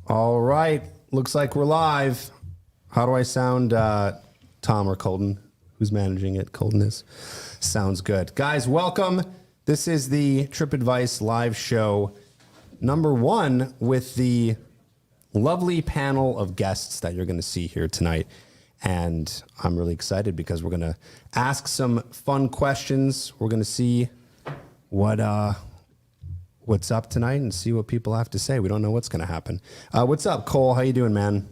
All right. Looks like we're live. How do I sound, Tom or Colton? Who's managing it? Colton is. Sounds good. Guys, welcome. This is the Tripp Advice Live Show number 1 with the lovely panel of guests that you're going to see here tonight. And I'm really excited because we're going to ask some fun questions. We're going to see what's up tonight and see what people have to say. We don't know what's going to happen. What's up, Cole? How you doing, man?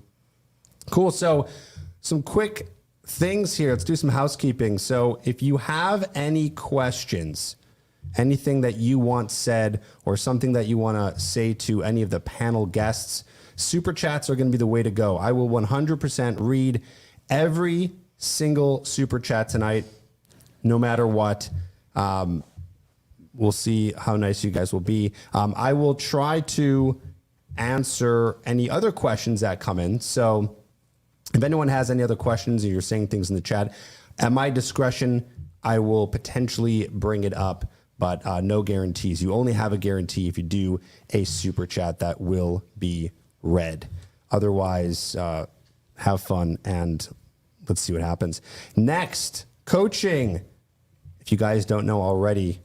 Cool. So some quick things here. Let's do some housekeeping. So if you have any questions, anything that you want said or something that you want to say to any of the panel guests, super chats are going to be the way to go. I will 100% read every single super chat tonight, no matter what. We'll see how nice you guys will be. I will try to answer any other questions that come in. So if anyone has any other questions or you're saying things in the chat, at my discretion, I will potentially bring it up, but no guarantees. You only have a guarantee if you do a super chat that will be read. Otherwise, have fun and let's see what happens. Next, coaching. If you guys don't know already,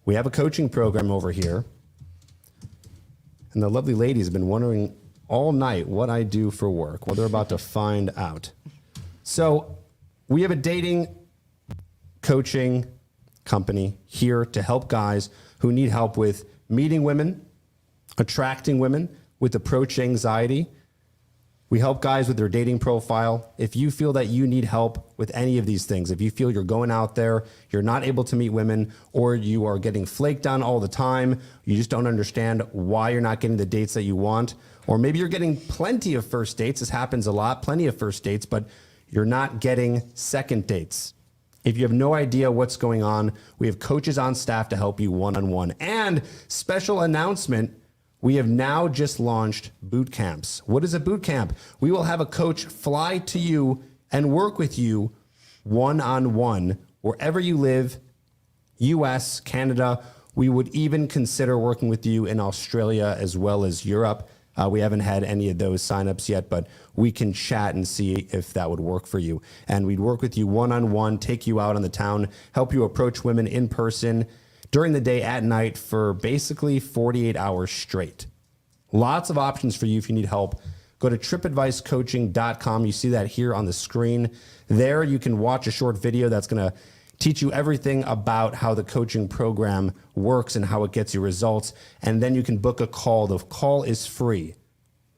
we have a coaching program over here. And the lovely ladies have been wondering all night what I do for work. Well, they're about to find out. So we have a dating coaching company here to help guys who need help with meeting women, attracting women, with approach anxiety. We help guys with their dating profile. If you feel that you need help with any of these things, if you feel you're going out there, you're not able to meet women, or you are getting flaked on all the time, you just don't understand why you're not getting the dates that you want, or maybe you're getting plenty of first dates, this happens a lot, plenty of first dates, but you're not getting second dates. If you have no idea what's going on, we have coaches on staff to help you one-on-one. And special announcement, we have now just launched boot camps. What is a boot camp? We will have a coach fly to you and work with you one-on-one wherever you live, US, Canada. We would even consider working with you in Australia as well as Europe. We haven't had any of those signups yet, but we can chat and see if that would work for you. And we'd work with you one-on-one, take you out on the town, help you approach women in person, during the day, at night, for basically 48 hours straight. Lots of options for you if you need help. Go to trippadvicecoaching.com. You see that here on the screen. There you can watch a short video that's going to teach you everything about how the coaching program works and how it gets you results. And then you can book a call. The call is free.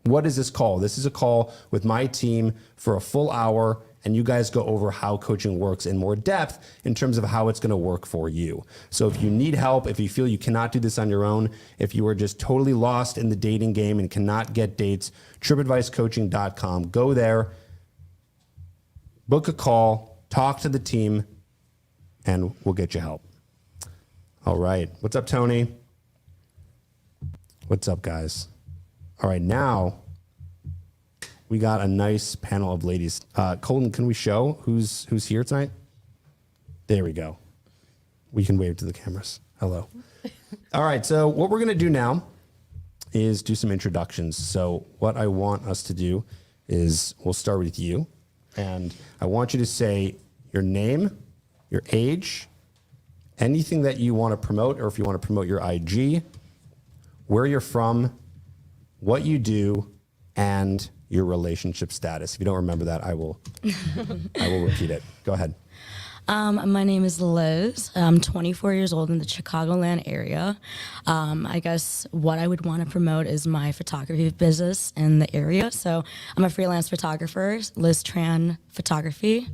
What is this call? This is a call with my team for a full hour, and you guys go over how coaching works in more depth in terms of how it's going to work for you. So if you need help, if you feel you cannot do this on your own, if you are just totally lost in the dating game and cannot get dates, trippadvicecoaching.com. Go there, book a call, talk to the team, and we'll get you help. All right. What's up, Tony? What's up, guys? All right, now we got a nice panel of ladies. Colton, can we show who's here tonight? There we go. We can wave to the cameras. Hello. All right, so what we're going to do now is do some introductions. So what I want us to do is we'll start with you, and I want you to say your name, your age, anything that you want to promote, or if you want to promote your IG, where you're from, what you do, and your relationship status. If you don't remember that, I will repeat it. Go ahead. My name is Liz. I'm 24 years old in the Chicagoland area. I guess what I would want to promote is my photography business in the area. So I'm a freelance photographer, Liz Tran Photography.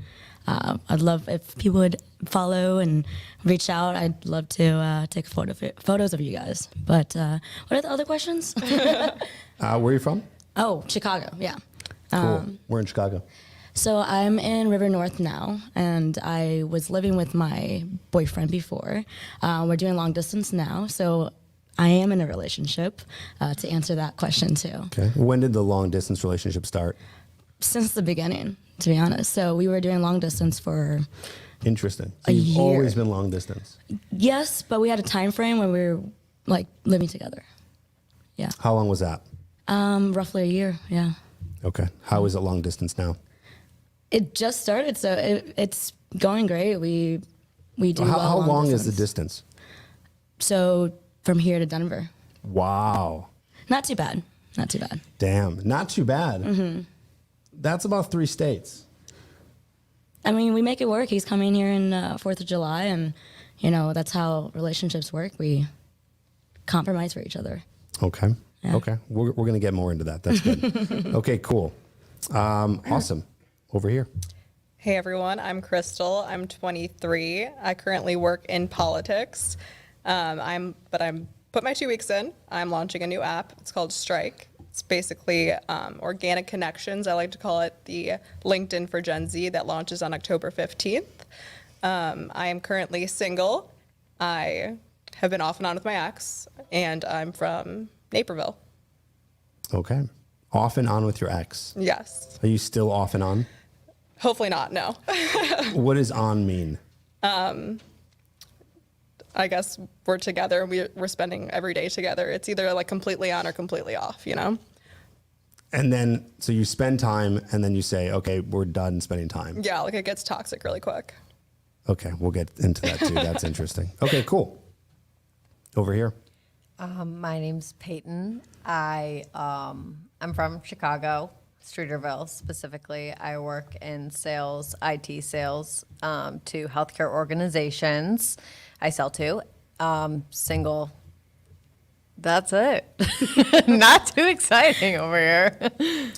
I'd love if people would follow and reach out. I'd love to take photos of you guys. But what are the other questions? Where are you from? Oh, Chicago, yeah. Cool. We're in Chicago. So I'm in River North now, and I was living with my boyfriend before. We're doing long distance now, so I am in a relationship, to answer that question too. Okay. When did the long distance relationship start? Since the beginning, to be honest. So we were doing long distance for Interesting. So a you've year. always been long distance? Yes, but we had a time frame when we were like living together. Yeah. How long was that? Roughly a year, yeah. Okay. How is it long distance now? It just started, so it's going great. We do well. How long is the distance. distance? So from here to Denver. Wow. Not too bad. Not too bad. Damn. Not too bad. Mm-hmm. That's about 3 states. I mean, we make it work. He's coming here in 4th of July, and, you know, that's how relationships work. We compromise for each other. Okay. Yeah. Okay. We're going to get more into that. That's good. Okay, cool. Awesome. Over here. Hey everyone, I'm Crystal. I'm 23. I currently work in politics. I'm put my 2 weeks in. I'm launching a new app. It's called Strike. It's basically organic connections. I like to call it the LinkedIn for Gen Z that launches on October 15th. I am currently single. I have been off and on with my ex, and I'm from Naperville. Okay. Off and on with your ex. Yes. Are you still off and on? Hopefully not, no. What does on mean? I guess we're together. We're spending every day together. It's either like completely on or completely off, you know? And then, so you spend time and then you say, okay, we're done spending time. Yeah, like it gets toxic really quick. Okay, we'll get into that too. That's interesting. Okay, cool. Over here. My name's Payton. I'm from Chicago, Streeterville specifically. I work in sales, IT sales, to healthcare organizations. I sell to. Single. That's it. Not too exciting over here.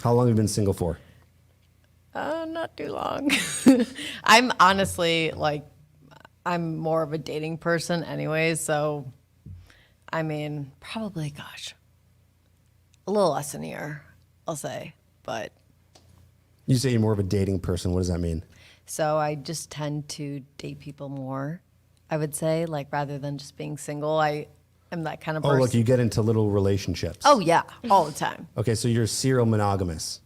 How long have you been single for? Not too long. I'm honestly I'm more of a dating person anyway, so I mean, probably, gosh, a little less than a year, I'll say. But You say you're more of a dating person. What does that mean? so I just tend to date people more, I would say, like rather than just being single. I am that kind of Oh, person. look, you get into little relationships. Oh, yeah, all the time. Okay, so you're serial monogamous.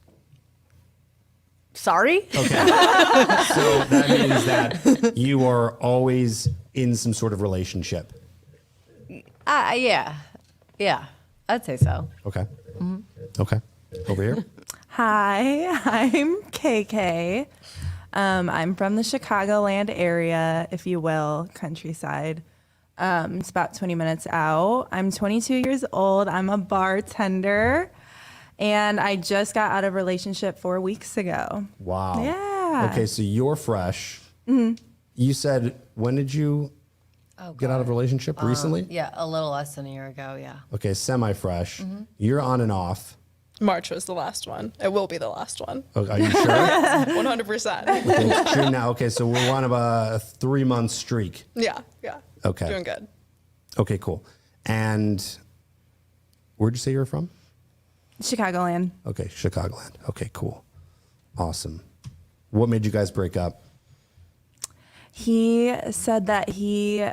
Sorry? Okay. So that means that you are always in some sort of relationship. Yeah. Yeah, I'd say so. Okay. Okay. Over here. Hi, I'm KK. I'm from the Chicagoland area, if you will, countryside. It's about 20 minutes out. I'm 22 years old. I'm a bartender, and I just got out of a relationship 4 weeks ago. Wow. Yeah. Okay, so you're fresh. You said, when did you get out of a relationship? Recently? Yeah, a little less than a year ago, yeah. Okay, semi-fresh. You're on and off. March was the last one. It will be the last one. Oh, are you sure? 100%. Okay, true now. Okay, so we're on about a 3-month streak. Yeah. Okay. Doing good. Okay, cool. And where'd you say you were from? Chicagoland. Okay, Chicagoland. Okay, cool. Awesome. What made you guys break up? He said that he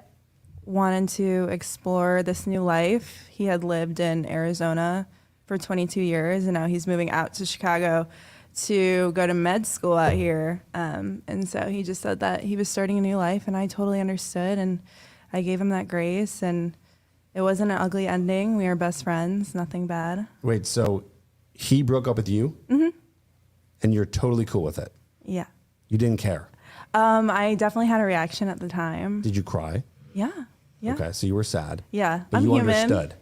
wanted to explore this new life. He had lived in Arizona for 22 years, and now he's moving out to Chicago to go to med school out here. And so he just said that he was starting a new life, and I totally understood, and I gave him that grace, and it wasn't an ugly ending. We are best friends, nothing bad. Wait, so he broke up with you? And you're totally cool with it? Yeah. You didn't care? I definitely had a reaction at the time. Did you cry? Yeah. Yeah. Okay, so you were sad. Yeah. But I'm you human. understood.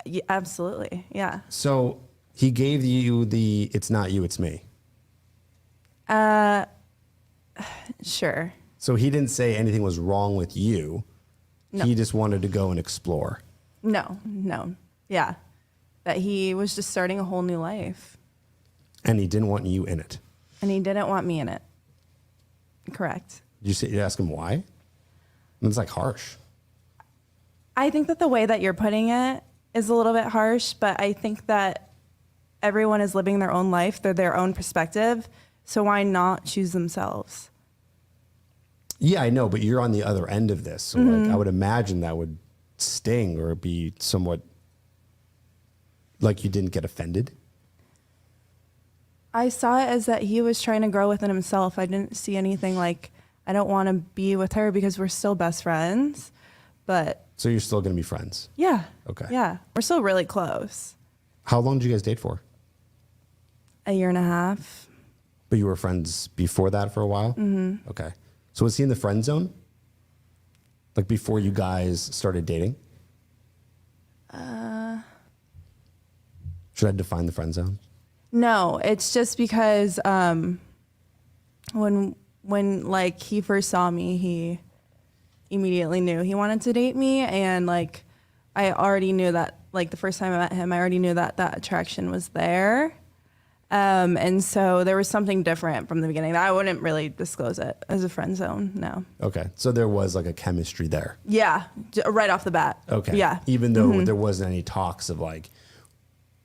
Yeah, absolutely. Yeah. So he gave you the "it's not you, it's me." Sure. So he didn't say anything was wrong with you. No. He just wanted to go and explore. No. Yeah. That he was just starting a whole new life, And he didn't want you in it. and he didn't want me in it. Correct. Did you ask him why? It's like harsh. I think that the way that you're putting it is a little bit harsh, but I think that everyone is living their own life. They're their own perspective. So why not choose themselves? Yeah, I know, but you're on the other end of this. So like, I would imagine that would sting or be somewhat like you didn't get offended. I saw it as that he was trying to grow within himself. I didn't see anything like, I don't want to be with her because we're still best friends. But So you're still going to be friends. yeah. Okay. Yeah. We're still really close. How long did you guys date for? A year and a half. But you were friends before that for a while? Mm-hmm. Okay. So was he in the friend zone? Like before you guys started dating? Should I define the friend zone? No, it's just because when like he first saw me, he immediately knew he wanted to date me, and like I already knew that, like the first time I met him, I already knew that that attraction was there. And so there was something different from the beginning. I wouldn't really disclose it as a friend zone, no. Okay. So there was like a chemistry there. Yeah, right off the bat. Okay. Yeah. Even though there wasn't any talks of like,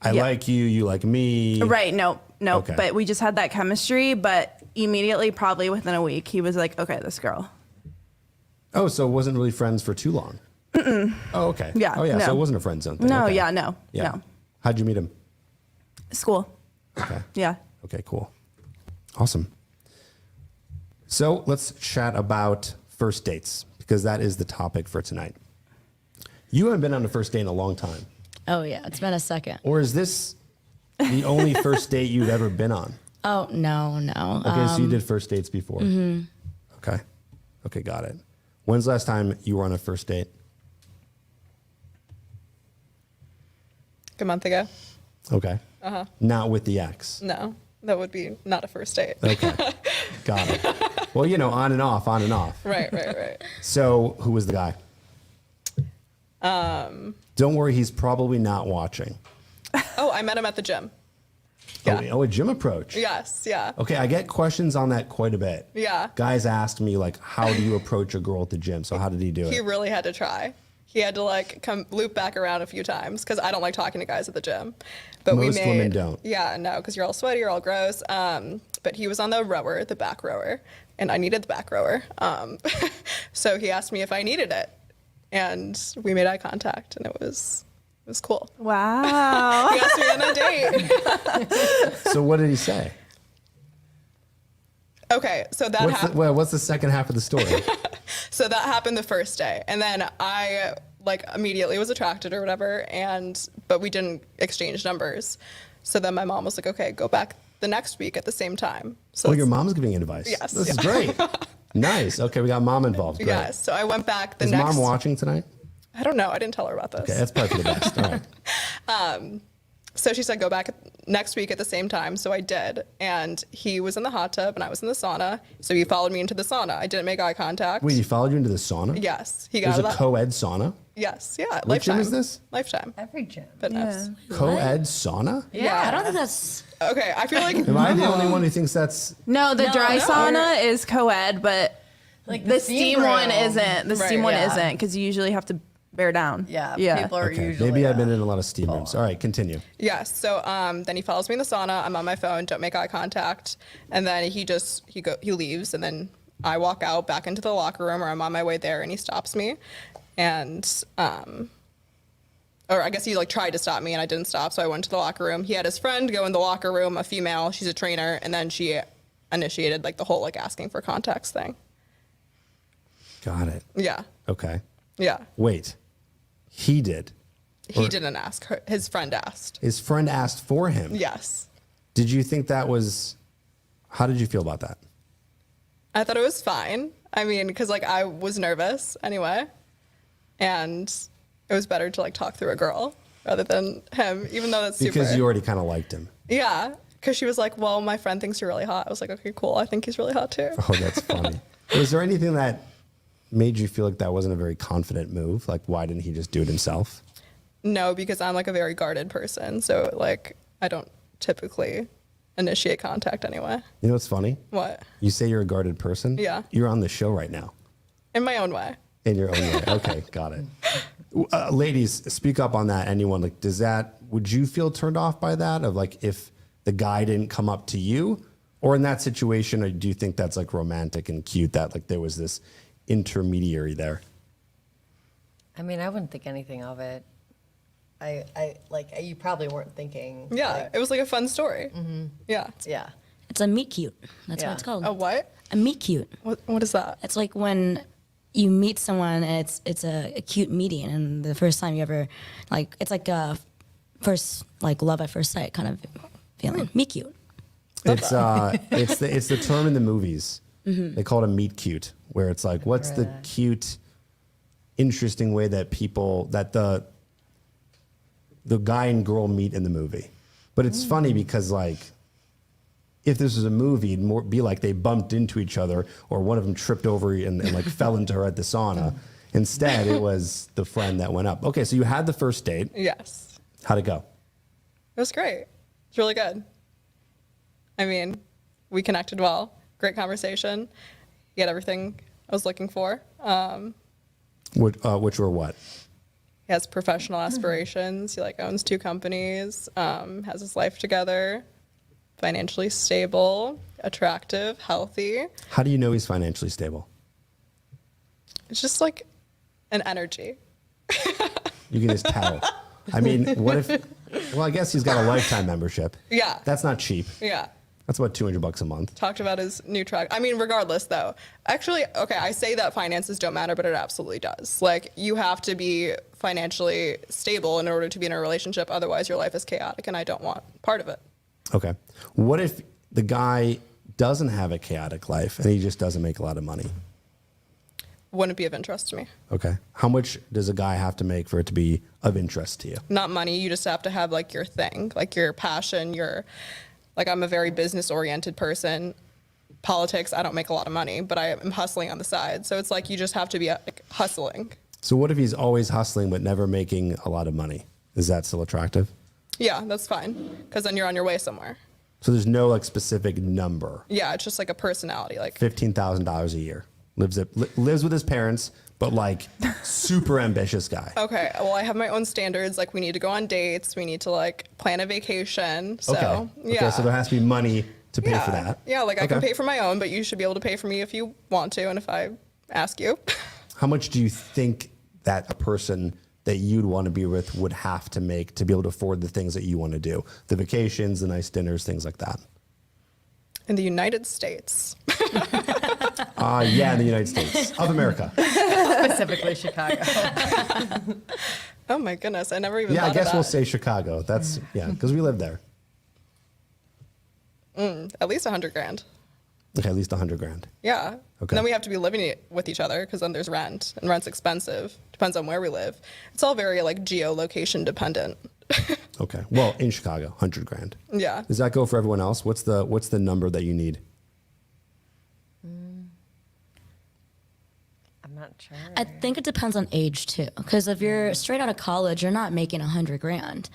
I Yeah. like you, you like me. Right, no, Okay. but we just had that chemistry, but immediately, probably within a week, he was like, okay, this girl. Oh, so it wasn't really friends for too long. Oh, okay. Yeah, Oh, yeah. So no. it wasn't a friend zone thing. No, Okay. yeah, no, Yeah. no. How'd you meet him? School, Okay. yeah. Okay, cool. Awesome. So let's chat about first dates because that is the topic for tonight. You haven't been on a first date in a long time. Oh yeah, it's been a second. Or is this the only first date you've ever been on? Oh no. Okay, so you did first dates before. Okay. Okay, got it. When's the last time you were on a first date? A month ago. Okay. Not with the ex. No, that would be not a first date. Okay. Got it. Well, you know, on and off, on and off. Right. So who was the guy? Don't worry, he's probably not watching. Oh, I met him at the gym. Oh, a gym approach. Yes, yeah. Okay, I get questions on that quite a bit. Yeah. Guys asked me, like, how do you approach a girl at the gym? So how did he do He it? really had to try. He had to like come loop back around a few times because I don't like talking to guys at the gym. But Most women don't. Yeah, no, because you're all sweaty, you're all gross. But he was on the rower, the back rower, and I needed the back rower. So he asked me if I needed it, and we made eye contact, and it was cool. Wow. He asked me on a date. So what did he say? Okay, so that happened. What's the second half of the story? So that happened the first day, and then I like immediately was attracted or whatever, but we didn't exchange numbers. So then my mom was like, "Okay, go back the next week at the same time." So Oh, your mom's giving you advice. Yes, This is yeah. great. Nice. Okay, we got mom involved. Great. yeah. So I went back the Is next. mom watching tonight? I don't know. I didn't tell her about this. Okay, that's probably for the best. All right. So she said, "Go back next week at the same time." So I did, and he was in the hot tub and I was in the sauna. So he followed me into the sauna. I didn't make eye contact. Wait, he followed you into the sauna? Yes, he got There's out a of that. co-ed sauna? Yes, yeah. What Lifetime. gym is this? Lifetime. Every gym. Fitness. Co-ed sauna? Yeah, I don't think that's. Okay, I feel like Am I the only one who thinks that's... No, the dry no. sauna is co-ed, but Like the steam one room. isn't. The Right, steam one yeah. isn't, because you usually have to bear down. Yeah, Yeah. people are Okay, usually. maybe I've been in a lot of steam rooms. All right, continue. yes. So then he follows me in the sauna. I'm on my phone. Don't make eye contact. And then he leaves, and then I walk out back into the locker room, or I'm on my way there, and he stops me, and or I guess he like tried to stop me, and I didn't stop, so I went to the locker room. He had his friend go in the locker room, a female. She's a trainer, and then she initiated like the whole like asking for contacts thing. Got it. Yeah, Okay. yeah. Wait. He did. He didn't ask. His friend asked. His friend asked for him. Yes. Did you think that was... How did you feel about that? I thought it was fine. I mean, because like I was nervous anyway, and it was better to like talk through a girl rather than him, even though that's super. Because you already kind of liked him. Yeah, because she was like, "Well, my friend thinks you're really hot." I was like, "Okay, cool. I think he's really hot too." Oh, that's funny. Was there anything that made you feel like that wasn't a very confident move? Like, why didn't he just do it himself? No, because I'm like a very guarded person, so like I don't typically initiate contact anyway. You know what's funny? What? You say you're a guarded person. Yeah. You're on the show right now. In my own way. In your own way. Okay, got it. Ladies, speak up on that. Anyone, like, would you feel turned off by that? Of like, if the guy didn't come up to you, or in that situation, or do you think that's like romantic and cute that like there was this intermediary there? I mean, I wouldn't think anything of it. You probably weren't thinking. Yeah, like, it was like a fun story. Yeah. yeah. It's a meet cute. That's Yeah. what it's called. A what? A meet cute. What is that? It's like when you meet someone and it's a cute meeting, and the first time you ever, like, it's like a first, like love at first sight kind of feeling. Meet cute. It's the term in the movies. They call it a meet cute, where it's like, what's the cute, interesting way that the guy and girl meet in the movie. But it's funny because like, if this was a movie, it'd more be like they bumped into each other or one of them tripped over and like fell into her at the sauna. Instead, it was the friend that went up. Okay, so you had the first date. Yes. How'd it go? It was great. It's really good. I mean, we connected well. Great conversation. He had everything I was looking for. Which were what? He has professional aspirations. He like owns 2 companies, has his life together, financially stable, attractive, healthy. How do you know he's financially stable? It's just like an energy. You can just tell. I mean, what if, well, I guess he's got a lifetime membership. Yeah. That's not cheap. Yeah. That's about $200 a month. Talked about his new track. I mean, regardless though, actually, okay, I say that finances don't matter, but it absolutely does. Like you have to be financially stable in order to be in a relationship. Otherwise your life is chaotic and I don't want part of it. Okay. What if the guy doesn't have a chaotic life and he just doesn't make a lot of money? Wouldn't be of interest to me. Okay. How much does a guy have to make for it to be of interest to you? Not money. You just have to have like your thing, like your passion, like I'm a very business oriented person. Politics, I don't make a lot of money, but I am hustling on the side. So it's like you just have to be like hustling. So what if he's always hustling but never making a lot of money? Is that still attractive? Yeah, that's fine. Because then you're on your way somewhere. So there's no like specific number. Yeah, it's just like a personality. Like $15,000 a year. Lives with his parents, but like super ambitious guy. okay, well, I have my own standards. Like we need to go on dates. We need to like plan a vacation. So Okay. yeah. Okay, so there has to be money to pay yeah. for that. Yeah, like I can Okay. pay for my own, but you should be able to pay for me if you want to, and if I ask you. How much do you think that a person that you'd want to be with would have to make to be able to afford the things that you want to do? The vacations, the nice dinners, things like that. In the United States. Yeah, in the United States of America. Specifically Chicago. Oh my goodness, I never even Yeah, thought I guess of we'll that. say Chicago. That's, yeah, because we live there. At least $100,000. Okay, at least $100,000. Yeah. Okay. And then we have to be living with each other because then there's rent, and rent's expensive. Depends on where we live. It's all very like geolocation dependent. Okay. Well, in Chicago, $100,000. Yeah. Does that go for everyone else? What's the number that you need? I'm not sure. I think it depends on age too, because if you're straight out of college, you're not making $100,000.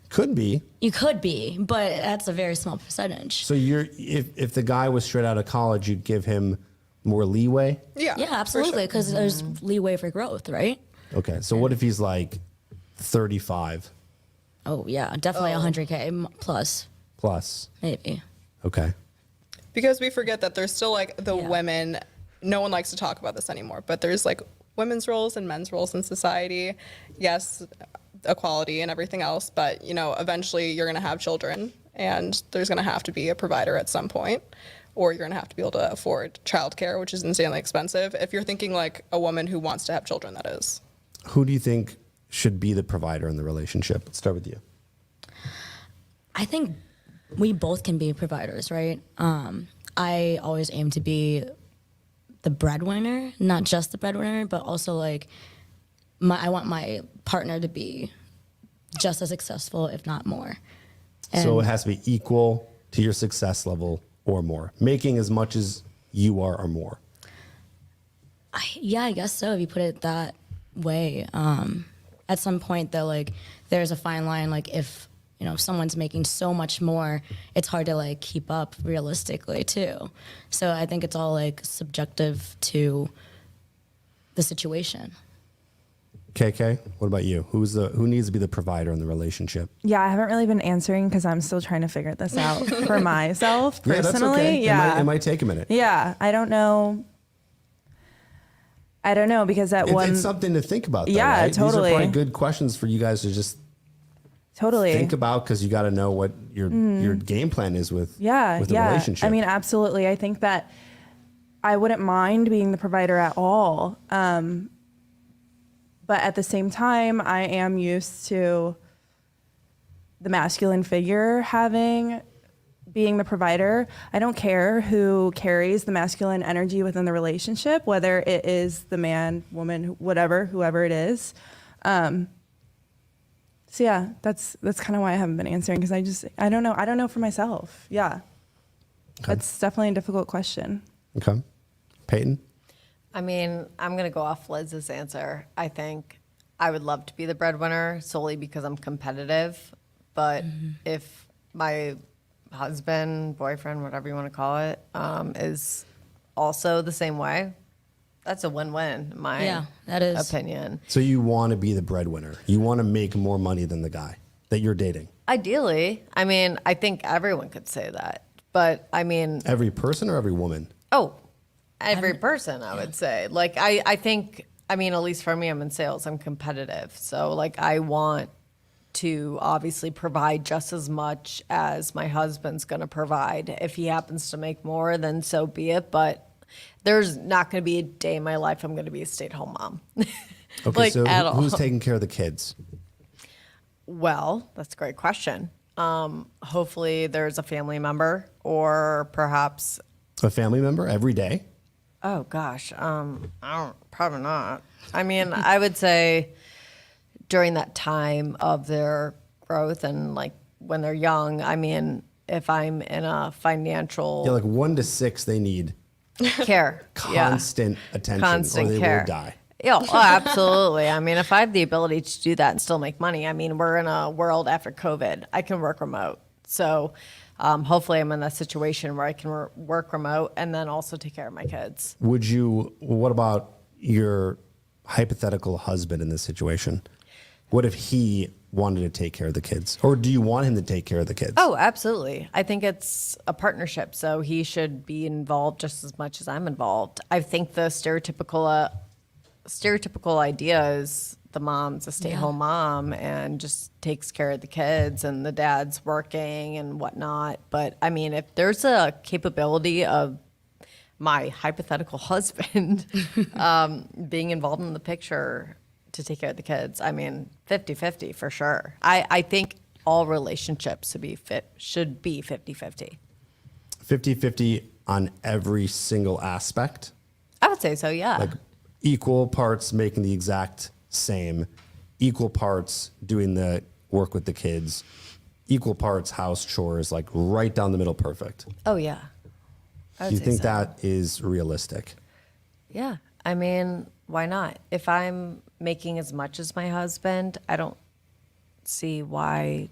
Could be. You could be, but that's a very small percentage. So if the guy was straight out of college, you'd give him more leeway? Yeah. Yeah, for absolutely, sure. because there's leeway for growth, right? Okay. So what if he's like 35 Oh yeah, definitely 100K plus, plus? maybe. Okay. Because we forget that there's still like the Yeah. women. No one likes to talk about this anymore, but there's like women's roles and men's roles in society. Yes, equality and everything else, but you know, eventually you're going to have children and there's going to have to be a provider at some point, or you're going to have to be able to afford childcare, which is insanely expensive. If you're thinking like a woman who wants to have children, that is. Who do you think should be the provider in the relationship? Let's start with you. I think we both can be providers, right? I always aim to be the breadwinner, not just the breadwinner, but also like I want my partner to be just as successful, if not more. So it And- has to be equal to your success level or more, making as much as you are or more. Yeah, I guess so. If you put it that way, at some point though, like there's a fine line. Like if someone's making so much more, it's hard to like keep up realistically too. So I think it's all like subjective to the situation. KK, what about you? Who needs to be the provider in the relationship? Yeah, I haven't really been answering because I'm still trying to figure this out for myself personally. Yeah, that's okay. Yeah, It might take a minute. yeah, I don't know because It's something to think about. Though, Yeah, right? totally. These are probably good questions for you guys to just totally think about, because you got to know what your game plan is with the relationship. I mean, absolutely. I think that I wouldn't mind being the provider at all. But at the same time, I am used to the masculine figure being the provider. I don't care who carries the masculine energy within the relationship, whether it is the man, woman, whoever it is. So yeah, that's kind of why I haven't been answering, because I don't know. I don't know for myself. Yeah. Okay. That's definitely a difficult question. Okay. Payton? I mean, I'm going to go off Liz's answer. I think I would love to be the breadwinner solely because I'm competitive. But if my husband, boyfriend, whatever you want to call it, is also the same way, that's a win-win, in my that is. opinion. So you want to be the breadwinner. You want to make more money than the guy that you're dating. Ideally. I mean, I think everyone could say that. But, I mean... Every person or every woman? Oh, every person, I would say. Like, I think, I mean, at least for me, I'm in sales. I'm competitive. So, like, I want to obviously provide just as much as my husband's going to provide. If he happens to make more, then so be it. But there's not going to be a day in my life I'm going to be a stay-at-home mom. Okay, like, so at all. who's taking care of the kids? Well, that's a great question. Hopefully there's a family member or perhaps... A family member every day? Oh, gosh. Probably not. I mean, I would say during that time of their growth and like when they're young, I mean, if I'm in a financial Yeah, like 1 to 6, they need care, constant attention constant or they care. will die. Yeah, oh, absolutely. I mean, if I have the ability to do that and still make money, I mean, we're in a world after COVID. I can work remote. So hopefully I'm in that situation where I can work remote and then also take care of my kids. What about your hypothetical husband in this situation? What if he wanted to take care of the kids? Or do you want him to take care of the kids? Oh, absolutely. I think it's a partnership, so he should be involved just as much as I'm involved. I think the stereotypical idea is the mom's a stay-at-home mom and just takes care of the kids and the dad's working and whatnot. But I mean, if there's a capability of my hypothetical husband being involved in the picture to take care of the kids, I mean, 50-50 for sure. I think all relationships should be 50-50. 50-50 on every single aspect? I would say so, yeah. Like equal parts making the exact same, equal parts doing the work with the kids, equal parts house chores, like right down the middle, perfect. Oh, yeah. I would Do you say think so. that is realistic? Yeah. I mean, why not? If I'm making as much as my husband, I don't see why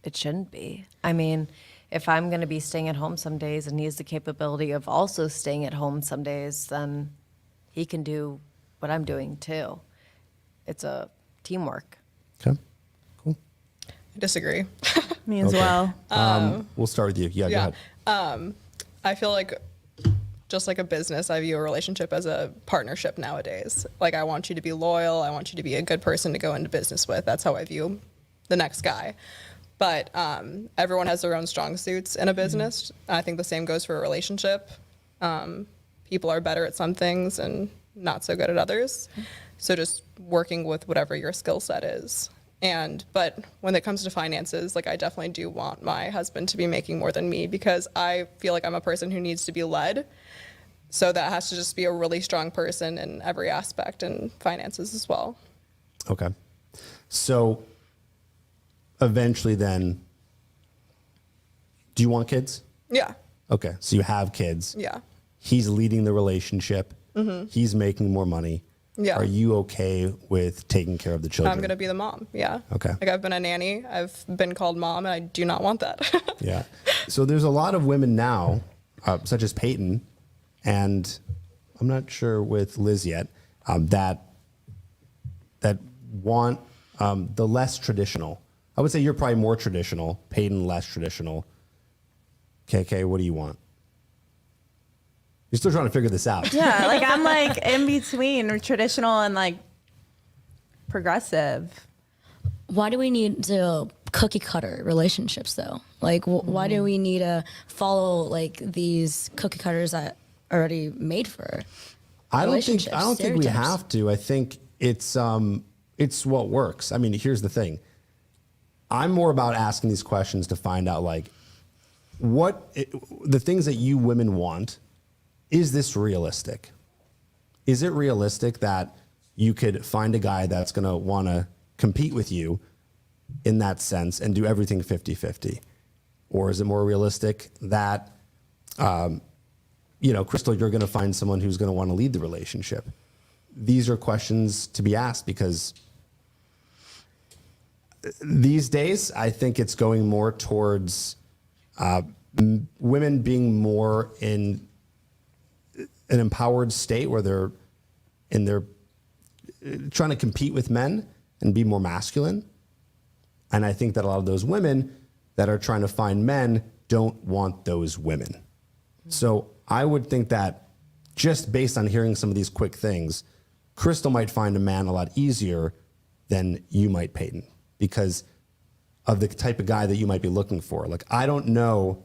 it shouldn't be. I mean, if I'm going to be staying at home some days and he has the capability of also staying at home some days, then he can do what I'm doing too. It's a teamwork. Okay, cool. I disagree. Me as Okay. well. We'll start with you. Yeah, Yeah. go ahead. I feel like just like a business, I view a relationship as a partnership nowadays. Like, I want you to be loyal. I want you to be a good person to go into business with. That's how I view the next guy. But everyone has their own strong suits in a business. I think the same goes for a relationship. People are better at some things and not so good at others. So just working with whatever your skill set is. But when it comes to finances, like, I definitely do want my husband to be making more than me, because I feel like I'm a person who needs to be led. So that has to just be a really strong person in every aspect, and finances as well. Okay. So eventually then, do you want kids? Yeah. Okay. So you have kids. Yeah. He's leading the relationship. He's making more money. Yeah. Are you okay with taking care of the children? I'm going to be the mom. Yeah. Okay. Like, I've been a nanny. I've been called mom, and I do not want that. Yeah. So there's a lot of women now, such as Payton, and I'm not sure with Liz yet, that want the less traditional. I would say you're probably more traditional, Payton less traditional. KK, what do you want? You're still trying to figure this out. Yeah, like I'm like in between traditional and like progressive. Why do we need to cookie cutter relationships though? Like, why do we need to follow like these cookie cutters that are already made for I don't think we stereotypes? have to. I think it's what works. I mean, here's the thing. I'm more about asking these questions to find out like the things that you women want. Is this realistic? Is it realistic that you could find a guy that's going to want to compete with you in that sense and do everything 50-50? Or is it more realistic that, Crystal, you're going to find someone who's going to want to lead the relationship? These are questions to be asked because these days, I think it's going more towards women being more in an empowered state where they're trying to compete with men and be more masculine. And I think that a lot of those women that are trying to find men don't want those women. So I would think that just based on hearing some of these quick things, Crystal might find a man a lot easier than you might, Payton, because of the type of guy that you might be looking for. Like, I don't know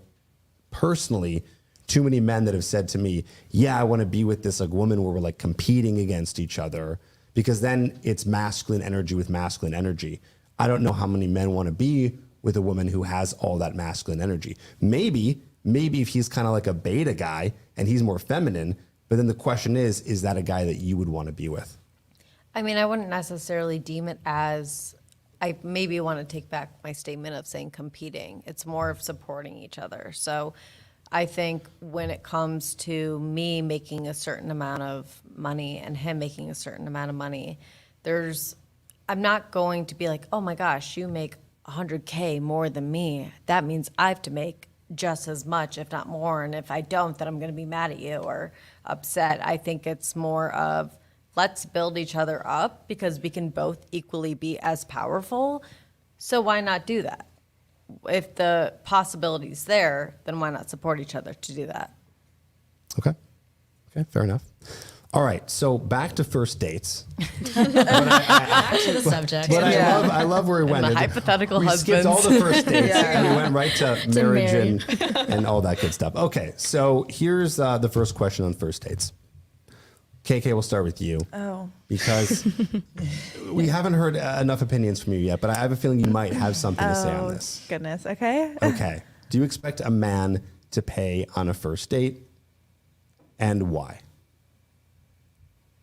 personally too many men that have said to me, yeah, I want to be with this like woman where we're like competing against each other, because then it's masculine energy with masculine energy. I don't know how many men want to be with a woman who has all that masculine energy. Maybe if he's kind of like a beta guy and he's more feminine, but then the question is that a guy that you would want to be with? I mean, I wouldn't necessarily deem it as, I maybe want to take back my statement of saying competing. It's more of supporting each other. So I think when it comes to me making a certain amount of money and him making a certain amount of money, I'm not going to be like, oh my gosh, you make 100K more than me. That means I have to make just as much, if not more. And if I don't, then I'm going to be mad at you or upset. I think it's more of, let's build each other up because we can both equally be as powerful. So why not do that? If the possibility's there, then why not support each other to do that? Okay, fair enough. All right, so back to first dates. Back to the subject. But I love where we went. the hypothetical we husbands. skipped all the first dates and we went right to marriage and all that good stuff. Okay, so here's the first question on first dates. KK, we'll start with you. Oh. Because we haven't heard enough opinions from you yet, but I have a feeling you might have something to say on this. Goodness. Okay. Okay. Do you expect a man to pay on a first date, and why?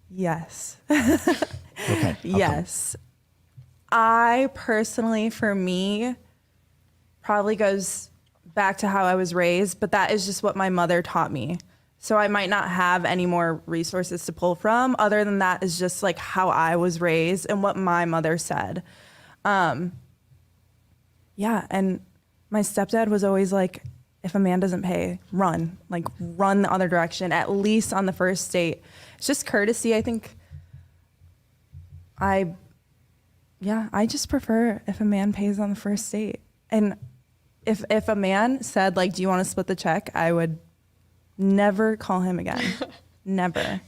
Yes. Okay. Yes. I personally, for me, probably goes back to how I was raised, but that is just what my mother taught me. So I might not have any more resources to pull from. Other than that is just like how I was raised and what my mother said. Yeah, and my stepdad was always like, if a man doesn't pay, run. Like, run the other direction, at least on the first date. It's just courtesy. I think I just prefer if a man pays on the first date. And if a man said, like, do you want to split the check, I would never call him again. Never.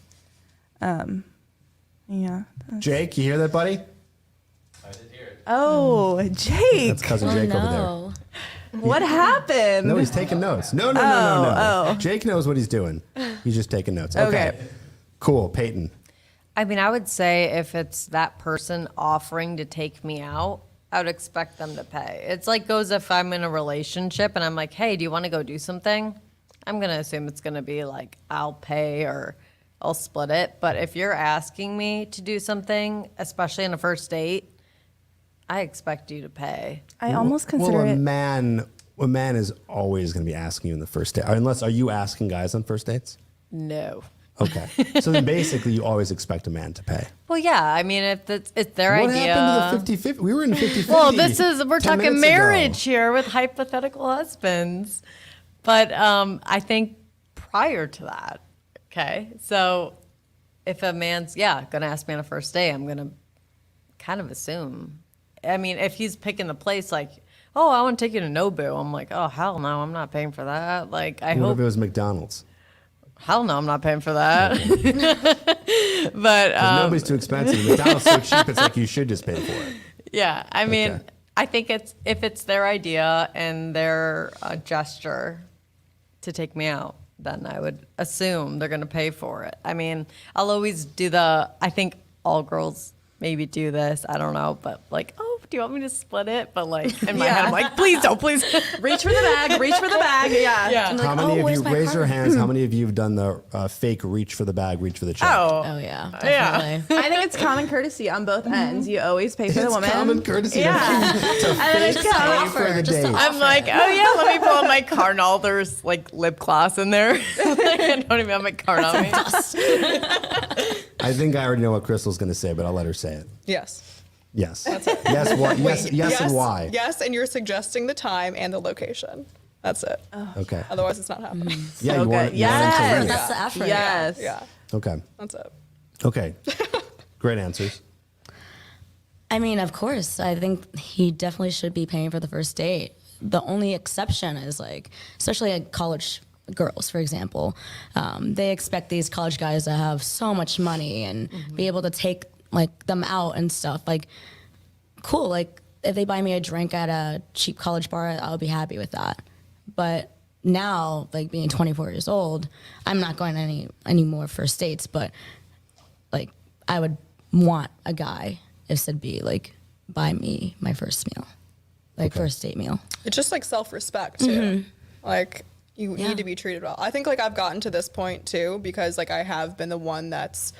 Yeah. Jake, you hear that, buddy? I did hear it. Oh, Jake. That's cousin Jake over there. What happened? No, he's taking notes. No. Oh. Jake knows what he's doing. He's just taking notes. Okay. Cool. Payton. I mean, I would say if it's that person offering to take me out, I would expect them to pay. It's like goes if I'm in a relationship and I'm like, hey, do you want to go do something? I'm going to assume it's going to be like, I'll pay or I'll split it. But if you're asking me to do something, especially on a first date, I expect you to pay. I almost consider a it. man is always going to be asking you on the first date. Are you asking guys on first dates? No. Okay. So then basically you always expect a man to pay. Well, yeah. I mean, if it's their What idea. happened to the 50-50? We were in 50-50. Well, we're 10 talking minutes marriage ago. here with hypothetical husbands. But I think prior to that, okay, so if a man's, going to ask me on a first date, I'm going to kind of assume. I mean, if he's picking the place like, oh, I want to take you to Nobu, I'm like, oh, hell no, I'm not paying for that. Like, What if it was McDonald's? Hell no, I'm not paying for that. But 'Cause nobody's too expensive. McDonald's so cheap, it's like you should just pay for it. yeah, I mean, Okay. I think if it's their idea and their gesture to take me out, then I would assume they're going to pay for it. I mean, I'll always do I think all girls maybe do this, I don't know, but like, oh, do you want me to split it? But like in my head, I'm like, please don't, please. Reach for the bag. Reach for the bag. Yeah. I'm like, How many of where's you, my raise your card? hands, how many of you have done the fake reach for the bag, reach for the check? Oh yeah, definitely. I think it's common courtesy on both ends. You always pay for the It's woman. common courtesy Yeah. to then it's fake pay offer, for the just to date. offer. I'm like, oh yeah, let me pull out my card. And all there's like lip gloss in there. I don't even have my card on me. I think I already know what Crystal's going to say, but I'll let her say it. Yes. Yes. Yes. What? Yes. And why? Yes, and you're suggesting the time and the location. That's it. Okay. Otherwise, it's not happening. Yeah. So You want good. it Yes. to ring. That's the effort. Yes. Yeah, Okay. that's it. Okay. Great answers. I mean, of course, I think he definitely should be paying for the first date. The only exception is like, especially like college girls, for example, they expect these college guys to have so much money and be able to take like them out and stuff. Like, cool. Like, if they buy me a drink at a cheap college bar, I'll be happy with that. But now, like being 24 years old, I'm not going to any more first dates. But like, I would want a guy if said be like buy me my first meal, like first date meal. It's just like self-respect too. Like you Yeah. need to be treated well. I think like I've gotten to this point too because like I have been the one that's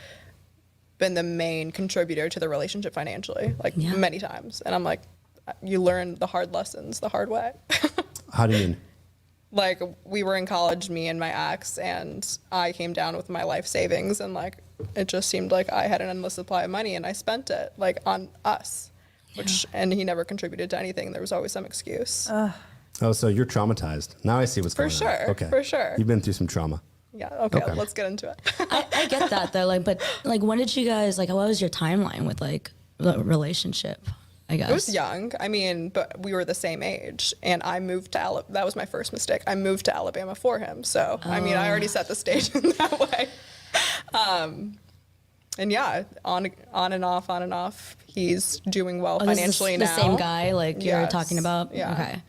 been the main contributor to the relationship financially, like Yeah. many times. And I'm like, you learn the hard lessons the hard way. How do you mean? Like we were in college, me and my ex, and I came down with my life savings, and like it just seemed like I had an endless supply of money, and I spent it like on us, which and he never contributed to anything. There was always some excuse. Oh, so you're traumatized. Now I see what's For going on. sure, Okay. for sure. You've been through some trauma. Yeah. Okay. Okay. Let's get into it. I get that though, like, but like, when did you guys like? What was your timeline with like the relationship? I guess I was young. I mean, but we were the same age, and I moved to Alabama. That was my first mistake. I moved to Alabama for him. So I mean, I already set the stage in that way. And yeah, on and off. He's doing well Oh, this is financially the now. same guy like you were Yes. talking about. Yeah. Okay.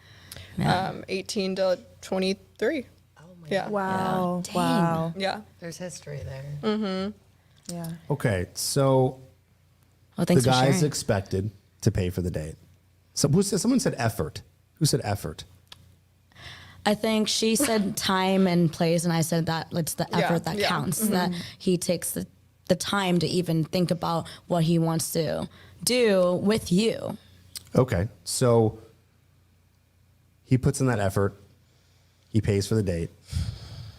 Yeah. 18 to 23. Oh my Yeah. Wow. Dang. Wow. Yeah. There's history there. Yeah. Okay. So Well, the thanks for guy's sharing. expected to pay for the date. So someone said effort. Who said effort? I think she said time and place, and I said that it's the Yeah, effort that yeah. counts. That he takes the time to even think about what he wants to do with you. Okay. So he puts in that effort. He pays for the date.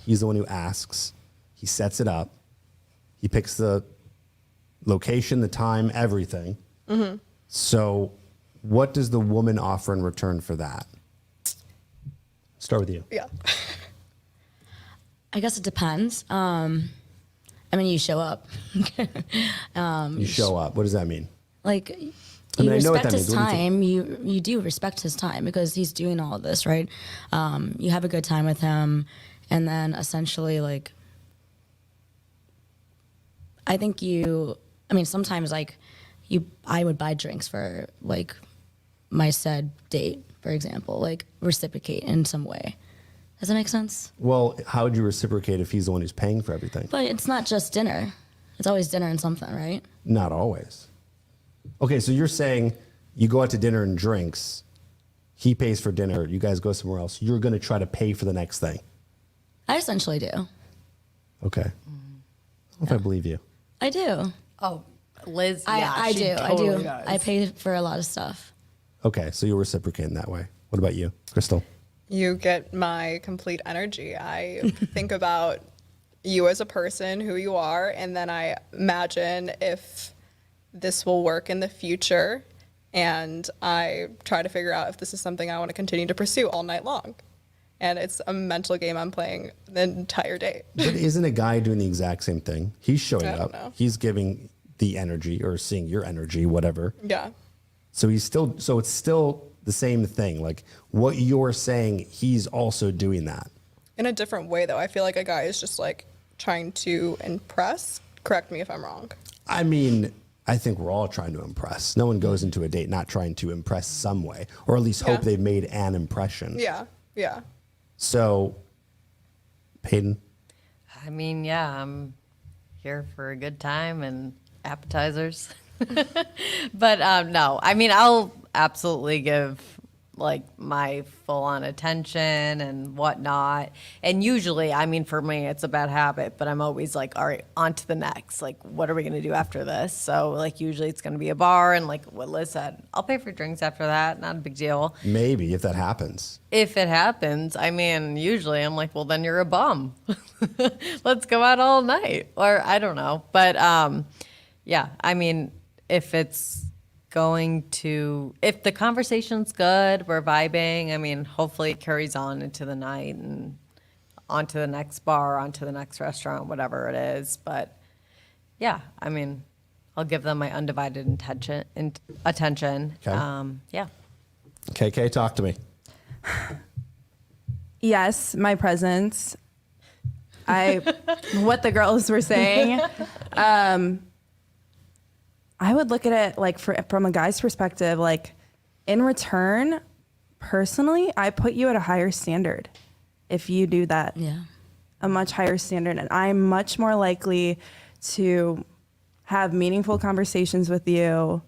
He's the one who asks. He sets it up. He picks the location, the time, everything. So what does the woman offer in return for that? Start with you. Yeah. I guess it depends. I mean, you show up. You show up. What does that mean? Like, I you mean, I know what respect that his means. What do you time. You do respect his time because he's doing all of this, right? You have a good time with him, and then essentially, like, I think I mean, sometimes like I would buy drinks for like my said date, for example, like reciprocate in some way. Does that make sense? Well, how would you reciprocate if he's the one who's paying for everything? But it's not just dinner. It's always dinner and something, right? Not always. Okay, so you're saying you go out to dinner and drinks, he pays for dinner, you guys go somewhere else, you're going to try to pay for the next thing. I essentially do. Okay. I don't know if I believe you. I do. Oh, Liz, I she do. totally I do. does. I pay for a lot of stuff. Okay, so you'll reciprocate in that way. What about you, Crystal? You get my complete energy. I think about you as a person, who you are, and then I imagine if this will work in the future, and I try to figure out if this is something I want to continue to pursue all night long. And it's a mental game I'm playing the entire date. But isn't a guy doing the exact same thing? He's showing I don't up. know. He's giving the energy or seeing your energy, whatever. Yeah. So it's still the same thing. Like what you're saying, he's also doing that. In a different way, though. I feel like a guy is just like trying to impress. Correct me if I'm wrong. I mean, I think we're all trying to impress. No one goes into a date not trying to impress some way, or at least hope Yeah. they've made an impression. Yeah. Yeah. So, Payton, I mean, yeah, I'm here for a good time and appetizers. But no, I mean, absolutely give like my full on attention and whatnot. And usually, I mean, for me, it's a bad habit, but I'm always like, all right, on to the next. Like, what are we going to do after this? So like, usually it's going to be a bar, and like what Liz said, I'll pay for drinks after that. Not a big deal. Maybe if that happens. If it happens, I mean, usually I'm like, well, then you're a bum. Let's go out all night. Or I don't know. But yeah, I mean, if the conversation's good, we're vibing, I mean, hopefully it carries on into the night and on to the next bar, on to the next restaurant, whatever it is. But yeah, I mean, I'll give them my undivided attention. Okay. Yeah. KK, talk to me. Yes, my presence. What the girls were saying. I would look at it like from a guy's perspective, like in return, personally, I put you at a higher standard if you do that. Yeah. A much higher standard. And I'm much more likely to have meaningful conversations with you,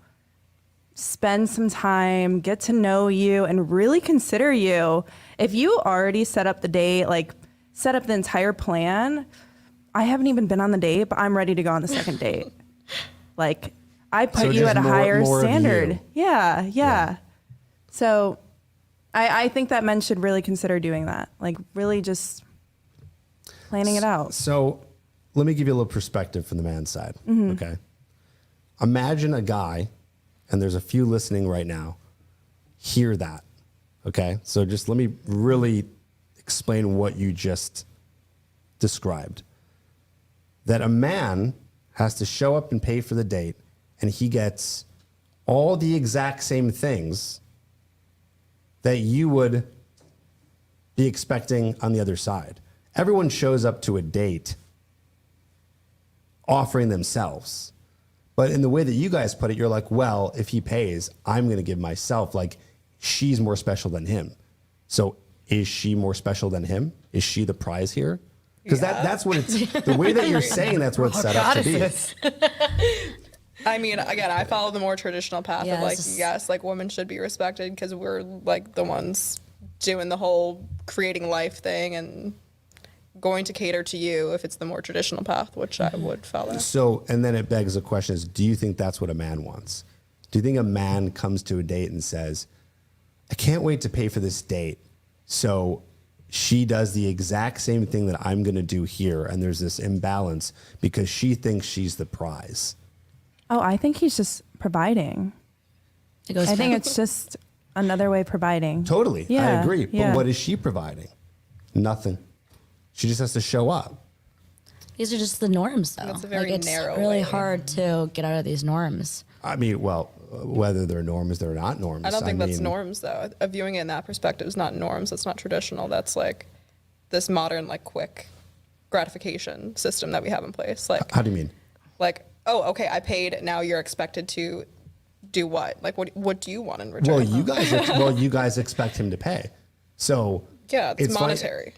spend some time, get to know you, and really consider you. If you already set up the date, like set up the entire plan, I haven't even been on the date, but I'm ready to go on the second date. Like, I put So you just at a more higher of standard. you. Yeah. So I think that men should really consider doing that. Like really just planning it out. So let me give you a little perspective from the man's side. Okay. Imagine a guy, and there's a few listening right now, hear that. Okay. So just let me really explain what you just described. That a man has to show up and pay for the date, and he gets all the exact same things that you would be expecting on the other side. Everyone shows up to a date offering themselves. But in the way that you guys put it, you're like, well, if he pays, I'm going to give myself. Like, she's more special than him. So is she more special than him? Is she the prize here? Because that's what it's, the way that you're saying that's what it's set up to be. I mean, again, I follow the more traditional path of like, Yes. yes, like women should be respected because we're like the ones doing the whole creating life thing and going to cater to you if it's the more traditional path, which I would follow. So, and then it begs the question is, do you think that's what a man wants? Do you think a man comes to a date and says, I can't wait to pay for this date, so she does the exact same thing that I'm going to do here, and there's this imbalance because she thinks she's the prize? Oh, I think he's just providing. It goes I think back- it's just another way of providing. Totally. I Yeah, agree. yeah. But what is she providing? Nothing. She just has to show up. These are just the norms, though. It's a very it's narrow really way. hard to get out of these norms. I mean, well, whether they're norms, they're not norms. I don't think that's mean, norms though. Viewing it in that perspective is not norms. That's not traditional. That's like this modern, like quick gratification system that we have in place. Like, How do you mean? like, oh, okay, I paid. Now you're expected to do what? Like, what do you want in return? Well, you guys expect him to pay. So yeah, it's fine- monetary.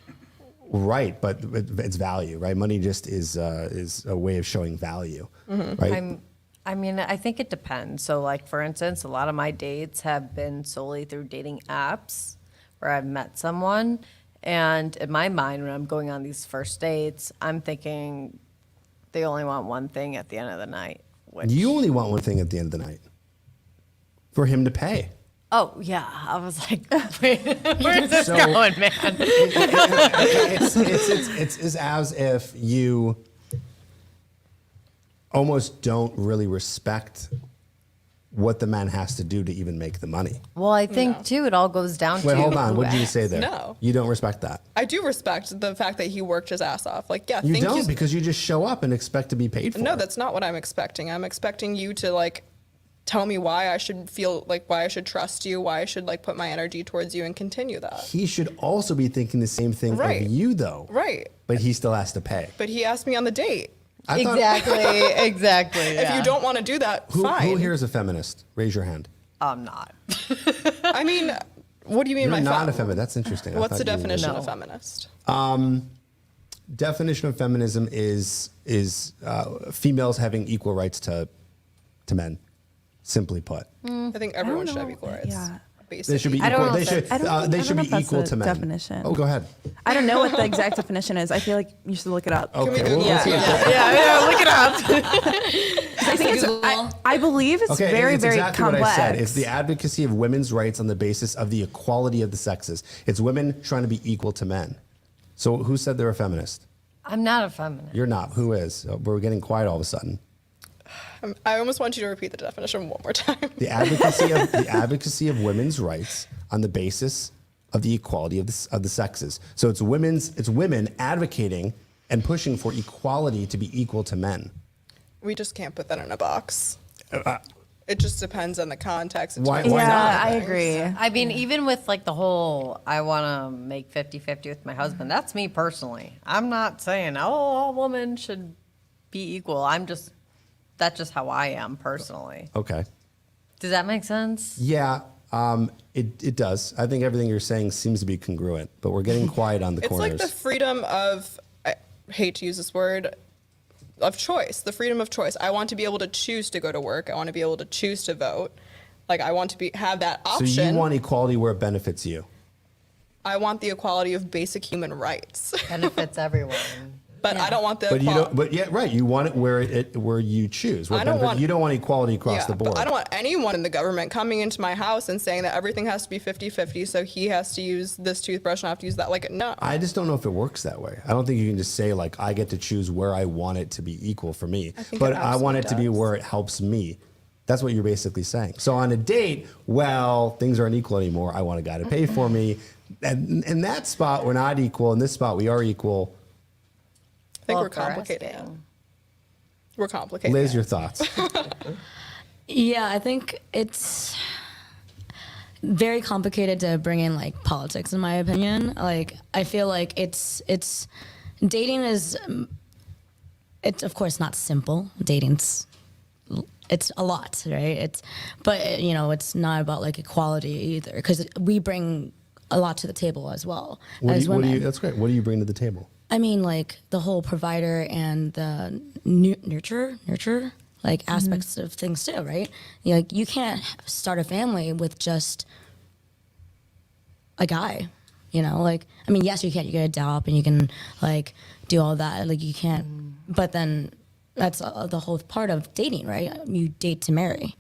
Right, but it's value, right? Money just is a way of showing value, right? I mean, I think it depends. So, like, for instance, a lot of my dates have been solely through dating apps where I've met someone. And in my mind, when I'm going on these first dates, I'm thinking they only want one thing at the end of the night. Which, You only want one thing at the end of the night, for him to pay. oh, yeah. I was like, wait, where's this So- going, man? It's as if you almost don't really respect what the man has to do to even make the money. Well, I think, too, it all goes down to Wait, hold on. who What did you asks. say there? No. You don't respect that. I do respect the fact that he worked his ass off. Like, yeah, You thank don't you. because you just show up and expect to be paid for. No, it. that's not what I'm expecting. I'm expecting you to like tell me why I should feel like why I should trust you, why I should like put my energy towards you and continue that. He should also be thinking the same thing Right. of you, though. Right. But he still has to pay. But he asked me on the date. I thought- Exactly. If you don't want to do that, Who fine. here is a feminist? Raise your hand. I'm not. I mean, what do you mean You're by not a feminist. That's interesting. I What's the thought you were- definition No. of feminist? Definition of feminism is females having equal rights to men. Simply put, I think everyone should have equal rights. Yeah. Basic. they should be I don't equal. know They if should. I They should don't be know if that's equal the to men. definition. Oh, go ahead. I don't know what the exact definition is. I feel like you should look it up. Okay. Google let's it? hear it. Yeah, look it up. I think I believe it's Okay, very, it's very exactly complex. what I said. It's the advocacy of women's rights on the basis of the equality of the sexes. It's women trying to be equal to men. So who said they're a feminist? I'm not a feminist. You're not. Who is? We're getting quiet all of a sudden. I almost want you to repeat the definition one more time. The advocacy of women's rights on the basis of the equality of the sexes. So it's women advocating and pushing for equality to be equal to men. We just can't put that in a box. It just depends on the context. Why Yeah, not? I agree. I mean, even with like the whole, I want to make 50-50 with my husband. That's me personally. I'm not saying, oh, all women should be equal. That's just how I am personally. Okay. Does that make sense? Yeah, it does. I think everything you're saying seems to be congruent, but we're getting quiet on the It's corners. like the freedom of, I hate to use this word, of choice, the freedom of choice. I want to be able to choose to go to work. I want to be able to choose to vote. Like I want to have that so option. you want equality where it benefits you. I want the equality of basic human rights. Benefits everyone. But I don't want the But you equality. don't. But yeah, right. You want it where you choose. Where I don't benefit- want- You don't want equality across the board. But I don't want anyone in the government coming into my house and saying that everything has to be 50-50, so he has to use this toothbrush and I have to use that. Like, no. I just don't know if it works that way. I don't think you can just say like I get to choose where I want it to be equal for me, think but it I want it to be absolutely does. where it helps me. That's what you're basically saying. So on a date, well, things aren't equal anymore. I want a guy to pay for me, and in that spot we're not equal. In this spot we are equal. I think Well, we're complicating it. asking. We're complicating Liz, it. your thoughts? Yeah, I think it's very complicated to bring in like politics, in my opinion. Like, I feel like it's dating is, it's of course not simple. It's a lot, right? But it's not about like equality either, because we bring a lot to the table as well as women. That's great. What do you bring to the table? I mean, like the whole provider and the nurture, like aspects of things too, right? Like you can't start a family with just a guy, Like, I mean, yes, you can. You can adopt and you can like do all that. Like you can't, but then that's the whole part of dating, right? You date to marry.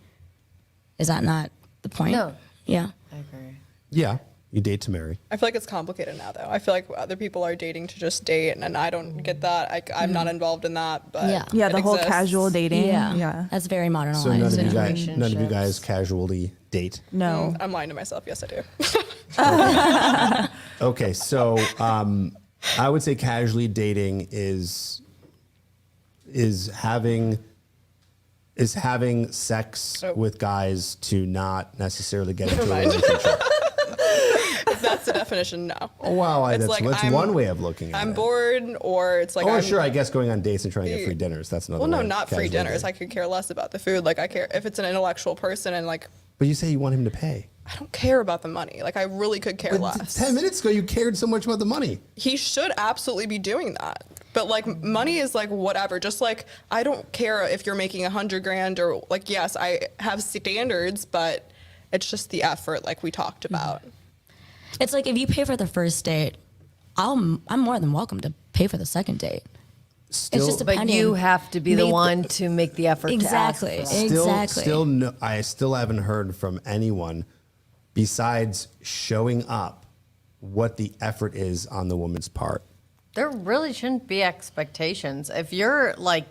Is that not the point? No. Yeah. I agree. Yeah, you date to marry. I feel like it's complicated now, though. I feel like other people are dating to just date, and I don't get that. I'm not involved in that, but Yeah. Yeah, it the whole exists. casual dating. Yeah. Yeah. That's very modernized. So none of you Relationships. guys casually date. No. I'm lying to myself. Yes, I do. Okay, so I would say casually dating is having sex with guys to not necessarily get into a mind. relationship. If that's the definition, no. Oh, wow, It's that's like one way of looking at I'm it. bored, or it's like Oh, I'm, sure, I guess going on dates and trying to get free dinners. That's another Well, no, way of not free casually dinners. I dating. could care less about the food. Like I care if it's an intellectual person, and like But you say you want him to pay. I don't care about the money. Like I really could care But less. 10 minutes ago, you cared so much about the money. He should absolutely be doing that. But like money is like whatever. Just like I don't care if you're making $100,000 or like yes, I have standards, but it's just the effort, like we talked about. It's like if you pay for the first date, I'm more than welcome to pay for the second date. Still, just a- But Depending- you have to be the Made the- one to make the effort Exactly. to ask for that. Exactly. no, I still haven't heard from anyone besides showing up what the effort is on the woman's part. There really shouldn't be expectations. If you're like,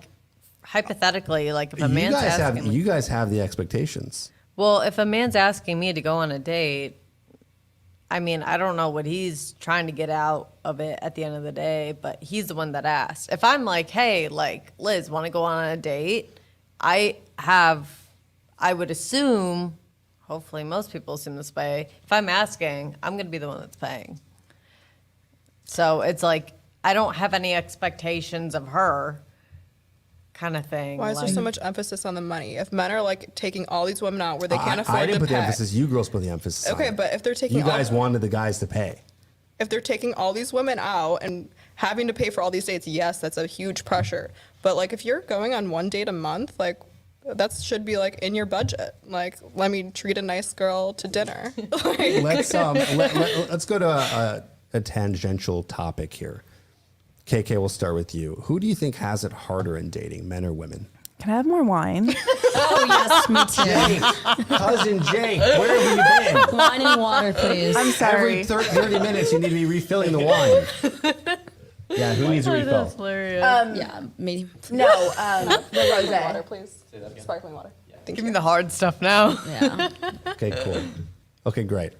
hypothetically, like if a man's asking me, You guys have the expectations. well, if a man's asking me to go on a date, I mean, I don't know what he's trying to get out of it at the end of the day, but he's the one that asked. If I'm like, hey, like, Liz, want to go on a date? I would assume, hopefully most people assume this way, if I'm asking, I'm going to be the one that's paying. So it's like, I don't have any expectations of her kind of thing. Why is there like- so much emphasis on the money? If men are like taking all these women out where they can't afford I didn't to put pay. the emphasis. You girls put the emphasis. Okay, on it. but if they're taking you guys all, wanted the guys to pay. if they're taking all these women out and having to pay for all these dates, yes, that's a huge pressure. But like if you're going on one date a month, like that should be like in your budget. Like, let me treat a nice girl to dinner. Like, Let's go to a tangential topic here. KK, we'll start with you. Who do you think has it harder in dating, men or women? Can I have more wine? Oh, yes, me too. Cousin Jake, where have you been? Wine and water, please. I'm sorry. Every 30 minutes, you need to be refilling the wine. Yeah, who needs a refill? hilarious. Yeah, me. No, the water, rosé. please. Sparkling water. Thank Give you. me the hard stuff now. Yeah. Okay, cool. Okay, great.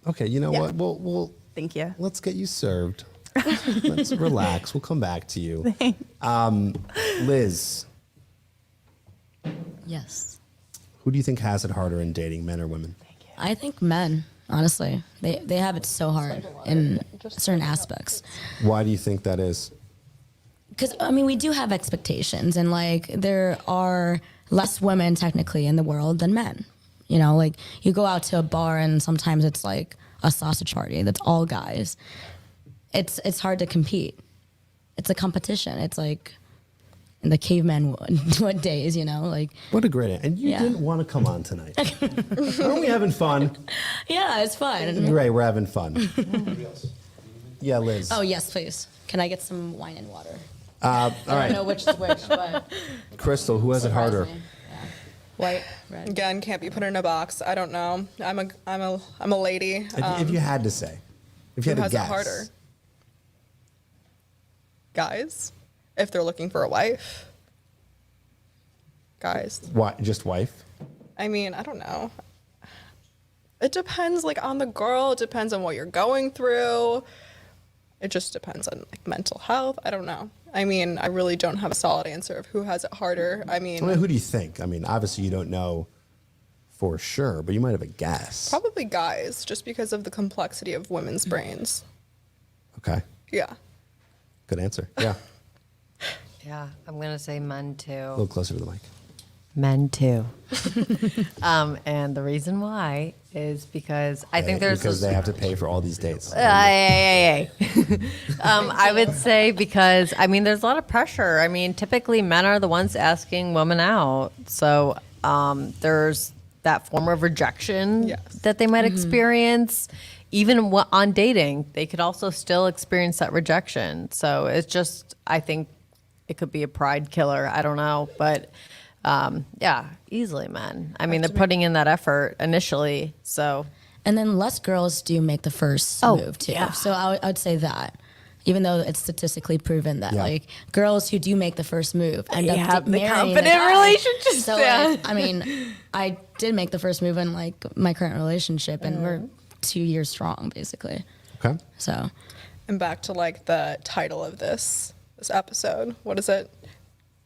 Okay, you know Yeah. what? We'll Thank you. let's get you served. Let's relax. We'll come back to you. Liz, Yes. who do you think has it harder in dating, men or women? I think men, honestly, they have it so hard in certain aspects. Why do you think that is? Because, I mean, we do have expectations, and like there are less women technically in the world than men. You know, like you go out to a bar and sometimes it's like a sausage party that's all guys. It's hard to compete. It's a competition. It's like in the caveman what days, you know, like. What a great And you Yeah. didn't want to come on tonight. Aren't we having fun? Yeah, it's fun. Great, we're having fun. Yeah, Liz. Oh yes, please. Can I get some wine and water? All I right, don't know which is which, but Crystal, who has it harder? surprise me. Yeah. White, red. Again, can't be put in a box. I don't know. I'm a lady. If you had to say, if you had Who to has guess. it harder? Guys, if they're looking for a wife. Guys. Why, just wife? I mean, I don't know. It depends, like, on the girl. It depends on what you're going through. It just depends on, like, mental health. I don't know. I mean, I really don't have a solid answer of who has it harder. I mean, Who do you think? I mean, obviously you don't know for sure, but you might have a guess. probably guys, just because of the complexity of women's brains. Okay, Yeah. good answer. Yeah, Yeah, I'm gonna say men a too. little closer to the mic. Men too. And the reason why is because I think there's because this, they have to pay for all these dates. I would say because I mean there's a lot of pressure. I mean typically men are the ones asking women out, so there's that form of rejection Yes. that they might experience. Even on dating, they could also still experience that rejection. So it's just I think it could be a pride killer. I don't know, but. Yeah, easily men. I mean, they're putting in that effort initially, so. And then less girls do make the first Oh, move too. yeah. So I would say that, even though it's statistically proven that Yeah. like girls who do make the first move end up have the marrying confident guy. relationships, So yeah. like, I mean, I did make the first move in like my current relationship, and we're 2 years strong basically. Okay. So And back to, like, the title of this episode. What is it?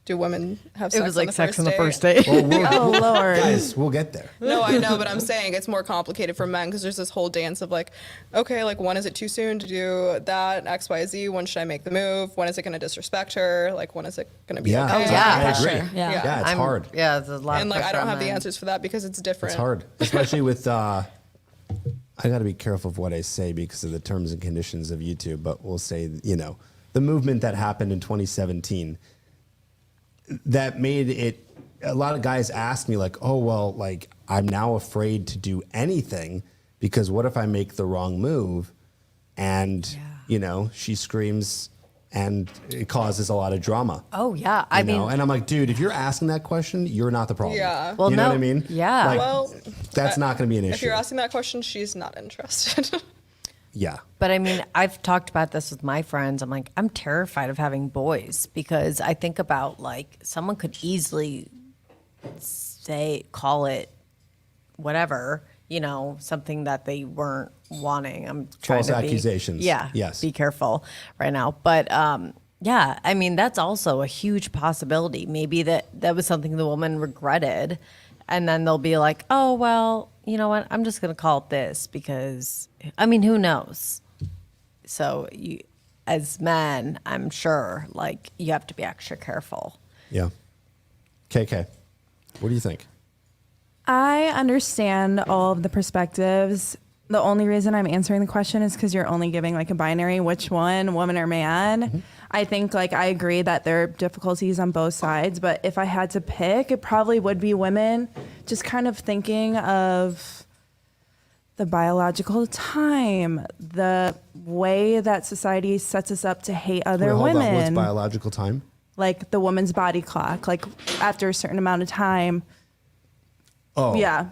Do women have sex It was on like the sex first on the date? first date. Oh, Lord. Guys, we'll get there. No, I know, but I'm saying it's more complicated for men because there's this whole dance of like, okay, like when is it too soon to do that, X, Y, Z? When should I make the move? When is it going to disrespect her? Like, when is it going to be Yeah, okay? yeah. I Pressure, agree. yeah. Yeah, it's hard. Yeah, there's a lot And of like, I pressure don't on have the men. answers for that because it's different. It's hard, especially with. I got to be careful of what I say because of the terms and conditions of YouTube. But we'll say, the movement that happened in 2017 that made it. A lot of guys asked me like, "Oh well, like I'm now afraid to do anything because what if I make the wrong move?" And she screams, and it causes a lot of drama. Oh yeah, I mean, and I'm like, dude, if you're asking that question, you're not the problem. Yeah. Well, you know no, what I mean? yeah. Like, Well, that's not going to be an issue. If you're asking that question, she's not interested. Yeah. But I mean, I've talked about this with my friends. I'm like, I'm terrified of having boys because I think about like someone could easily call it whatever, something that they weren't wanting. I'm trying False to be, accusations. Yeah. Yes. Be careful right now. But yeah, I mean, that's also a huge possibility. Maybe that was something the woman regretted. And then they'll be like, oh, well, you know what? I'm just going to call it this because, I mean, who knows? So as men, I'm sure, like, you have to be extra careful. Yeah. KK, what do you think? I understand all of the perspectives. The only reason I'm answering the question is because you're only giving like a binary, which one, woman or man. I think like I agree that there are difficulties on both sides, but if I had to pick, it probably would be women. Just kind of thinking of the biological time, the way that society sets us up to hate other Wait, hold on. What's women. biological time? Like the woman's body clock, like after a certain amount of time. Oh, Yeah.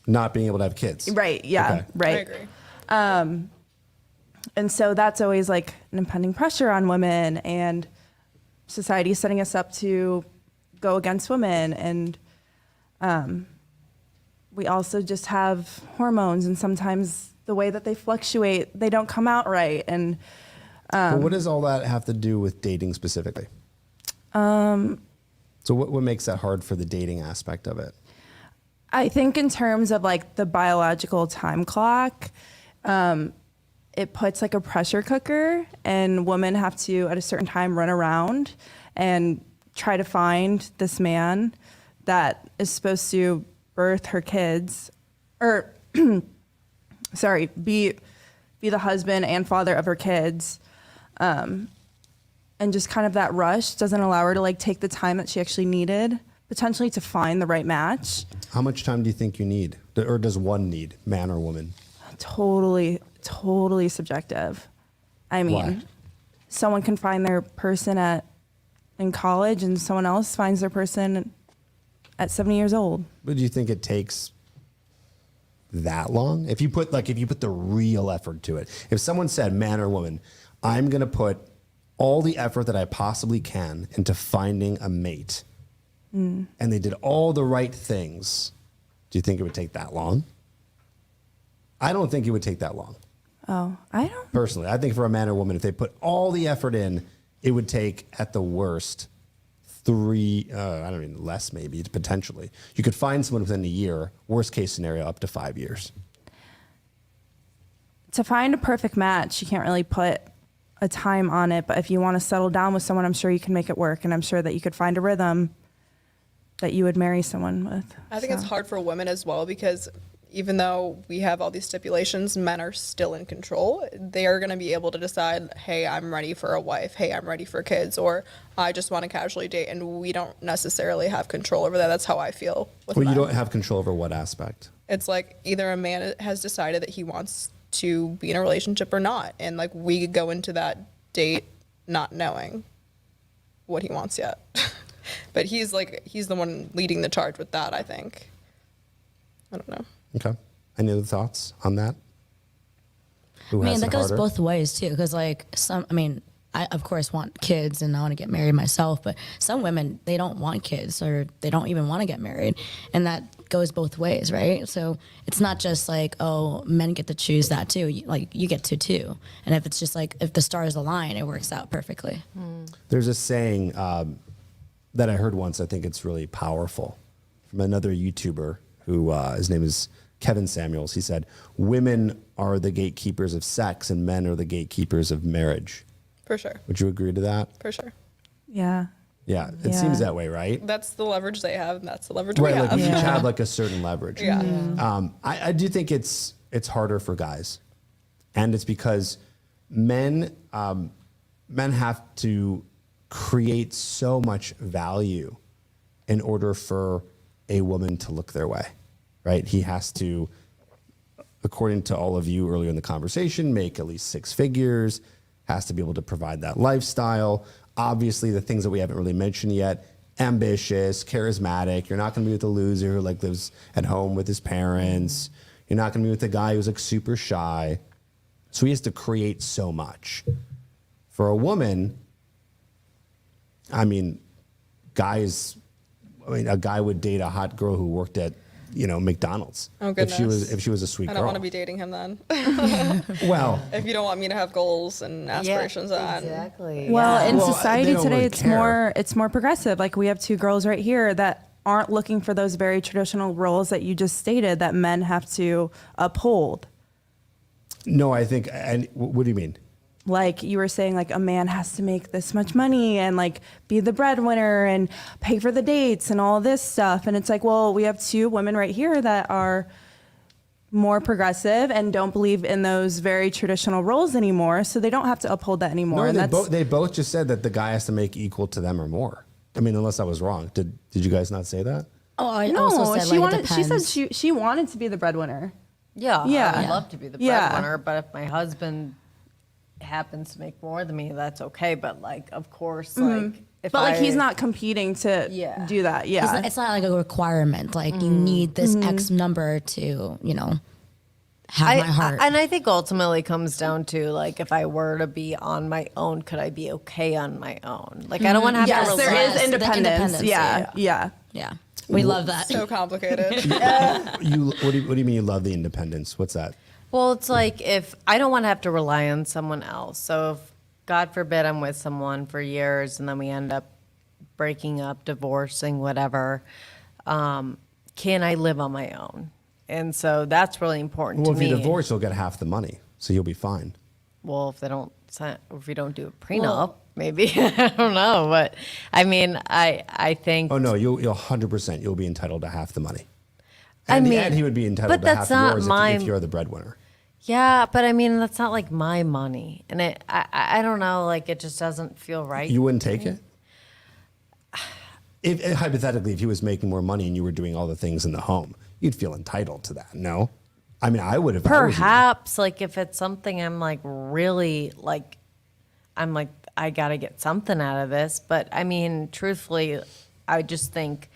not being able to have kids. Right. Yeah. Okay. Right. I agree. And so that's always like an impending pressure on women, and society setting us up to go against women. And we also just have hormones, and sometimes the way that they fluctuate, they don't come out right. And But what does all that have to do with dating specifically? So what makes that hard for the dating aspect of it? I think in terms of like the biological time clock, it puts like a pressure cooker, and women have to at a certain time run around and try to find this man that is supposed to birth her kids, or sorry, be the husband and father of her kids. And just kind of that rush doesn't allow her to like take the time that she actually needed potentially to find the right match. How much time do you think you need? Or does one need, man or woman? Totally subjective. I mean, Why? someone can find their person in college, and someone else finds their person at 70 years old. But do you think it takes that long? If you put the real effort to it. If someone said, man or woman, I'm going to put all the effort that I possibly can into finding a mate, and they did all the right things, do you think it would take that long? I don't think it would take that long. Oh, I don't. Personally, I think for a man or woman, if they put all the effort in, it would take at the worst 3, I don't mean less maybe, potentially. You could find someone within a year, worst case scenario, up to 5 years. To find a perfect match, you can't really put a time on it. But if you want to settle down with someone, I'm sure you can make it work. And I'm sure that you could find a rhythm that you would marry someone with. I think it's hard for women as well, because even though we have all these stipulations, men are still in control. They are going to be able to decide, hey, I'm ready for a wife. Hey, I'm ready for kids. Or I just want to casually date. And we don't necessarily have control over that. That's how I feel with Well, men. you don't have control over what aspect? It's like either a man has decided that he wants to be in a relationship or not. And like we go into that date not knowing what he wants yet. But he's the one leading the charge with that, I think. I don't know. Okay. Any other thoughts on that? Who I mean, has that it goes harder? both ways too. Because I of course want kids and I want to get married myself, but some women, they don't want kids or they don't even want to get married. And that goes both ways, right? So it's not just like, oh, men get to choose that too. You get to too. And if it's just like, if the stars align, it works out perfectly. There's a saying that I heard once. I think it's really powerful, from another YouTuber who his name is Kevin Samuels. He said, women are the gatekeepers of sex and men are the gatekeepers of marriage. For sure. Would you agree to that? For sure. Yeah. Yeah, it Yeah. seems that way, right? That's the leverage they have, and that's the leverage Right, we like have. we each Yeah. have like a certain leverage. Yeah. I do think it's harder for guys, and it's because men have to create so much value in order for a woman to look their way, right? He has to, according to all of you earlier in the conversation, make at least 6 figures, has to be able to provide that lifestyle. Obviously, the things that we haven't really mentioned yet: ambitious, charismatic. You're not going to be with a loser who like lives at home with his parents. You're not going to be with a guy who's like super shy. So he has to create so much. For a woman, I mean, a guy would date a hot girl who worked at, McDonald's. Oh, If she goodness. was a sweet I girl. don't want to be dating him then. Well, If you don't want me to have goals and aspirations on. Exactly. Well, yeah. in Well, they society don't today, really it's care. more progressive. Like we have 2 girls right here that aren't looking for those very traditional roles that you just stated that men have to uphold. no, I think, and what do you mean? Like you were saying, like a man has to make this much money and like be the breadwinner and pay for the dates and all this stuff. And it's like, well, we have 2 women right here that are more progressive and don't believe in those very traditional roles anymore. So they don't have to uphold that anymore. No, And they both just said that the guy has to make equal to them or more. I mean, unless I was wrong. Did you guys not say that? Oh, I no, also said she like, it wanted. She said depends. she wanted to be the breadwinner. Yeah, Yeah. I would love to be the Yeah. breadwinner, but if my husband happens to make more than me, that's okay. But like, of course, like if But like he's I- not competing to Yeah. do that. Yeah. It's not like a requirement. Like you need this X number to, have my heart. and I think ultimately it comes down to like, if I were to be on my own, could I be okay on my own? Like, I don't want to have Yes, to there rely. is the independence. independence, Yeah. Yeah. yeah, we love that. So complicated. What do you mean you love the independence? What's that? Well, it's like if I don't want to have to rely on someone else. So if, God forbid, I'm with someone for years and then we end up breaking up, divorcing, whatever, can I live on my own? And so that's really important Well, to if me. you divorce, you'll get half the money, so you'll be fine. Well, if we don't do a prenup, maybe I don't know, but I mean, I think. Oh no, you'll 100% you'll be entitled to half the money. I And, mean, and he would be entitled but to half that's not yours my- if you're the breadwinner. Yeah, but I mean, that's not like my money, and I don't know, like it just doesn't feel right. You wouldn't take it? If hypothetically, if he was making more money and you were doing all the things in the home, you'd feel entitled to that. No, I mean, I would have. Perhaps, like if it's something I'm like really like, I'm like I got to get something out of this. But I mean, truthfully, I just think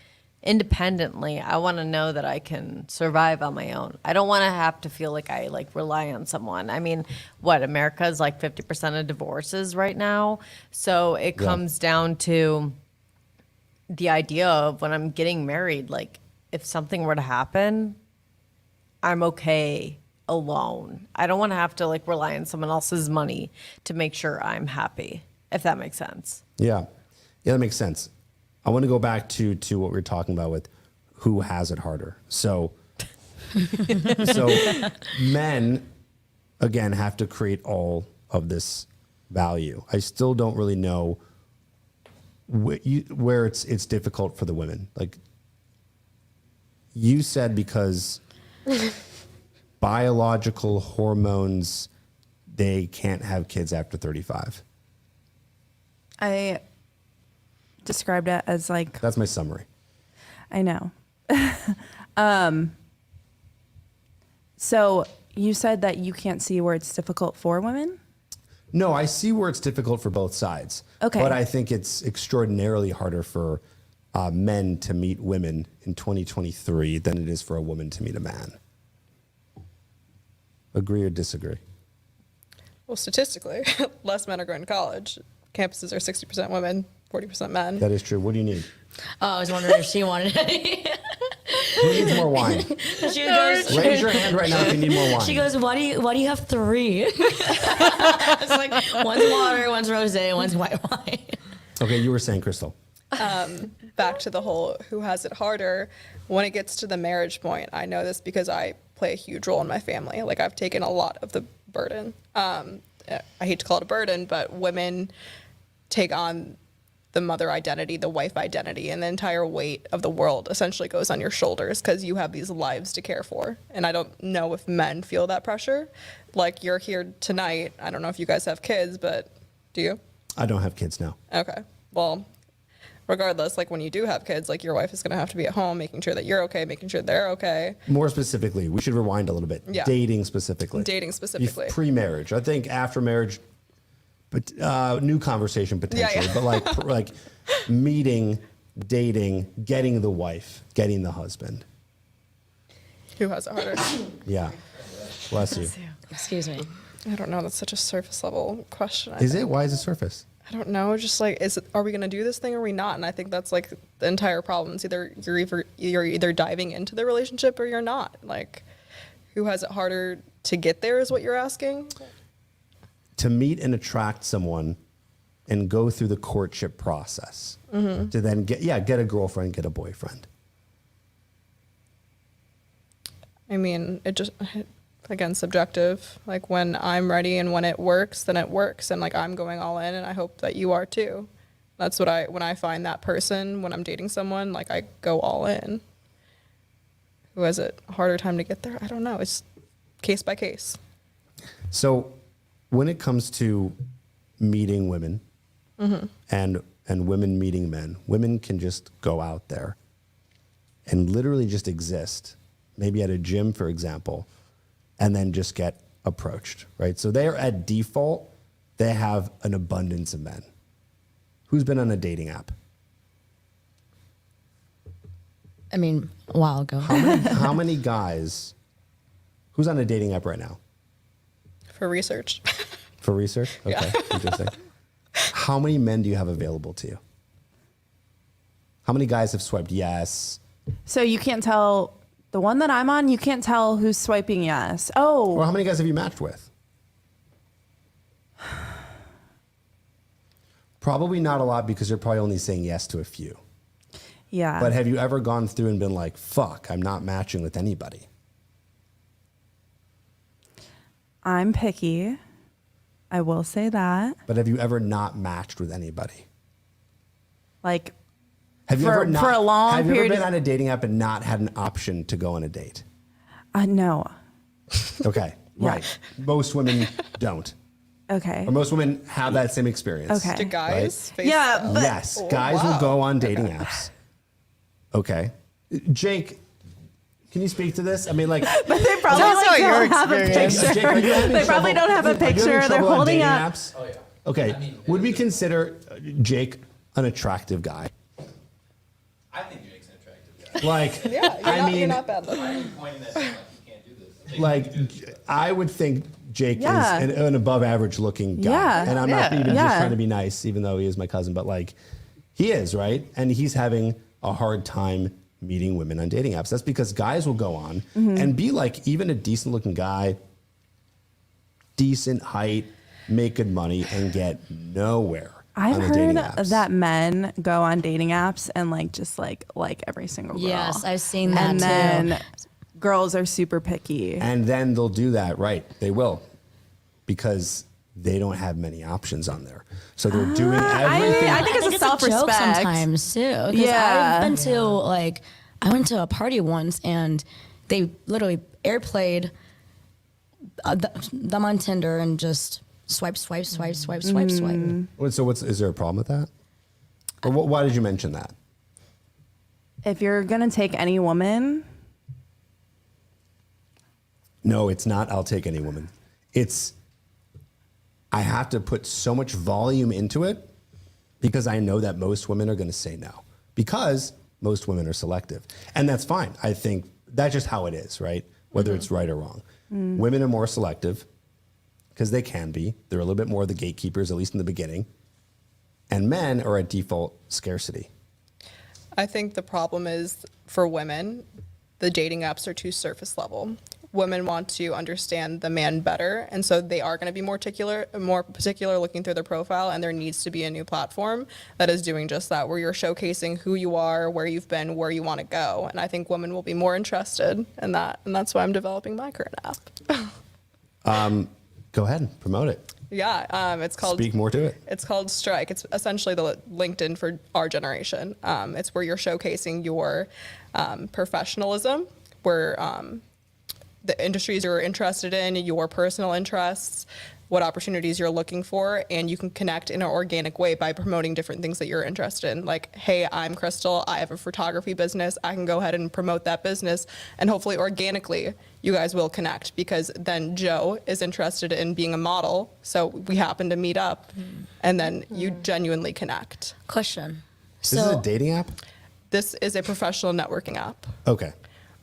independently, I want to know that I can survive on my own. I don't want to have to feel like I like rely on someone. I mean, what America is like 50% of divorces right now, so it comes down to the idea of when I'm getting married, like if something were to happen, I'm okay alone. I don't want to have to like rely on someone else's money to make sure I'm happy, if that makes sense. Yeah, that makes sense. I want to go back to what we were talking about with who has it harder. So men again have to create all of this value. I still don't really know where it's difficult for the women. Like you said, because biological hormones, they can't have kids after 35. I described it as like, That's my summary. I know. So you said that you can't see where it's difficult for women? No, I see where it's difficult for both sides. Okay. But I think it's extraordinarily harder for men to meet women in 2023 than it is for a woman to meet a man. Agree or disagree? Well, statistically, less men are going to college. Campuses are 60% women, 40% men. That is true. What do you need? Oh, I was wondering if she wanted any. Who needs more wine? She goes, Raise your hand right now if you need more wine. she goes, why do you have three? It's like one's water, one's rosé, one's white wine. Okay, you were saying, Crystal. Back to the whole who has it harder. When it gets to the marriage point, I know this because I play a huge role in my family. Like I've taken a lot of the burden. I hate to call it a burden, but women take on the mother identity, the wife identity, and the entire weight of the world essentially goes on your shoulders because you have these lives to care for. And I don't know if men feel that pressure. Like you're here tonight. I don't know if you guys have kids, but do you? I don't have kids now. Okay. Well, regardless, like when you do have kids, like your wife is going to have to be at home, making sure that you're okay, making sure they're okay. More specifically, we should rewind a little bit. Yeah. Dating specifically. Dating specifically. Pre-marriage. I think after marriage, but new conversation potentially. Yeah. But like meeting, dating, getting the wife, getting the husband. Who has it harder? Yeah. Bless you. Excuse me. I don't know. That's such a surface level question. I Is think. it? Why is it surface? I don't know. Just like, are we going to do this thing or are we not? And I think that's like the entire problem. It's either you're either diving into the relationship or you're not. Like, who has it harder to get there is what you're asking. To meet and attract someone and go through the courtship process to then get a girlfriend, get a boyfriend. I mean, it just, again, subjective. Like when I'm ready and when it works, then it works. And like I'm going all in and I hope that you are too. That's what when I find that person, when I'm dating someone, like I go all in. who has a harder time to get there. I don't know. It's case by case. So when it comes to meeting women and women meeting men, women can just go out there and literally just exist, maybe at a gym, for example, and then just get approached, right? So they are at default, they have an abundance of men. Who's been on a dating app? I mean, a while ago. How many guys, who's on a dating app right now? For research. For research? Okay, interesting. How many men do you have available to you? How many guys have swiped yes? So you can't tell the one that I'm on. You can't tell who's swiping yes. Oh, Or how many guys have you matched with? Probably not a lot because you're probably only saying yes to a few. yeah. But have you ever gone through and been like, fuck, I'm not matching with anybody? I'm picky. I will say that. But have you ever not matched with anybody? Like, Have you For- ever not, for a long have you ever period been of- on a dating app and not had an option to go on a date? no. Okay, Yeah. right. Most women don't. Okay. Or most women have that same experience. Okay. Do guys face Yeah, that? but- Yes, Oh, guys will wow. go on dating apps. Okay. Jake, can you speak to this? I mean, like, But they probably Tell us like, about your don't have a experience. picture. Jake, are you having They probably trouble- don't have a are you having picture. They're trouble on holding dating up. apps? Oh, yeah. Okay. I mean, Would we consider Jake an attractive guy? I think Jake's an attractive guy. Like, Yeah, you're, I not, mean, you're not bad looking. I'm pointing that out, like, you can't do this. like, I would think Jake Yeah. is an above average looking guy. Yeah. And I'm not Yeah. even just Yeah. trying to be nice, even though he is my cousin, but like, he is, right? And he's having a hard time meeting women on dating apps. That's because guys will go on and be like, even a decent looking guy, decent height, make good money, and get nowhere. I've on the dating heard apps. that men go on dating apps and like just like every single girl. Yes, I've seen that and too. then girls are super picky. And then they'll do that, right? They will, because they don't have many options on there. So they're doing everything. I think it's a joke self-respect. sometimes too. 'Cause Yeah. I've been to I went to a party once and they literally airplayed them on Tinder and just swipe. So is there a problem with that? Or why did you mention that? If you're gonna take any woman, No, it's not. I'll take any woman. It's, I have to put so much volume into it because I know that most women are going to say no because most women are selective. And that's fine. I think that's just how it is, right? Whether it's right or wrong. Women are more selective because they can be. They're a little bit more the gatekeepers, at least in the beginning. And men are at default scarcity. I think the problem is for women, the dating apps are too surface level. Women want to understand the man better, and so they are going to be more particular looking through their profile, and there needs to be a new platform that is doing just that, where you're showcasing who you are, where you've been, where you want to go. And I think women will be more interested in that, and that's why I'm developing my current app. Go ahead and promote it. Yeah, it's called Speak more to it. It's called Strike. It's essentially the LinkedIn for our generation. It's where you're showcasing your professionalism, where the industries you're interested in, your personal interests, what opportunities you're looking for, and you can connect in an organic way by promoting different things that you're interested in. Like, hey, I'm Crystal, I have a photography business, I can go ahead and promote that business, and hopefully organically you guys will connect, because then Joe is interested in being a model, so we happen to meet up, and then you genuinely connect. Question. This is a dating app? This is a professional networking app, Okay.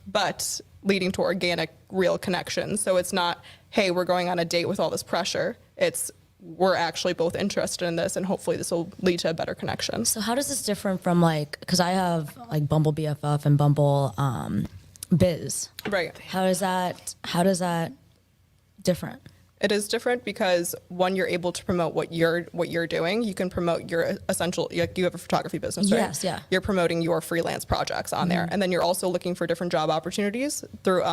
but leading to organic, real connections. So it's not, hey, we're going on a date with all this pressure. It's, we're actually both interested in this, and hopefully this will lead to a better connection. So how does this differ from because I have Bumble BFF and Bumble Biz. Right. How is that different? It is different because, one, you're able to promote what you're doing. You can promote your essential, like, you have a photography business, right? Yes, yeah. You're promoting your freelance projects on there. And then you're also looking for different job opportunities through,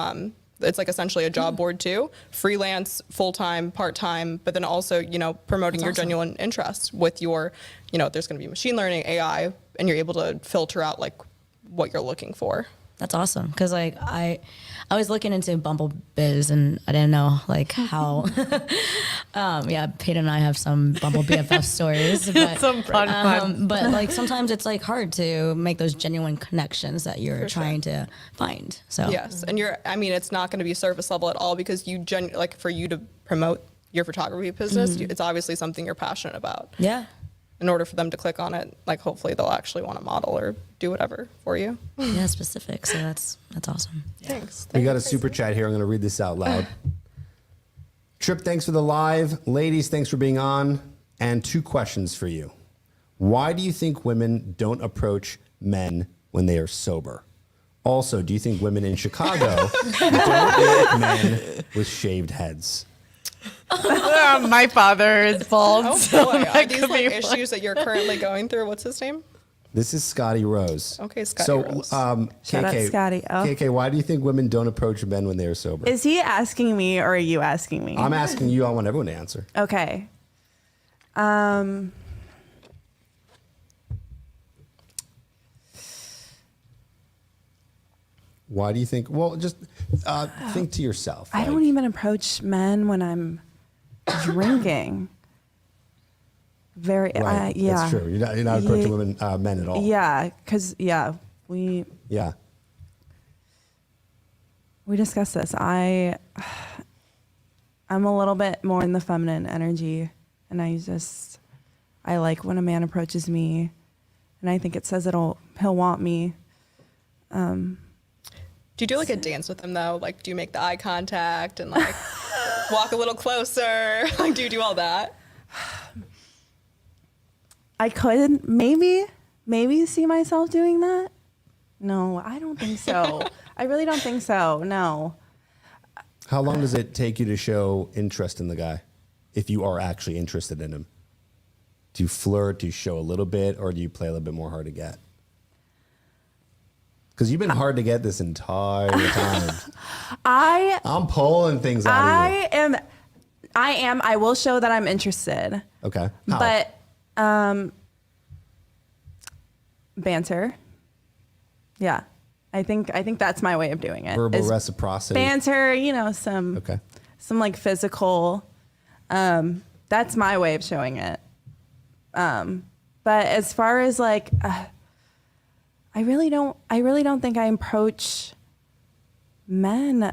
it's like essentially a job board too, freelance, full-time, part-time, but then also, promoting your awesome. genuine interests with your, there's going to be machine learning, AI, and you're able to filter out what you're looking for. That's awesome. Because like I was looking into Bumble Biz and I didn't know like how. Yeah, Payton and I have some Bumble BFF stories, but Some fun. but like sometimes it's like hard to make those genuine connections that you're trying to find. So Yes, and it's not going to be surface level at all because like for you to promote your photography business, it's obviously something you're passionate about. yeah. In order for them to click on it, like hopefully they'll actually want to model or do whatever for you. Yeah, specific. So that's awesome. Thanks. We got a super chat here. I'm going to read this out loud. Tripp, thanks for the live. Ladies, thanks for being on. And 2 questions for you. Why do you think women don't approach men when they are sober? Also, do you think women in Chicago don't date men with shaved heads? My father is bald. Oh so boy, are that these could like be fun. issues that you're currently going through? What's his name? This is Scotty Rose. Okay, Scotty so, Rose. Shout out Scotty. Oh. KK, why do you think women don't approach men when they are sober? Is he asking me or are you asking me? I'm asking you. I want everyone to answer. Okay. Why do you think? Well, just think to yourself. I don't even approach men when I'm drinking. Very, Right, yeah. that's true. You're not approaching women, men at all. Yeah, because we discussed this. I'm a little bit more in the feminine energy, and I like when a man approaches me, and I think it says he'll want me. Do you do like a dance with him though? Like, do you make the eye contact and like walk a little closer? Like, do you do all that? I could maybe see myself doing that. No, I don't think so. I really don't think so. No. How long does it take you to show interest in the guy, if you are actually interested in him? Do you flirt? Do you show a little bit, or do you play a little bit more hard to get? Because you've been hard to get this entire time. I'm pulling things out of you. I am. I will show that I'm interested. Okay. How? But banter. Yeah. I think that's my way of doing it. Verbal is reciprocity. Banter, some Okay. some like physical. That's my way of showing it. But as far as like I really don't think I approach men.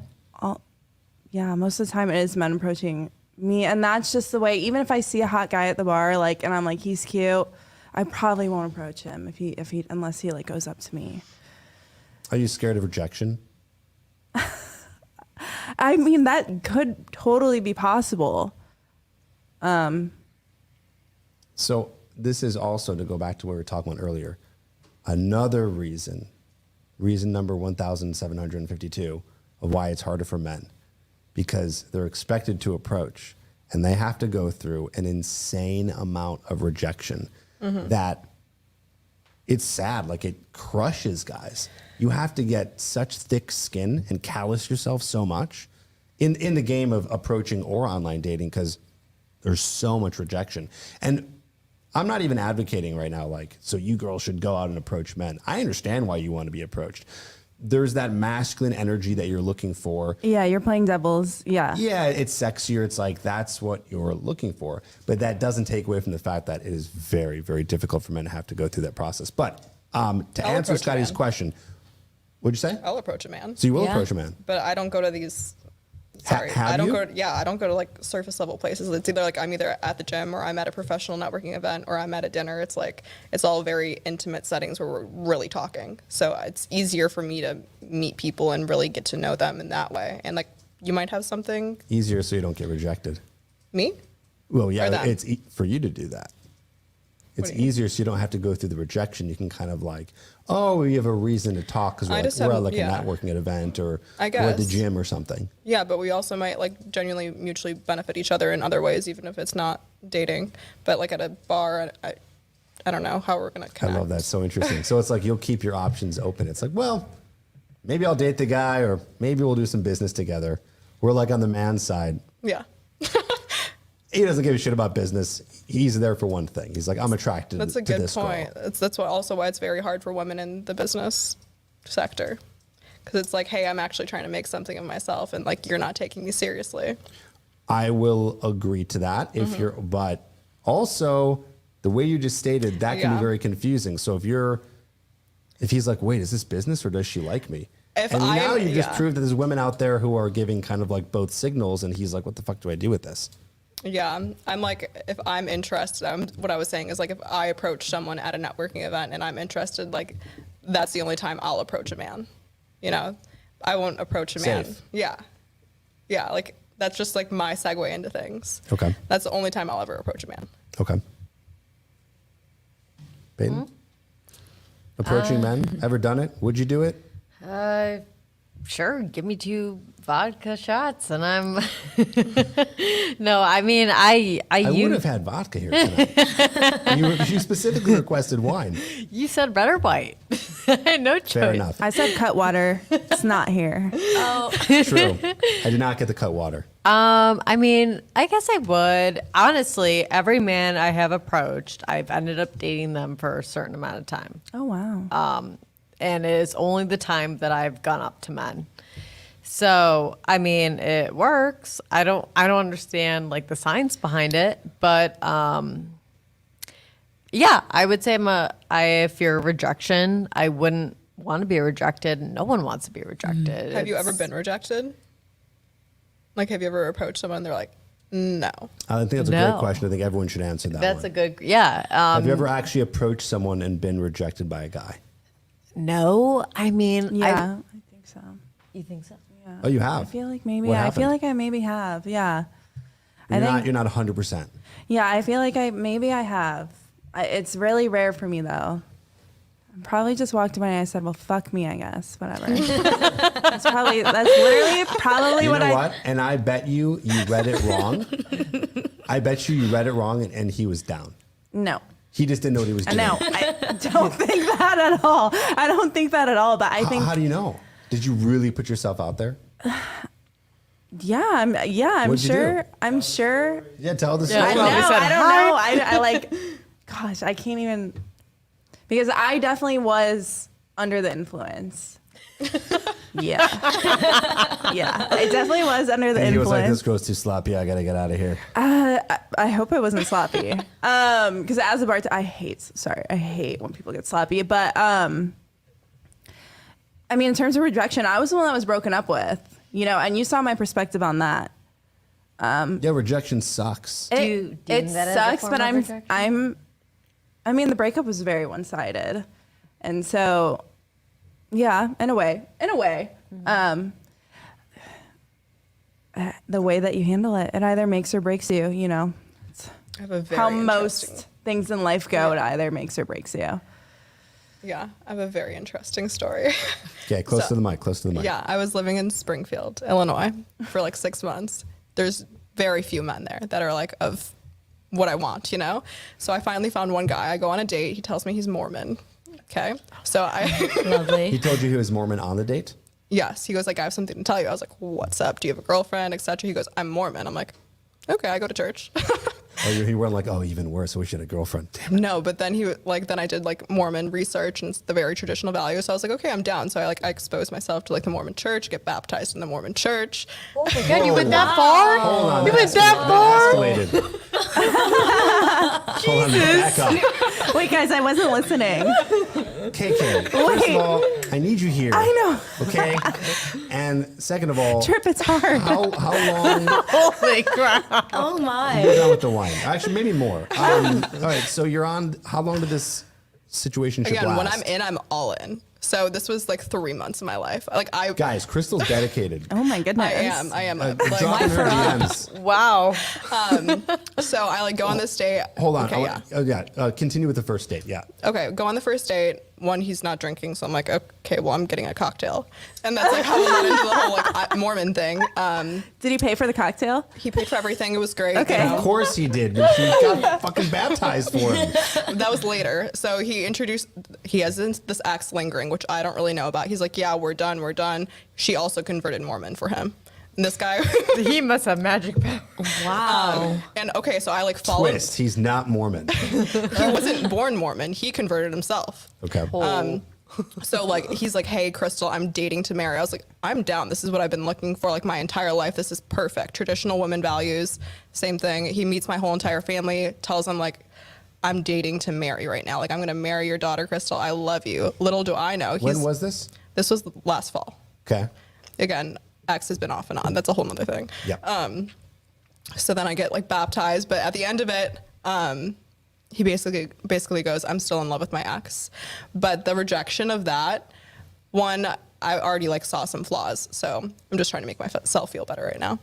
Most of the time it is men approaching me, and that's just the way. Even if I see a hot guy at the bar, and I'm like, he's cute, I probably won't approach him unless he like goes up to me. Are you scared of rejection? I mean, that could totally be possible. So this is also, to go back to what we were talking about earlier, another reason number 1,752 of why it's harder for men, because they're expected to approach and they have to go through an insane amount of rejection that it's sad. Like, it crushes guys. You have to get such thick skin and callous yourself so much in the game of approaching or online dating, because there's so much rejection. And I'm not even advocating right now, so you girls should go out and approach men. I understand why you want to be approached. There's that masculine energy that you're looking for. Yeah, you're playing devils. Yeah. Yeah, it's sexier. It's like, that's what you're looking for. But that doesn't take away from the fact that it is very, very difficult for men to have to go through that process. But to answer approach a Scotty's man. question, what'd you say? I'll approach a man. So you will Yeah. approach a man. But I don't go to these. Sorry, have I don't you? go. I don't go to like surface level places. It's either like I'm either at the gym or I'm at a professional networking event or I'm at a dinner. It's all very intimate settings where we're really talking. So it's easier for me to meet people and really get to know them in that way. And like, you might have something. Easier so you don't get rejected. Me? Well, Or yeah, them. it's for you to do that. It's do you mean? easier so you don't have to go through the rejection. You can kind of like, oh, we have a reason to talk because I we're, just we're have- at like yeah. a networking event or I we're at the guess. gym or something. Yeah, but we also might like genuinely mutually benefit each other in other ways, even if it's not dating. But like at a bar, I don't know how we're gonna I connect. love that. So interesting. So it's like you'll keep your options open. It's like, well, maybe I'll date the guy or maybe we'll do some business together. We're like on the man's side. Yeah, He doesn't give a shit about business. He's there for one thing. He's like, I'm attracted that's a to good this point. girl. That's why it's very hard for women in the business sector. Because it's like, hey, I'm actually trying to make something of myself, and like you're not taking me seriously. I will agree to that if you're, but also the way you just stated, that can be Yeah. very confusing. So if he's like, wait, is this business or does she like me? If And now you just yeah. proved that there's women out there who are giving kind of like both signals, and he's like, what the fuck do I do with this? Yeah, I'm like, if I'm interested, what I was saying is like, if I approach someone at a networking event and I'm interested, like, that's the only time I'll approach a man. You know, I won't approach a man. Safe. Yeah. Yeah, like, that's just like my segue into things. Okay. That's the only time I'll ever approach a man. Okay. Payton? Approaching men? Ever done it? Would you do it? Sure, give me 2 vodka shots and I'm no, I mean I would have had vodka here tonight. you specifically requested wine. you said red or white. I had no choice. Fair enough. I said cut water. It's not here. True. I did not get the cut water. I mean, I guess I would. Honestly, every man I have approached, I've ended up dating them for a certain amount of time. Oh, wow. And it is only the time that I've gone up to men. So, I mean, it works. I don't understand like the science behind it, but yeah, I would say if you're rejection, I wouldn't want to be rejected. No one wants to be rejected. Have you ever been rejected? Like, have you ever approached someone and they're like, no? I think that's a No. great question. I think everyone should answer that That's one. a good, yeah. Have you ever actually approached someone and been rejected by a guy? No, I mean, Yeah, I think so. you think so? Oh, you have? I feel like maybe. What I feel happened? like I maybe have. Yeah. You're not 100%. Yeah, I feel like I have. It's really rare for me though. I probably just walked by and I said, "Well, fuck me, I guess." Whatever. that's literally probably You what know I. what? And I bet you read it wrong. I bet you read it wrong and he was down. No. He just didn't know what he was doing. No, I don't think that at all. I don't think that at all. But I think, How do you know? Did you really put yourself out there? yeah, I'm What'd you sure. do? I'm sure. Yeah, tell the Yeah, story. I probably know. said I don't hi. know. I like. Gosh, I can't even. Because I definitely was under the influence. Yeah. Yeah. I definitely was under the And he was like, influence. this girl's too sloppy. I got to get out of here. I hope I wasn't sloppy. Because as a bartender, I hate when people get sloppy. But I mean, in terms of rejection, I was the one that was broken up with, you know, and you saw my perspective on that. Yeah, rejection sucks. Do you deem that as a sucks, form but of rejection? I mean, the breakup was very one-sided, and so, yeah, in a way, the way that you handle it, it either makes or breaks you. You know, it's I have a very how interesting- most things in life go. It either makes or breaks you. Yeah, I have a very interesting story. Okay, close So- to the mic, close to the mic. Yeah, I was living in Springfield, Illinois for like 6 months. There's very few men there that are like of what I want, you know? So I finally found one guy. I go on a date. He tells me he's Mormon. Okay. So He Lovely. told you he was Mormon on the date? yes, he goes like, I have something to tell you. I was like, what's up? Do you have a girlfriend, etc.? He goes, I'm Mormon. I'm like, okay, I go to church. Oh, he weren't like, oh, even worse. I wish you had a girlfriend. Damn it. No, but then then I did like Mormon research and the very traditional values. So I was like, okay, I'm down. So I exposed myself to like the Mormon church, get baptized in the Mormon church. Oh my God, you went that far? Hold on. You went that far? Escalated. Hold on, back up. Wait, guys, I wasn't listening. KK, first of all, I need you here. I know. Okay? And second of all, Trip, it's hard. how long? Holy crap. Oh We're my. done with the wine. Actually, maybe more. All right, so you're on, how long did this situation Again, last? when I'm in, I'm all in. So this was like 3 months of my life. Guys, Crystal's dedicated. Oh my goodness. I am. Dropping her DMs. Wow. So I go on this date. Hold on. Okay, Continue with the first date. Yeah. Okay, go on the first date. One, he's not drinking, so I'm like, okay, well, I'm getting a cocktail, and that's like how we got into the whole Mormon thing. Did he pay for the cocktail? He paid for everything. It was great. Okay. you know. Of course he did. But she got fucking baptized for him. That was later. So he has this ex lingering, which I don't really know about. He's like, yeah, we're done. She also converted Mormon for him. And this guy, He must have magic power. Wow. and okay, so I followed. Twist. He's not Mormon. He wasn't born Mormon. He converted himself. Okay. So like he's like, hey Crystal, I'm dating to marry. I was like, I'm down. This is what I've been looking for like my entire life. This is perfect. Traditional women values. Same thing. He meets my whole entire family, tells them like, I'm dating to marry right now. Like I'm gonna marry your daughter, Crystal. I love you. Little do I know. When was this? This was last fall. Okay. Again, X has been off and on. That's a whole nother thing. Yeah. So then I get like baptized, but at the end of it, he basically goes, I'm still in love with my ex. But the rejection of that, one, I already like saw some flaws. So I'm just trying to make myself feel better right now.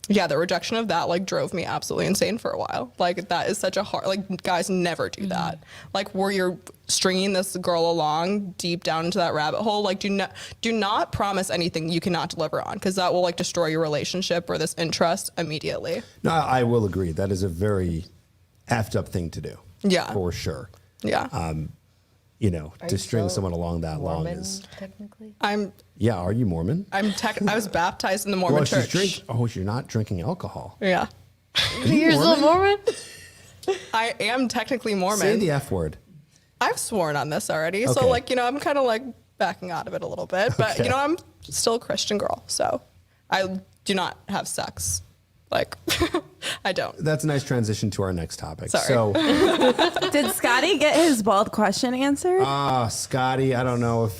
Yeah, the rejection of that like drove me absolutely insane for a while. Like that is such a hard, like guys never do that. Like where you're stringing this girl along deep down into that rabbit hole, like do not promise anything you cannot deliver on, because that will like destroy your relationship or this interest immediately. No, I will agree. That is a very effed up thing to do. Yeah. For sure. Yeah. You know, Are to you string still someone along that long Mormon, is. technically. Yeah, are you Mormon? I was baptized in the Mormon church. You're not drinking alcohol. Yeah. You're still Mormon? I am technically Mormon. Say the F word. I've sworn on this already. Okay. So like, you know, I'm kind of like backing out of it a little bit, but Okay. you know, I'm still a Christian girl. So I do not have sex. Like I don't. That's a nice transition to our next topic. Sorry. So, Did Scotty get his bald question answered? Scotty, I don't know if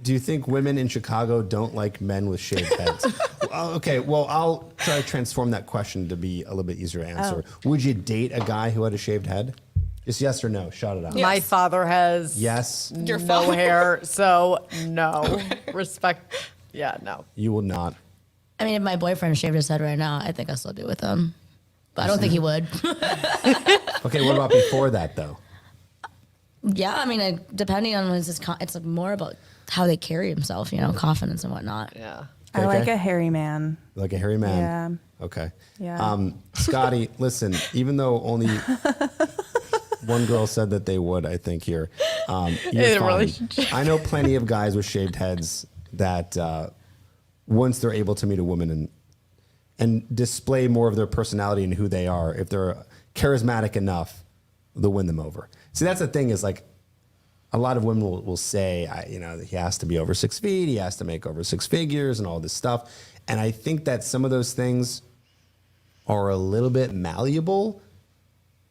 do you think women in Chicago don't like men with shaved heads? Okay, well, I'll try to transform that question to be a little bit easier to answer. Would you date a guy who had a shaved head? Just yes or no. Shout it out. Yeah. My father has Yes. Your no father. hair, so no. Respect. Yeah, no. You will not. I mean, if my boyfriend shaved his head right now, I think I'll still be with him. But I don't think he would. Okay, what about before that though? Yeah, I mean, depending on it's more about how they carry himself, you know, confidence and whatnot. Yeah. I like okay. a hairy man. Like a hairy man? Yeah. Okay. Yeah. Scotty, listen, even though only one girl said that they would, I think here, you're In a fine. relationship. I know plenty of guys with shaved heads that once they're able to meet a woman and display more of their personality and who they are, if they're charismatic enough, they'll win them over. See, that's the thing is like a lot of women will say, he has to be over 6 feet, he has to make over 6 figures and all this stuff. And I think that some of those things are a little bit malleable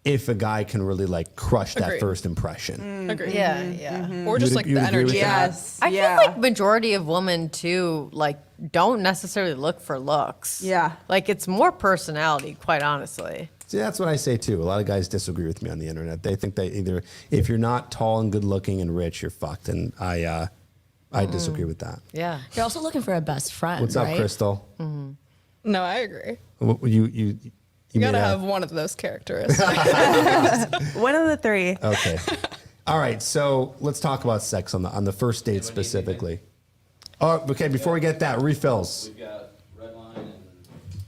if a guy can really like crush that Agreed. first impression. Agree. Yeah, yeah. Or just You'd- like you'd the agree with energy. that? Yes. I yeah. feel like majority of women too, like, don't necessarily look for looks. Yeah. Like it's more personality, quite honestly. See, that's what I say too. A lot of guys disagree with me on the internet. They think that either if you're not tall and good looking and rich, you're fucked. And I disagree with that. Yeah. You're also looking for a best friend. What's up, right? Crystal? No, I agree. You You made gotta a- have one of those characteristics. One of the three. Okay. All right. So let's talk about sex on the first date specifically. Oh, okay. Before we get that, refills. We've got red line and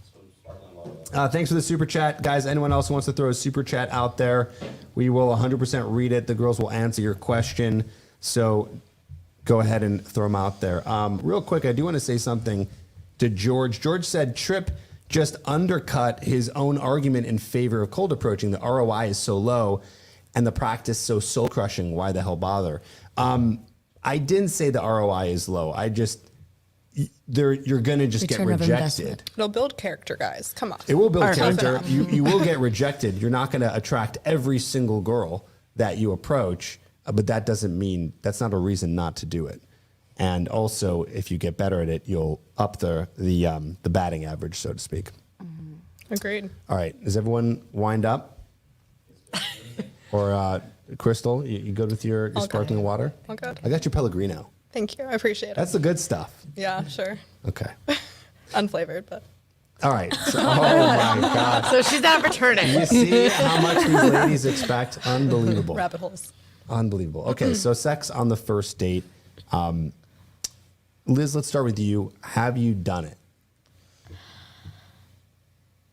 some sparkling water. Thanks for the super chat, guys. Anyone else who wants to throw a super chat out there, we will 100% read it. The girls will answer your question. So go ahead and throw them out there. Real quick, I do want to say something to George. George said Tripp just undercut his own argument in favor of cold approaching. The ROI is so low and the practice so soul crushing. Why the hell bother? I didn't say the ROI is low. You're going to just Return get of rejected. investment. It'll build character, guys. Come on. It will build All right. character. You will get rejected. You're not going to attract every single girl that you approach, but that doesn't mean that's not a reason not to do it. And also, if you get better at it, you'll up the batting average, so to speak. Agreed. All right, is everyone wind up? Or Crystal, you good with your All sparkling good. water? All good. I got your Pellegrino. Thank you. I appreciate it. That's the good stuff. Yeah, sure. Okay. Unflavored, but All right. So, oh my God. So she's not returning. You see how much these ladies expect? Unbelievable. rabbit holes. Unbelievable. Okay, so sex on the first date. Liz, let's start with you. Have you done it?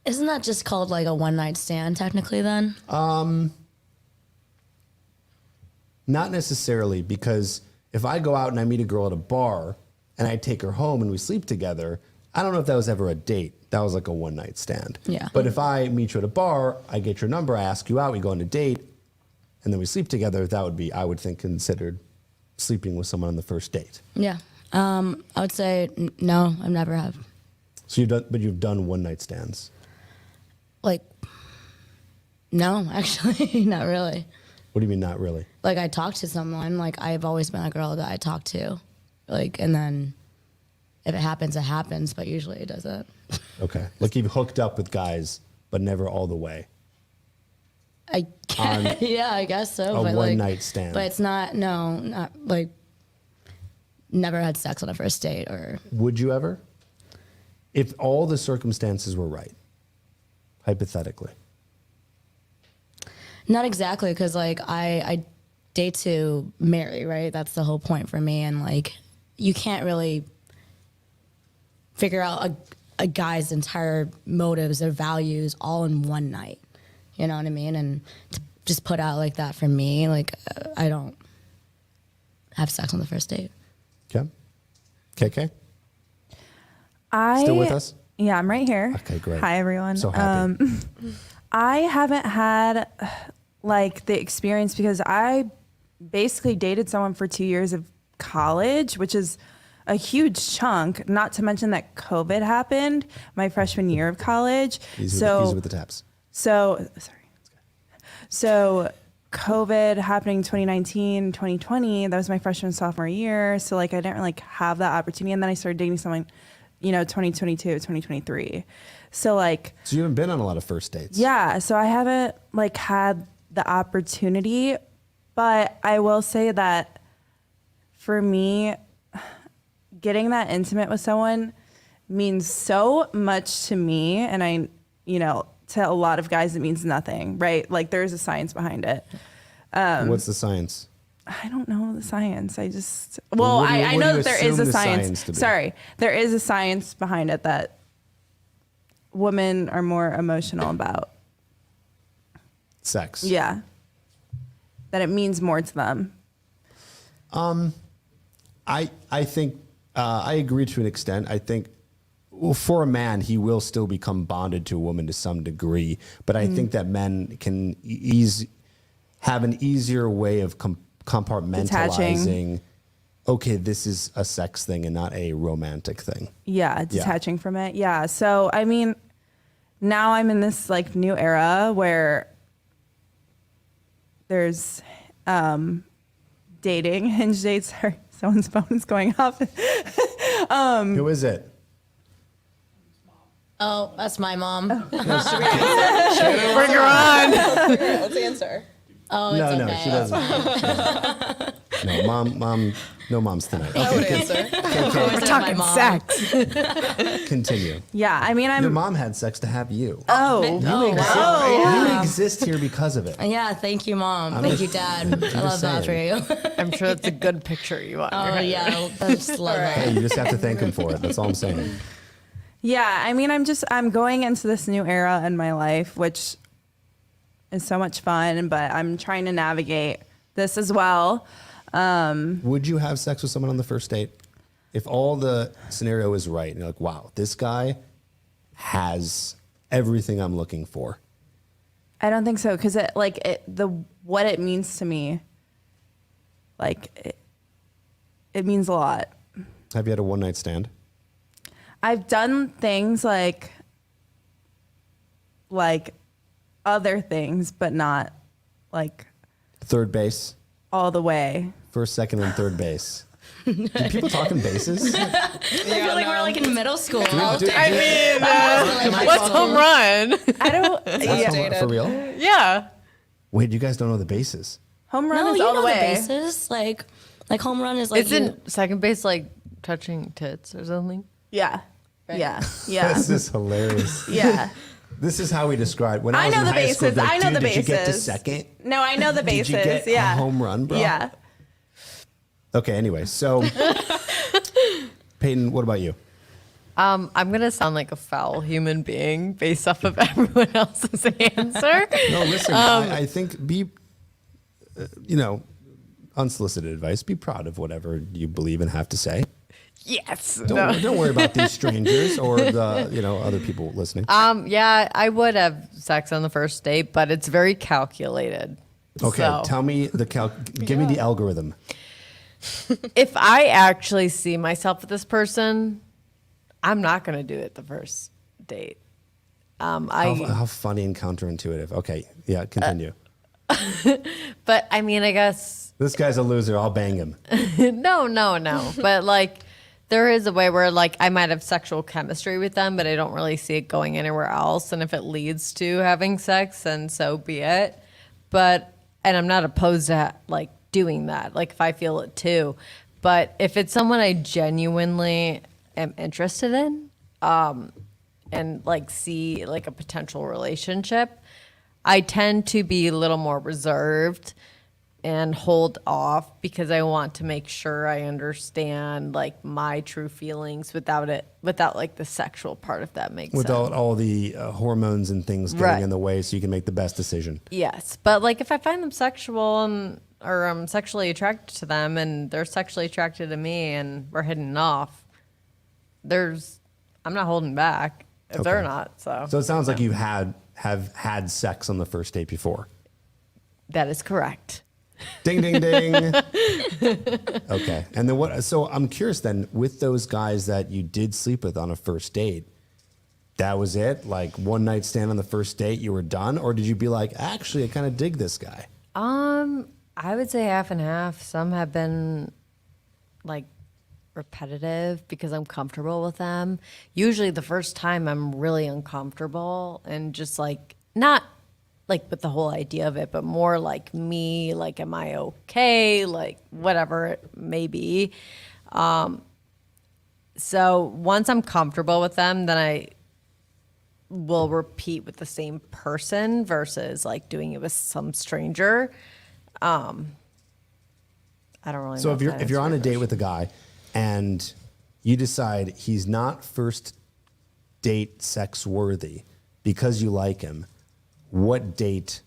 Isn't that just called like a one night stand technically then? Not necessarily, because if I go out and I meet a girl at a bar and I take her home and we sleep together, I don't know if that was ever a date. That was like a one night stand. Yeah. But if I meet you at a bar, I get your number, I ask you out, we go on a date, and then we sleep together, that would be, I would think, considered sleeping with someone on the first date. Yeah. I would say no, I've never have. So you've done one night stands. Like, no, actually, not really. What do you mean, not really? Like, I talk to someone. Like, I've always been a girl that I talk to. Like, and then if it happens, it happens, but usually it doesn't. Okay. Like you've hooked up with guys, but never all the way. Yeah, I guess so. A but one night stand. But it's not like, never had sex on a first date or. Would you ever? If all the circumstances were right, hypothetically. Not exactly, because like I date to marry, right? That's the whole point for me. And like, you can't really figure out a guy's entire motives, their values, all in one night. You know what I mean? And to just put out like that for me, like I don't have sex on the first date. Okay. KK? I Still with us? Yeah, I'm right here. Okay, great. Hi, everyone. So happy. I haven't had like the experience because I basically dated someone for 2 years of college, which is a huge chunk. Not to mention that COVID happened my freshman year of college. Easy with the taps. So COVID happening 2019, 2020, that was my freshman sophomore year. So like I didn't really have that opportunity. And then I started dating someone, 2022, 2023. So you haven't been on a lot of first dates. yeah, so I haven't like had the opportunity, but I will say that for me, getting that intimate with someone means so much to me. And I, to a lot of guys, it means nothing, right? Like there's a science behind it. What's the science? I don't know the science. I just, What do you- I what do know you that there is assume a the science. science to be? Sorry. There is a science behind it that women are more emotional about. Sex. Yeah. That it means more to them. I think I agree to an extent. I think for a man, he will still become bonded to a woman to some degree, but I think that men can have an easier way of compartmentalizing. Detaching. Okay, this is a sex thing and not a romantic thing. Yeah, detaching from it. Yeah. So, I mean, now I'm in this like new era where there's dating, Hinge dates. Sorry, someone's phone is going off. Who is it? Oh, that's my mom. Bring her on. Let's answer. Oh, it's No, okay. she doesn't. No, mom, no moms tonight. I would answer. We're Talking sex. Continue. Yeah. I mean, Your mom had sex to have you. Oh, You exist here because of it. Yeah, thank you, Mom. Thank you, Dad. I love that for you. I'm sure that's a good picture you want. Oh, yeah, I just love Hey, that. you just have to thank him for it. That's all I'm saying. yeah. I mean, I'm going into this new era in my life, which is so much fun, but I'm trying to navigate this as well. Would you have sex with someone on the first date? If all the scenario is right, and you're like, wow, this guy has everything I'm looking for. I don't think so because what it means to me, it means a lot. Have you had a one night stand? I've done things like other things, but not like Third base, all the way. first, second, and third base. Do people talk in bases? I feel like we're like in middle school. I mean, what's home run? I don't. That's yeah. for real? Yeah. Wait, you guys don't know the bases? Home run No, is you all know the the way. bases. Like home run is like Isn't second base like touching tits or something? Yeah. Yeah. Yeah. This is hilarious. Yeah. This is how we describe when I I was know in the high school. bases. Like, I know dude, the did you get to bases. second? No, I know the bases. Did you get yeah. a home run, bro? Yeah. Okay, anyway, so Payton, what about you? I'm gonna sound like a foul human being based off of everyone else's answer. No, listen, I think be, unsolicited advice. Be proud of whatever you believe and have to say. Yes. Don't worry about these strangers or the other people listening. Yeah, I would have sex on the first date, but it's very calculated. Okay, So, tell me give me the algorithm. if I actually see myself with this person, I'm not going to do it the first date. How funny and counterintuitive. Okay, yeah, continue. But I mean, I guess This guy's a loser. I'll bang him. no. But like, there is a way where like I might have sexual chemistry with them, but I don't really see it going anywhere else. And if it leads to having sex, then so be it. And I'm not opposed to like doing that. Like if I feel it too. But if it's someone I genuinely am interested in, and like see like a potential relationship, I tend to be a little more reserved and hold off because I want to make sure I understand like my true feelings without like the sexual part, if that makes Without sense. all the hormones and things getting Right. in the way so you can make the best decision. Yes, but like if I find them sexual or I'm sexually attracted to them and they're sexually attracted to me and we're hitting off, I'm not holding back if they're not. So So it sounds like you have had sex on the first date before. that is correct. Ding, ding, ding. Okay. And then what? So I'm curious then, with those guys that you did sleep with on a first date, that was it? Like one night stand on the first date, you were done? Or did you be like, actually, I kind of dig this guy? I would say half and half. Some have been like repetitive because I'm comfortable with them. Usually the first time I'm really uncomfortable and just like not like with the whole idea of it, but more like me, like am I okay? Like whatever it may be. So once I'm comfortable with them, then I will repeat with the same person versus like doing it with some stranger. I don't really So know if you're on a date with a guy and you decide he's not first date sex worthy because you like him, what date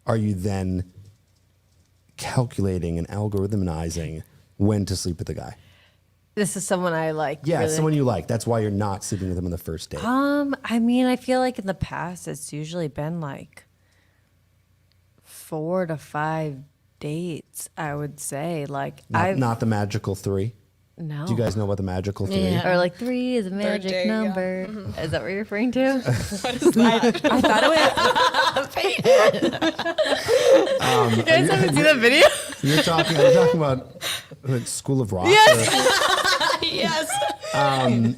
are you then calculating and algorithmizing when to sleep with the guy? This is someone I like. Yeah, really. someone you like. That's why you're not sleeping with him on the first date. I mean, I feel like in the past it's usually been like 4 to 5 dates, I would say. Like Not the magical 3. no. Do you guys know about the magical 3? Yeah. Or like 3 is a magic date, yeah. number. Is that what you're referring to? I thought it was You guys haven't seen that video? You're talking about School of Rock? Yes. No,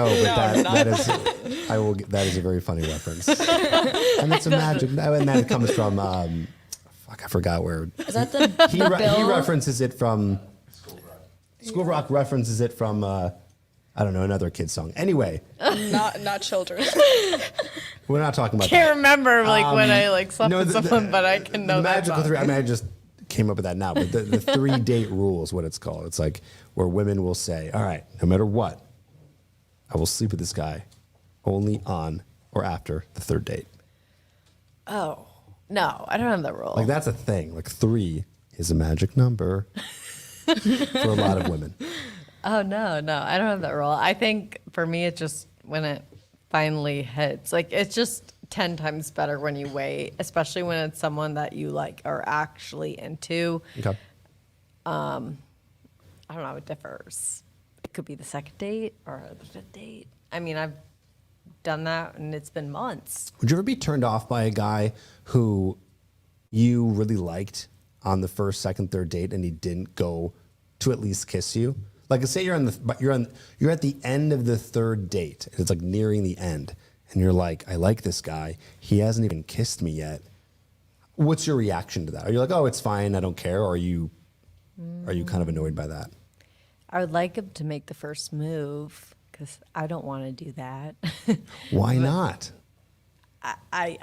but that is a very funny reference. And it's a magic, and that comes from, fuck, I forgot where. Is that the He references it from, School of Rock references it from, I don't know, another kid's song. Anyway, Not children. we're not talking about Can't remember like when I like slept no, with someone, but I can know the that magical song. 3. I mean, I just came up with that now, but the 3 date rule is what it's called. It's like where women will say, all right, no matter what, I will sleep with this guy only on or after the 3rd date. Oh no, I don't have that rule. Like that's a thing. Like 3 is a magic number for a lot of women. Oh no, I don't have that rule. I think for me, it's just when it finally hits. Like it's just 10 times better when you wait, especially when it's someone that you like are actually into. Okay. I don't know, it differs. It could be the 2nd date or the 5th date. I mean, I've done that and it's been months. Would you ever be turned off by a guy who you really liked on the 1st, 2nd, 3rd date and he didn't go to at least kiss you? Like, say you're at the end of the 3rd date. And it's like nearing the end, and you're like, I like this guy. He hasn't even kissed me yet. What's your reaction to that? Are you like, oh, it's fine, I don't care, or are you kind of annoyed by that? I would like him to make the first move because I don't want to do that. Why not? I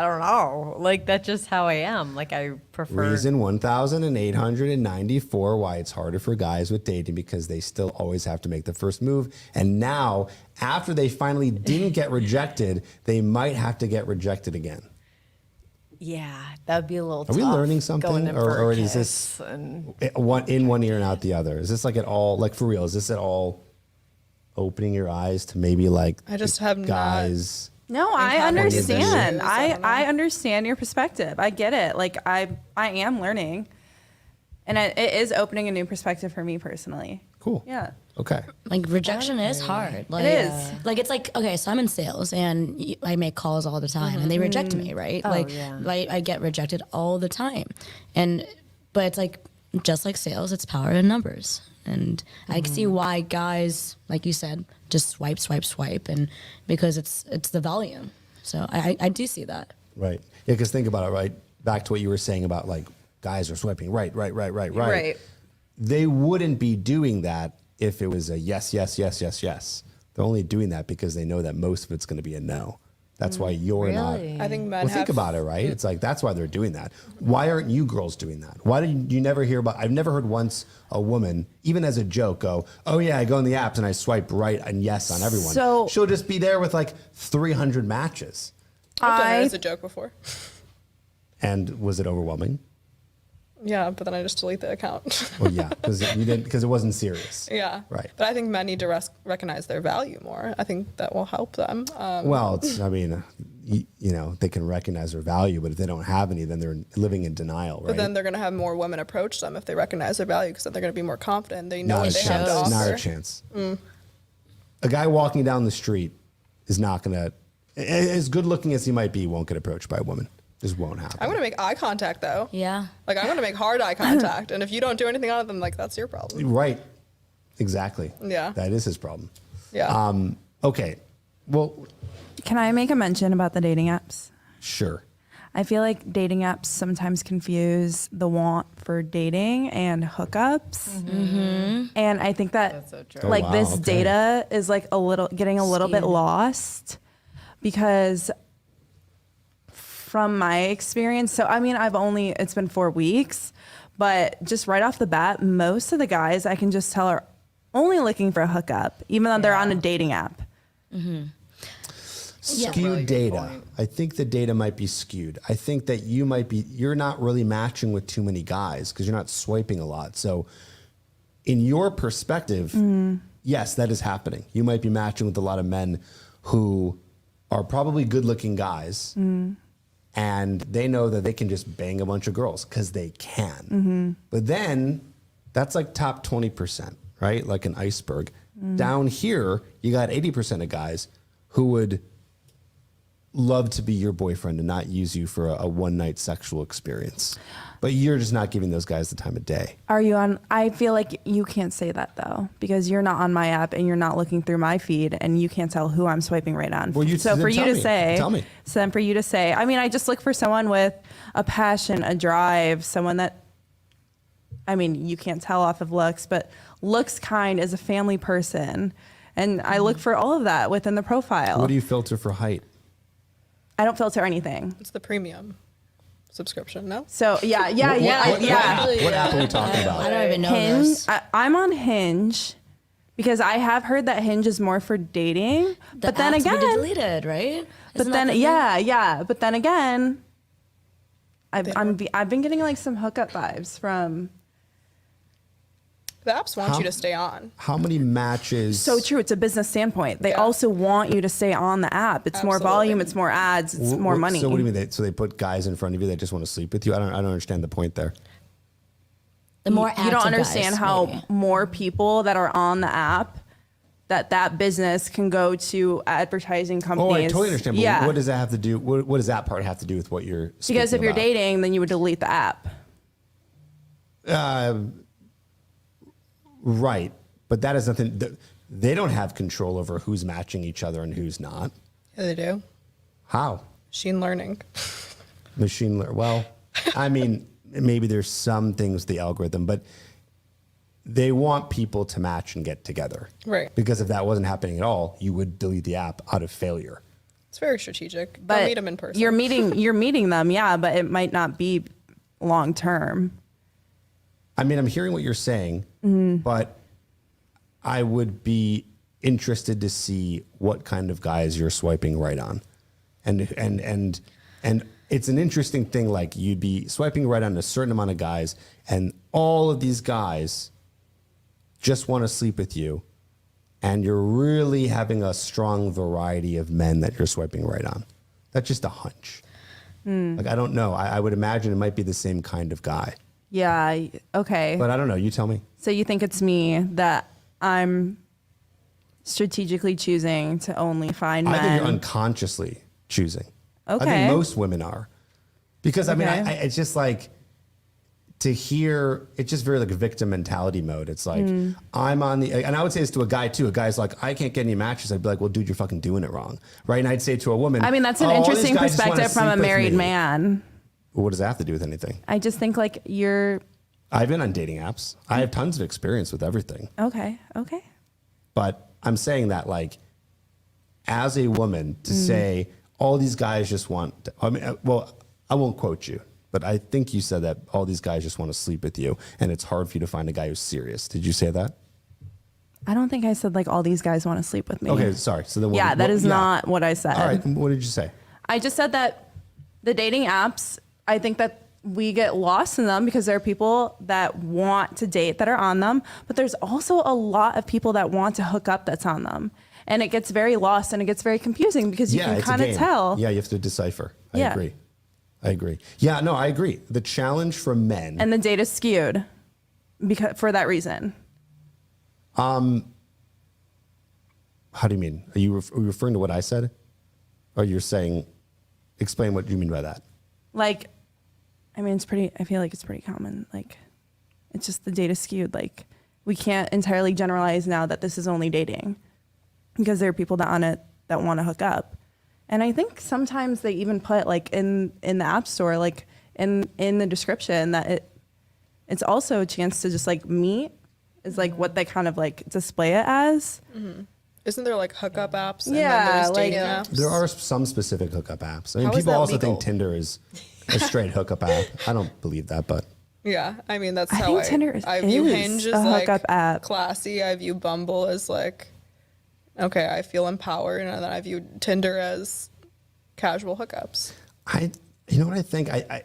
don't know. Like, that's just how I am. Like, I prefer. Reason 1,894 why it's harder for guys with dating, because they still always have to make the first move. And now, after they finally didn't get rejected, they might have to get rejected again. Yeah, that would be a little Are we tough learning something? going in Or- for a or is kiss this- and In one ear and out the other. Is this like at all, like for real, is this at all opening your eyes to maybe like I just have guys No, I California understand. issues, I don't know. I understand your perspective. I get it. Like I am learning, and it is opening a new perspective for me personally. Cool. Yeah. Okay. Like rejection is hard. Like, is. Like it's like, okay, so I'm in sales and I make calls all the time and they reject me, right? Like yeah. I get rejected all the time. But it's like, just like sales, it's power in numbers. And I can see why guys, like you said, just swipe, and because it's the volume. So I do see that. Right. Yeah, because think about it, right? Back to what you were saying about like guys are swiping right. Right. They wouldn't be doing that if it was a yes. They're only doing that because they know that most of it's going to be a no. That's why you're not. Really? I think men Well, have. think about it, right? It's like that's why they're doing that. Why aren't you girls doing that? Why do you never hear about? I've never heard once a woman, even as a joke, go, "Oh yeah, I go on the apps and I swipe right and yes on everyone." So- she'll just be there with like 300 matches. I've done it I- as a joke before. And was it overwhelming? Yeah, but then I just delete the account. Well, yeah, because it wasn't serious. Yeah. Right. But I think men need to recognize their value more. I think that will help them. Well, they can recognize their value, but if they don't have any, then they're living in denial, right? But then they're going to have more women approach them if they recognize their value because then they're going to be more confident. They know Not a what they have to chance. offer. Not a chance. A guy walking down the street is not going to, as good looking as he might be, won't get approached by a woman. Just won't happen. I'm going to make eye contact though. Yeah. Like I'm going to make hard eye contact. And if you don't do anything on it, then like that's your problem. Right. Exactly. Yeah. That is his problem. Yeah. Okay. Well, Can I make a mention about the dating apps? sure. I feel like dating apps sometimes confuse the want for dating and hookups. And I think that That's so true. like Oh, wow, this okay. data is like getting a little bit Skewed. lost because from my experience, so I mean, it's been 4 weeks, but just right off the bat, most of the guys I can just tell are only looking for a hookup, even though they're on a dating app. Skewed Really good data. point. I think the data might be skewed. I think that you're not really matching with too many guys because you're not swiping a lot. So in your perspective, yes, that is happening. You might be matching with a lot of men who are probably good looking guys and they know that they can just bang a bunch of girls because they can. But then that's like top 20%, right? Like an iceberg. Down here, you got 80% of guys who would love to be your boyfriend and not use you for a one night sexual experience. But you're just not giving those guys the time of day. Are you on? I feel like you can't say that though, because you're not on my app and you're not looking through my feed and you can't tell who I'm swiping right on. Well, so then for you tell to me. say, Tell me. so then for you to say, I mean, I just look for someone with a passion, a drive, someone that, I mean, you can't tell off of looks, but looks kind, is a family person. And I look for all of that within the profile. What do you filter for height? I don't filter anything. It's the premium subscription, no? So yeah. What app are we talking I about? don't even know Hinge. this. I'm on Hinge because I have heard that Hinge is more for dating. The but then apps were again, deleted, right? but Isn't that then the thing? yeah. But then again, I've been getting like some hookup vibes from. The apps want How- you to stay on. How many matches? So true. It's a business standpoint. They Yeah. also want you to stay on the app. It's more Absolutely. volume. It's more ads. It's more money. So what do you mean? So they put guys in front of you that just want to sleep with you? I don't understand the point there. The more you don't active understand guys, how maybe. more people that are on the app that business can go to advertising Oh, companies. I totally understand. But Yeah. what does that have to do? What does that part have to do with what you're speaking Because if you're about? dating, then you would delete the app. Right. But that is nothing. They don't have control over who's matching each other and who's not. Yeah, they do. How? Machine learning. Machine learning. Well, I mean, maybe there's some things with the algorithm, but they want people to match and get together. Right. Because if that wasn't happening at all, you would delete the app out of failure. It's very strategic. But Don't meet them in person. You're meeting them, yeah, but it might not be long term. I mean, I'm hearing what you're saying, but I would be interested to see what kind of guys you're swiping right on. And it's an interesting thing, like you'd be swiping right on a certain amount of guys, and all of these guys just want to sleep with you, and you're really having a strong variety of men that you're swiping right on. That's just a hunch. Like, I don't know. I would imagine it might be the same kind of guy. Yeah. Okay. But I don't know. You tell me. So you think it's me that I'm strategically choosing to only find I men? think you're unconsciously choosing. I Okay. think most women are. Because, I mean, Okay. it's just like, to hear, it's just very like a victim mentality mode. It's like, I'm on the, and I would say this to a guy too. A guy's like, I can't get any matches. I'd be like, well, dude, you're fucking doing it wrong. Right. And I'd say to a woman, I mean, that's an "Oh, all these interesting guys just wanna perspective from a sleep with married me." man. Well, what does that have to do with anything? I just think like you're I've been on dating apps. I have tons of experience with everything. okay. Okay. But I'm saying that, like, as a woman, to say all these guys just want, I mean, well, I won't quote you, but I think you said that all these guys just want to sleep with you and it's hard for you to find a guy who's serious. Did you say that? I don't think I said like all these guys want to sleep with me. Okay, sorry. So then, Yeah, that is not what I said. All right, what did you say? I just said that the dating apps, I think that we get lost in them because there are people that want to date that are on them, but there's also a lot of people that want to hook up that's on them. And it gets very lost and it gets very confusing because you can it's a kind of game. tell. Yeah, you have to decipher. I Yeah. agree. I agree. Yeah, no, I agree. The challenge for men. And the data's skewed because for that reason. How do you mean? Are you referring to what I said? Or you're saying, explain what you mean by that? Like, I mean, I feel like it's pretty common. Like, it's just the data skewed. Like, we can't entirely generalize now that this is only dating because there are people that on it that want to hook up. And I think sometimes they even put like in the app store, like in the description that it's also a chance to just like meet is like what they kind of like display it as. Isn't there like hookup apps? Yeah, And then there's like- dating apps. There are some specific hookup apps. I mean, How is people that also legal? think Tinder is a straight hookup app. I don't believe that, but Yeah, I mean that's I how think Tinder I view is Hinge as a like hookup app. classy. I view Bumble as like, okay, I feel empowered, and then I view Tinder as casual hookups. you know what I think? I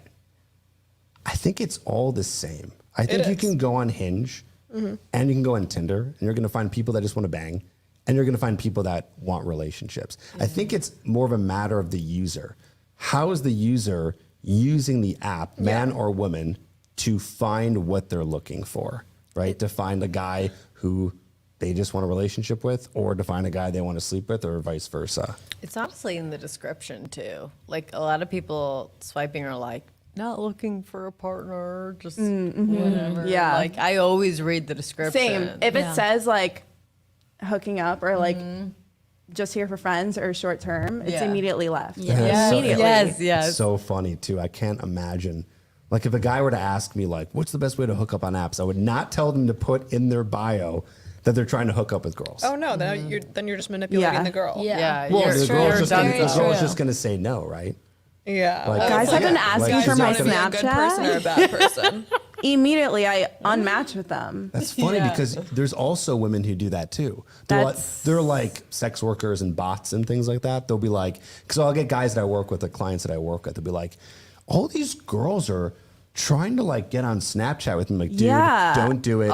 think it's all the same. I think you is. can go on Hinge and you can go on Tinder and you're going to find people that just want to bang and you're going to find people that want relationships. I think it's more of a matter of the user. How is the user using the app, man or woman, to find what they're looking for, right? To find a guy who they just want a relationship with or to find a guy they want to sleep with or vice versa. It's honestly in the description too. Like a lot of people swiping are like, not looking for a partner, just whatever. Yeah. Like I always read the description. Same. If Yeah. it says like hooking up or like just here for friends or short term, it's Yeah. immediately left. Yeah. So- Immediately. Yes. So funny too. I can't imagine. Like if a guy were to ask me like, what's the best way to hook up on apps? I would not tell them to put in their bio that they're trying to hook up with girls. Oh no, then you're just manipulating Yeah. the girl. Yeah. well, you're the true. girl's, just gonna, Very the girl's true. just gonna say no, right? Yeah. Like- Guys have been asking Like, for she's my not gonna be a good person or a Snapchat. bad person. Immediately I unmatch with them. That's funny because there's also women who do that too. They're like sex workers and bots and things like that. They'll be like, because I'll get guys that I work with, the clients that I work with, they'll be like, all these girls are trying to like get on Snapchat with me. Like, dude, Yeah. don't do it.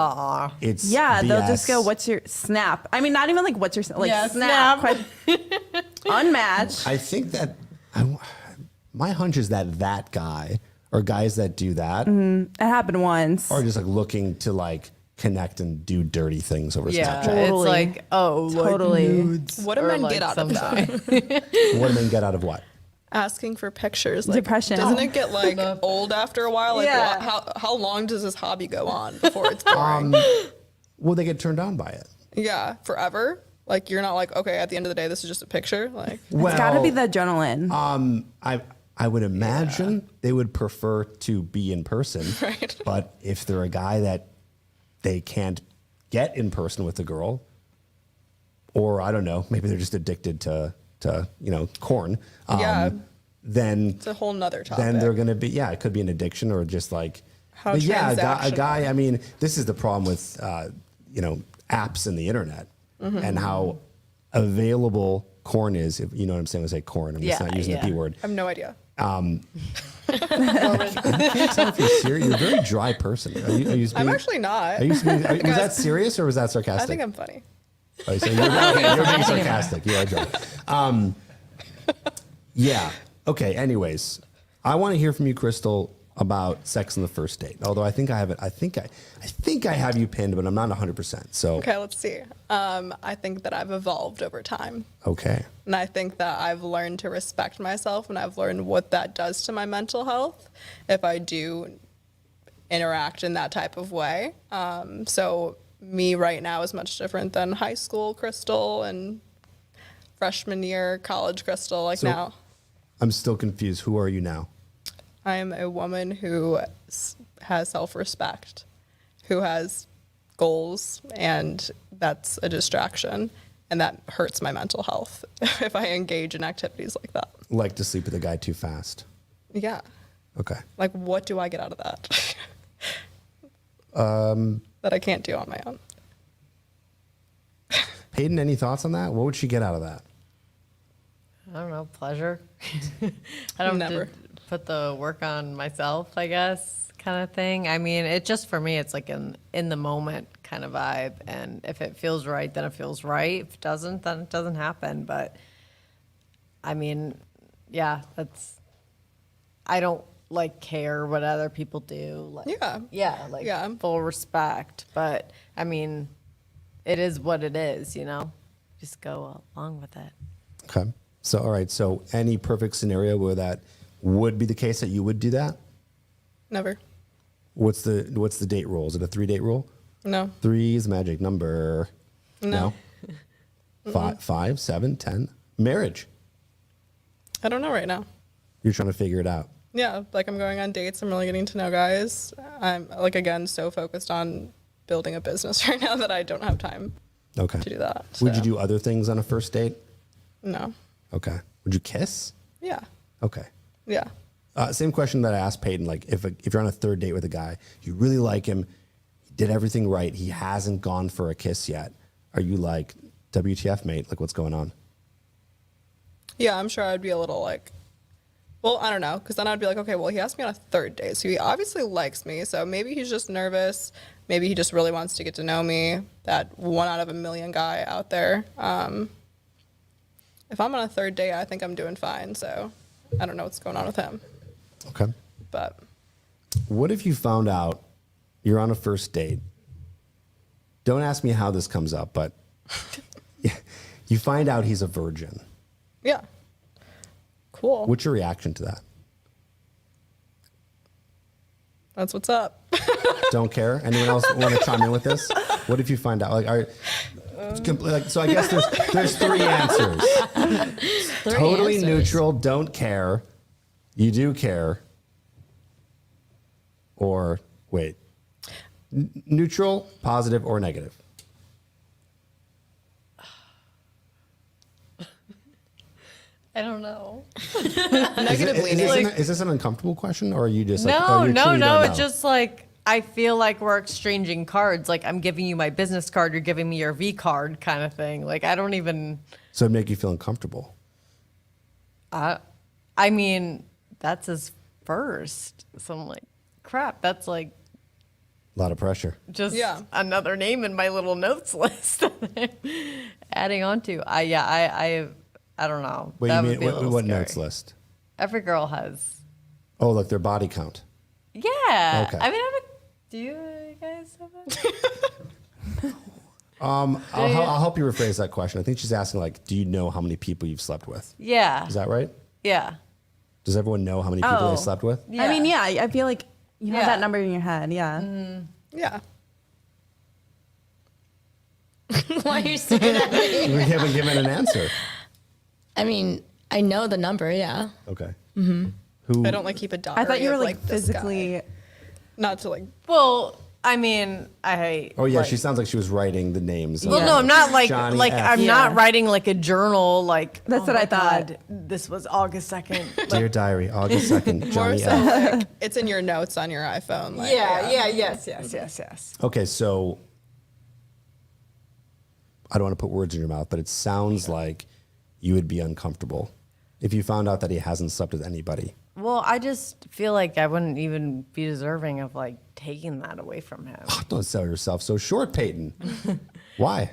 It's Yeah, they'll just BS. go, what's your snap? I mean, not even like, what's your like Yeah, snap. snap. Unmatch. I think that my hunch is that guy or guys that do that It happened once. are just like looking to like connect and do dirty things over Yeah. Snapchat. Totally. It's like, oh, Totally. like nudes What do or, men like, get out of something. that? What do men get out of what? Asking for pictures. Like, Depression. Doesn't it get like old after a while? Like, Yeah. how long does this hobby go on before it's boring? Well, they get turned on by it. Yeah, forever. Like you're not like, okay, at the end of the day, this is just a picture. Like, Well, It's got to be the adrenaline. I would imagine they would prefer to be in person. Right. But if they're a guy that they can't get in person with a girl, or I don't know, maybe they're just addicted to corn. Yeah. Then it's a whole nother topic. then they're going to be, it could be an addiction or just like, How but yeah, a guy, transactional. I mean, this is the problem with, apps and the internet Mm-hmm. and how available corn is. If you know what I'm saying, I say corn. I'm just Yeah, not using the yeah. P word. I have no idea. I can't tell if you're serious. You're a very dry person. Are you I'm actually not. was that serious or was that sarcastic? I think I'm funny. Oh, so you're being sarcastic. You are joking. Yeah. Okay. Anyways, I want to hear from you, Crystal, about sex on the first date. Although I think I have it. I think I have you pinned, but I'm not 100%. So Okay, let's see. I think that I've evolved over time. okay. And I think that I've learned to respect myself and I've learned what that does to my mental health if I do interact in that type of way. So me right now is much different than high school Crystal and freshman year college Crystal. Like So- now, I'm still confused. Who are you now? I am a woman who has self-respect, who has goals, and that's a distraction. And that hurts my mental health if I engage in activities like that. Like to sleep with a guy too fast. Yeah. Okay. Like, what do I get out of that? That I can't do on my own. Payton, any thoughts on that? What would she get out of that? I don't know, pleasure. I don't Never. have to put the work on myself, I guess, kind of thing. I mean, it just, for me, it's like an in the moment kind of vibe. And if it feels right, then it feels right. If it doesn't, then it doesn't happen. But I mean, yeah, I don't like care what other people do. Like, Yeah. full respect. But I mean, it is what it is, you know? Just go along with it. Okay. So, all right. So, any perfect scenario where that would be the case that you would do that? Never. What's the date rule? Is it a 3-date rule? No. 3 is the magic number. No. 5, 7, 10. Marriage. I don't know right now. You're trying to figure it out. Yeah, like I'm going on dates. I'm really getting to know guys. I'm like, again, so focused on building a business right now that I don't have time Okay. to do that. Would you so, do other things on a first date? No. Okay. Would you kiss? Yeah. Okay. Yeah. Same question that I asked Payton. Like, if you're on a 3rd date with a guy, you really like him, he did everything right, he hasn't gone for a kiss yet. Are you like, WTF, mate? Like, what's going on? Yeah, I'm sure I'd be a little like, well, I don't know, because then I'd be like, okay, well, he asked me on a 3rd date, so he obviously likes me, so maybe he's just nervous, maybe he just really wants to get to know me, that 1 out of a million guy out there. If I'm on a 3rd date, I think I'm doing fine, so I don't know what's going on with him, Okay. but What if you found out you're on a first date? Don't ask me how this comes up, but you find out he's a virgin. yeah, cool. What's your reaction to that? That's what's up. Don't care? Anyone else want to chime in with this? What if you find out? So I guess there's 3 answers. Totally answers. neutral, don't care. You do care. Or wait. Neutral, positive, or negative? I don't know. Negatively, Is this an uncomfortable question, or are you just like, No, oh, you no, truly no. don't It's know? just like I feel like we're exchanging cards. Like I'm giving you my business card, you're giving me your V card, kind of thing. Like I don't even. So it'd make you feel uncomfortable. I mean, that's his first. So I'm like, crap. That's like A lot of pressure. just Yeah. another name in my little notes list. Adding on to. I don't know. What That do you would be mean? a little What scary. notes list? Every girl has. Oh, look, their body count. Yeah. Okay. I mean, do you guys have that? I'll help you rephrase that question. I think she's asking, like, do you know how many people you've slept with? Yeah. Is that right? Yeah. Does everyone know how many people Oh. they slept with? I mean, yeah, I feel like you have Yeah. that number in your head. Yeah. yeah. Why are you staring at me? We haven't given an answer. I mean, I know the number, yeah. Okay. Who? I don't like keep a diary. I thought you were of, like this guy. physically. Not to like. Well, I mean, Oh yeah, like- she sounds like she was writing the names. of Well, no, I'm not like Johnny like F. I'm Yeah. not writing like a journal. Like That's what my I thought. God, this was August 2nd. Dear diary, August 2nd, More Johnny so F. like it's in your notes on your iPhone. Like, yes. Okay, so I don't want to put words in your mouth, but it sounds like you would be uncomfortable if you found out that he hasn't slept with anybody. Well, I just feel like I wouldn't even be deserving of like taking that away from him. Don't sell yourself so short, Payton. Why?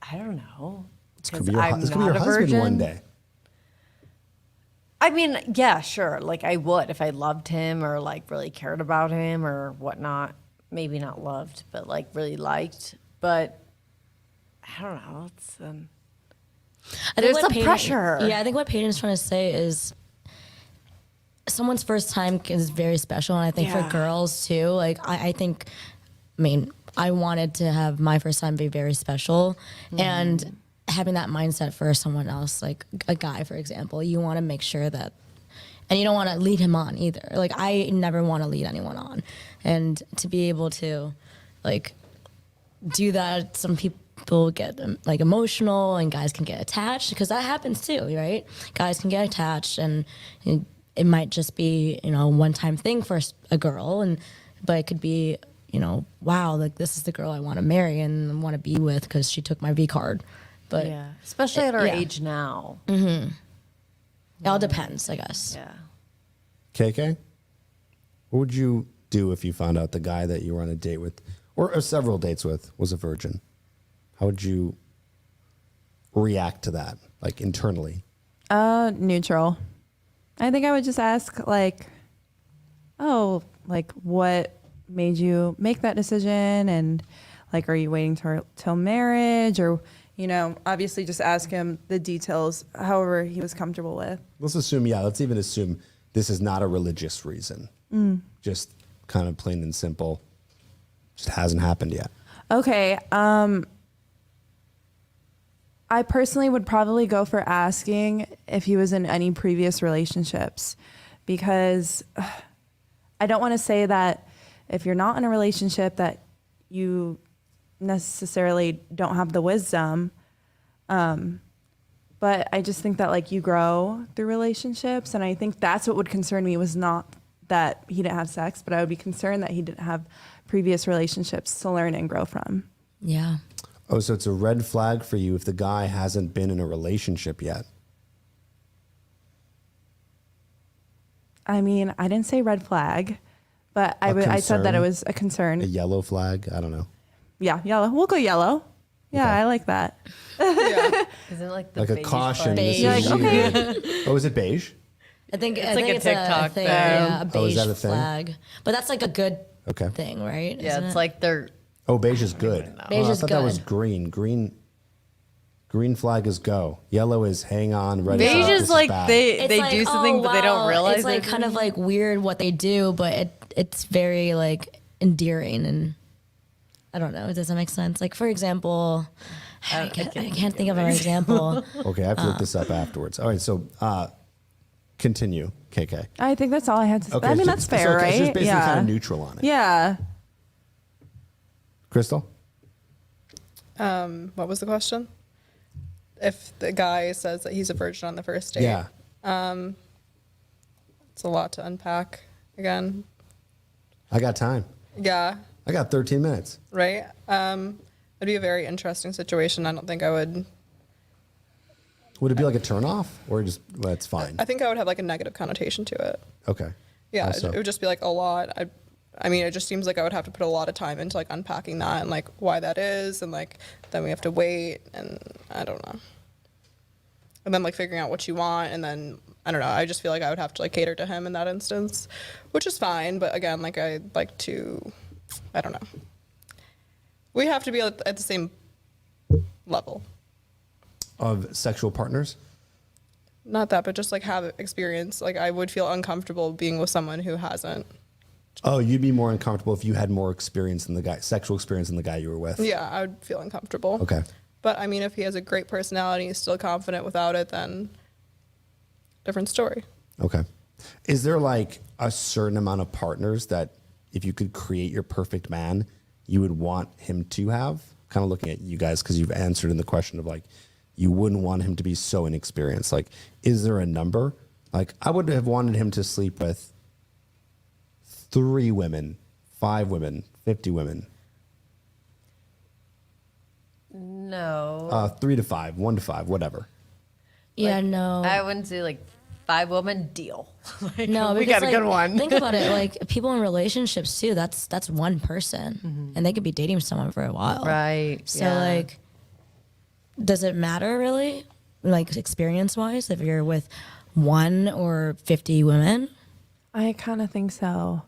I don't know. This could 'Cause be your, I'm this could be not your a husband virgin. one day. I mean, yeah, sure. Like I would if I loved him or like really cared about him or whatnot. Maybe not loved, but like really liked. But I don't know. It's I think there's what the Payton- pressure. Yeah, I think what Payton's trying to say is someone's first time is very special, and I think Yeah. for girls too. Like I think, I mean, I wanted to have my first time be very special, and having that mindset for someone else, like a guy, for example, you want to make sure that, and you don't want to lead him on either. Like I never want to lead anyone on, and to be able to, like, do that, some people get like emotional, and guys can get attached because that happens too, right? Guys can get attached, and it might just be one time thing for a girl, but it could be wow, like this is the girl I want to marry and want to be with because she took my V card. But yeah, especially at our yeah. age now. it all depends, I guess. Yeah. KK, what would you do if you found out the guy that you were on a date with, or several dates with, was a virgin? How would you react to that, like internally? Neutral. I think I would just ask like, oh, like what made you make that decision, and like, are you waiting till marriage, or obviously just ask him the details, however he was comfortable with. Let's even assume this is not a religious reason. Just kind of plain and simple. Just hasn't happened yet. Okay. I personally would probably go for asking if he was in any previous relationships, because I don't want to say that if you're not in a relationship that you necessarily don't have the wisdom. But I just think that like you grow through relationships, and I think that's what would concern me, was not that he didn't have sex, but I would be concerned that he didn't have previous relationships to learn and grow from. Yeah. Oh, so it's a red flag for you if the guy hasn't been in a relationship yet. I mean, I didn't say red flag, but I said that it was a concern. A yellow flag? I don't know. Yeah, yellow. We'll go yellow. Yeah, Okay. I like that. Yeah. Isn't it like the Like a beige caution. flag? This Beige. is You're like, weird. Oh, is it beige? I think like a it's TikTok thing. thing. Yeah, a Oh, is beige that a thing? flag. But that's like a good Okay. thing, right? Yeah, Isn't it's it? like they're Oh, beige is good. Beige Oh, I is thought that was good. green. Green flag is go. Yellow is hang on. Red beige this is like bad. they It's they like, do something oh, but they don't wow. realize It's like they're kind of doing like weird what they do, but it's very like endearing, and I don't know. Does that make sense? Like for example, I can't think of an example. Okay, I have to look this up afterwards. All right, so continue, KK. I think that's all I had to say. Okay, I mean, so- that's fair, so right? It's just basically yeah. kind of neutral on it. Yeah. Crystal? What was the question? If the guy says that he's a virgin on the first date. Yeah. It's a lot to unpack again. I got time. Yeah. I got 13 minutes. Right. It'd be a very interesting situation. I don't think I would. Would it be like a turnoff, or just that's fine? I think I would have like a negative connotation to it. Okay. Yeah, Also- it would just be like a lot. I mean, it just seems like I would have to put a lot of time into like unpacking that and like why that is, and like then we have to wait, and I don't know. And then like figuring out what you want, and then I don't know. I just feel like I would have to like cater to him in that instance, which is fine. But again, like I'd like to, I don't know. We have to be at the same level. Of sexual partners? Not that, but just like have experience. Like I would feel uncomfortable being with someone who hasn't. Oh, you'd be more uncomfortable if you had more experience than the guy, sexual experience than the guy you were with. Yeah, I would feel uncomfortable. Okay. But I mean, if he has a great personality, he's still confident without it, then different story. Okay. Is there like a certain amount of partners that if you could create your perfect man, you would want him to have? Kind of looking at you guys, because you've answered in the question of like, you wouldn't want him to be so inexperienced. Like, is there a number? Like, I would have wanted him to sleep with 3 women, 5 women, 50 women. No. 3 to 5, 1 to 5, whatever. Yeah, Like, no. I wouldn't say like 5 women deal. Like, No, we because, got a good one. Think about it. Like people in relationships too. That's one person, and they could be dating someone for a while. Right. So yeah. like, does it matter really, like experience wise, if you're with 1 or 50 women? I kind of think so.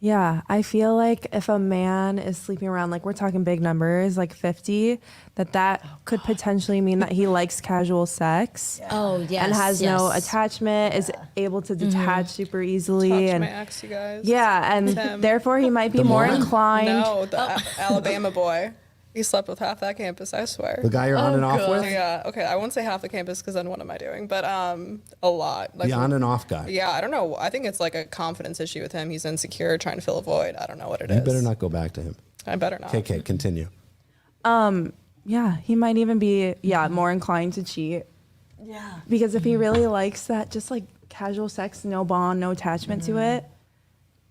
Yeah, I feel like if a man is sleeping around, like we're talking big numbers, like 50, that could potentially mean that he likes casual sex. Oh, yes. And has no attachment, is able to detach super easily. Touch And my ex, you guys. yeah, and Tim. therefore he might be more inclined. No, the Alabama boy. He slept with half that campus, I swear. The guy you're on and off with? Yeah, okay, I won't say half the campus because then what am I doing? But a lot. Like, The on and off guy. yeah, I don't know. I think it's like a confidence issue with him. He's insecure, trying to fill a void. I don't know what it is. You better not go back to him. I better not. KK, continue. Yeah, he might even be more inclined to cheat. Yeah. Because if he really likes that, just like casual sex, no bond, no attachment to it,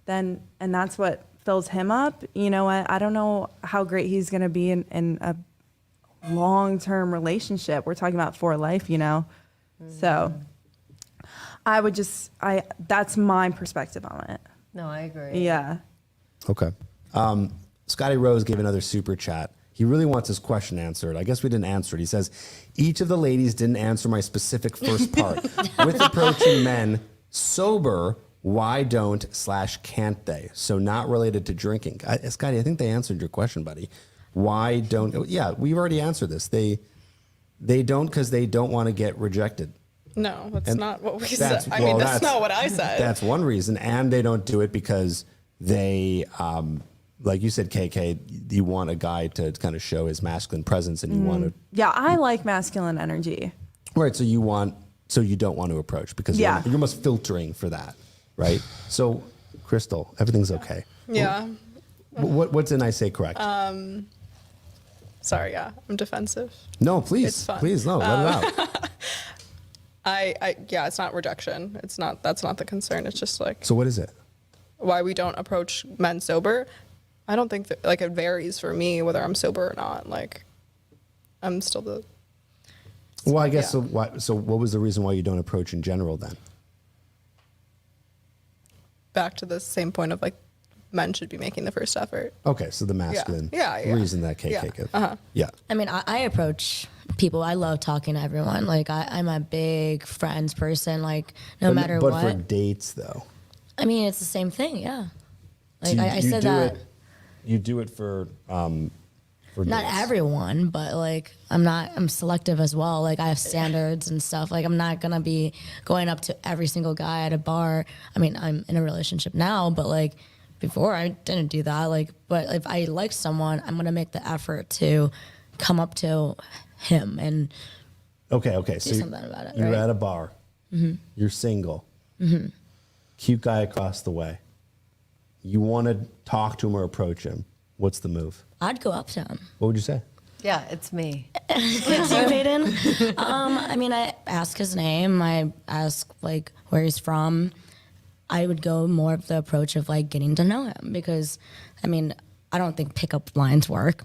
then, and that's what fills him up, you know what? I don't know how great he's going to be in a long-term relationship. We're talking about for life, you know? So I would that's my perspective on it. No, I agree. Yeah. Okay. Scotty Rose gave another super chat. He really wants his question answered. I guess we didn't answer it. He says, each of the ladies didn't answer my specific first part. With approaching men sober, why don't/can't they? So not related to drinking. Scotty, I think they answered your question, buddy. Why don't, yeah, we've already answered this. They don't because they don't want to get rejected. No, that's And not what we that's- said. I well, mean, that's that's- not what I said. That's one reason. And they don't do it because they, like you said, KK, you want a guy to kind of show his masculine presence and you want to. Yeah, I like masculine energy. Right. So you don't want to approach because Yeah. you're almost filtering for that. Right. So, Crystal, everything's okay. Yeah. What didn't I say correct? Sorry, yeah. I'm defensive. No, please. It's fun. Please, no, let it out. Yeah, it's not rejection. That's not the concern. It's just like So, what is it? why we don't approach men sober. I don't think that, like, it varies for me whether I'm sober or not. Like, I'm still the. Well, I guess Yeah. so. What was the reason why you don't approach in general then? Back to the same point of like, men should be making the first effort. Okay, so the masculine Yeah. reason that KK Yeah. gives. Uh-huh. Yeah. I mean, I approach people. I love talking to everyone. Like, I'm a big friends person. Like, no matter but what. for dates though. I mean, it's the same thing. Yeah. Like, So I said do that. You do it for Not dates. everyone, but like I'm selective as well. Like I have standards and stuff. Like I'm not gonna be going up to every single guy at a bar. I mean, I'm in a relationship now, but like before I didn't do that. Like, but if I like someone, I'm gonna make the effort to come up to him and Okay. So do something about it. you're Right? at a bar. You're single. Cute guy across the way. You want to talk to him or approach him. What's the move? I'd go up to him. What would you say? Yeah, it's me. It's you, Payton. I mean, I ask his name. I ask like where he's from. I would go more of the approach of like getting to know him because, I mean, I don't think pickup lines work.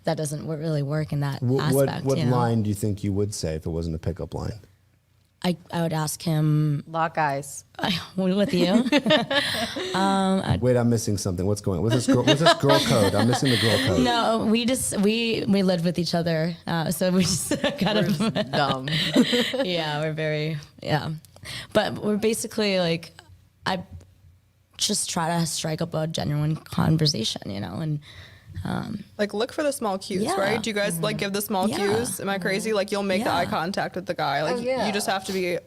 That doesn't really work in that aspect. What you know? line do you think you would say if it wasn't a pickup line? I would ask him Lock eyes. with you. Wait, I'm missing something. What's going on? What's this girl code? I'm missing the girl code. No, we lived with each other, so we just kind of Dumb. yeah, we're very but we're basically like I just try to strike up a genuine conversation, you know, and Like, look for the small cues, Yeah. right? Do you guys like give the small Yeah. cues? Am I crazy? Like, you'll make the Yeah. eye contact with the guy. Like, yeah. you just have to be.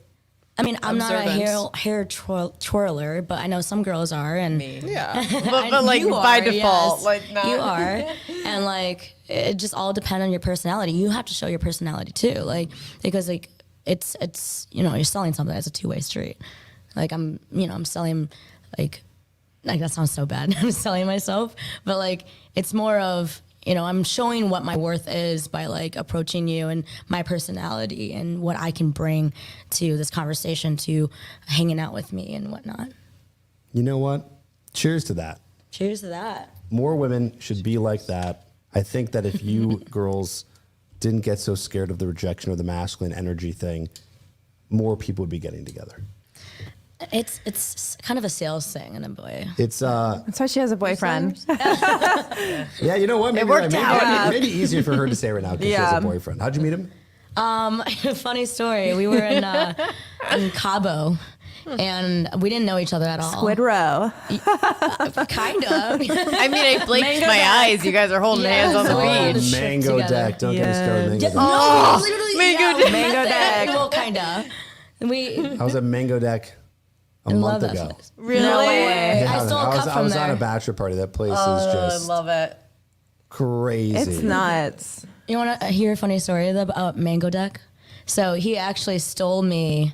I mean, I'm not a Observant. hair twirler, but I know some girls are, and Yeah. But like you by are, default, yes. like not. you are, and like it just all depends on your personality. You have to show your personality too, like because like it's you know you're selling something. It's a two-way street. Like I'm selling like that sounds so bad. I'm selling myself, but like it's more of. I'm showing what my worth is by like approaching you and my personality and what I can bring to this conversation, to hanging out with me and whatnot. You know what? Cheers to that. Cheers to that. More women should be like that. I think that if you girls didn't get so scared of the rejection or the masculine energy thing, more people would be getting together. It's kind of a sales thing in a boy. It's That's why she has a boyfriend. yeah, you know what? Maybe worked maybe, out. maybe easier for her to say right now because she has a boyfriend. How'd you meet him? Funny story. We were in Cabo, and we didn't know each other at all. Squid Row. Kind of. I mean, I blinked Mango my deck. eyes. You guys are holding hands on the so we're on beach. the ship Mango together. deck. Don't get me started. Mango Yeah, deck. no, literally, Mango we deck. met Mango there. deck. Well, kinda. We I was at Mango Deck a love month that ago. place. Really? No way. Yeah, I stole a cup I from was there. on a bachelor party. That place is I just love it. crazy. It's nuts. You want to hear a funny story about Mango Deck? So he actually stole me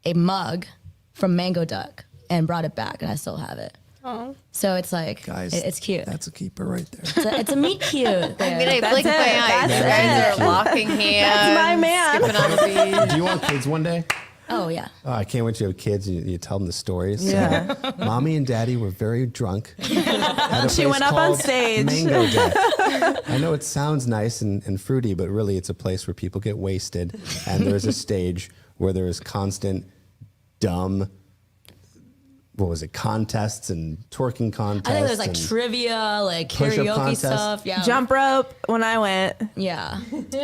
a mug from Mango Deck and brought it back, and I still have it. Oh. So it's like, Guys, it's cute. That's a keeper right there. It's a meet cute. I mean, I That's blinked it. my eyes. That's You guys it. are locking hands. my man. Skipping on the beach. Do you want kids one day? Oh, yeah. Oh, I can't wait to have kids. You tell them the stories. Yeah. So, Mommy and Daddy were very drunk. At a She place went up on called stage. Mango Deck. I know it sounds nice and fruity, but really it's a place where people get wasted, and there's a stage where there is constant dumb. What was it? Contests and twerking contests. I think there's like and trivia, like push-up karaoke contest. stuff. Yeah. Jump rope when I went. Yeah.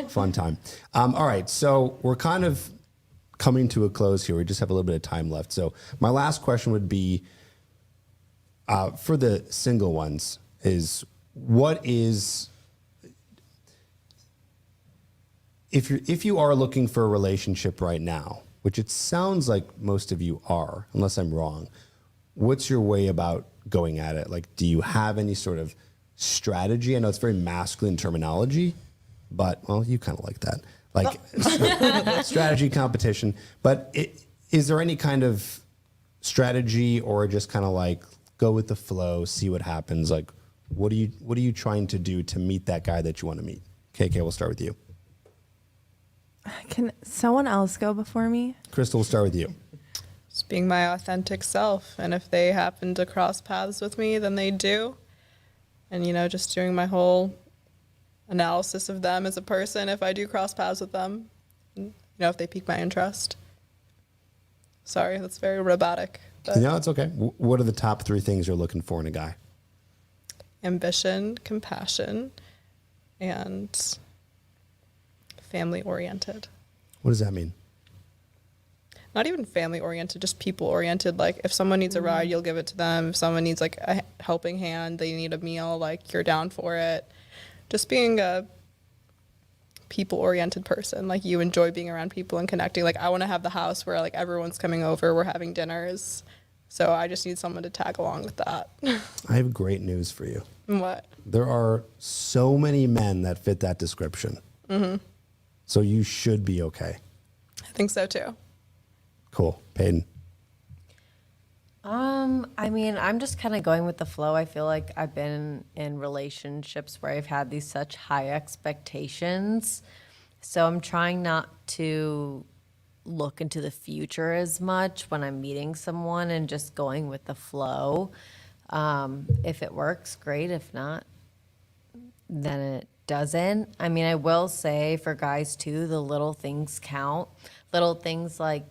fun time. All right, so we're kind of coming to a close here. We just have a little bit of time left. So my last question would be for the single ones is what is if you are looking for a relationship right now, which it sounds like most of you are, unless I'm wrong, what's your way about going at it? Like, do you have any sort of strategy? I know it's very masculine terminology, but well, you kind of like that. Like strategy competition, but is there any kind of strategy or just kind of like go with the flow, see what happens? Like, what are you trying to do to meet that guy that you want to meet? KK, we'll start with you. Can someone else go before me? Crystal, we'll start with you. Just being my authentic self. And if they happen to cross paths with me, then they do. And, just doing my whole analysis of them as a person if I do cross paths with them. If they pique my interest. Sorry, that's very robotic. But No, it's okay. What are the top 3 things you're looking for in a guy? ambition, compassion, and family-oriented. What does that mean? Not even family-oriented, just people-oriented. Like, if someone needs a ride, you'll give it to them. If someone needs, like, a helping hand, they need a meal, like, you're down for it. Just being a people-oriented person. Like, you enjoy being around people and connecting. Like, I want to have the house where, like, everyone's coming over, we're having dinners. So I just need someone to tag along with that. I have great news for you. What? There are so many men that fit that description. Mm-hmm. So you should be okay. I think so, too. Cool. Payton. I mean, I'm just kind of going with the flow. I feel like I've been in relationships where I've had these such high expectations. So I'm trying not to look into the future as much when I'm meeting someone and just going with the flow. If it works, great. If not, then it doesn't. I mean, I will say for guys too, the little things count. Little things like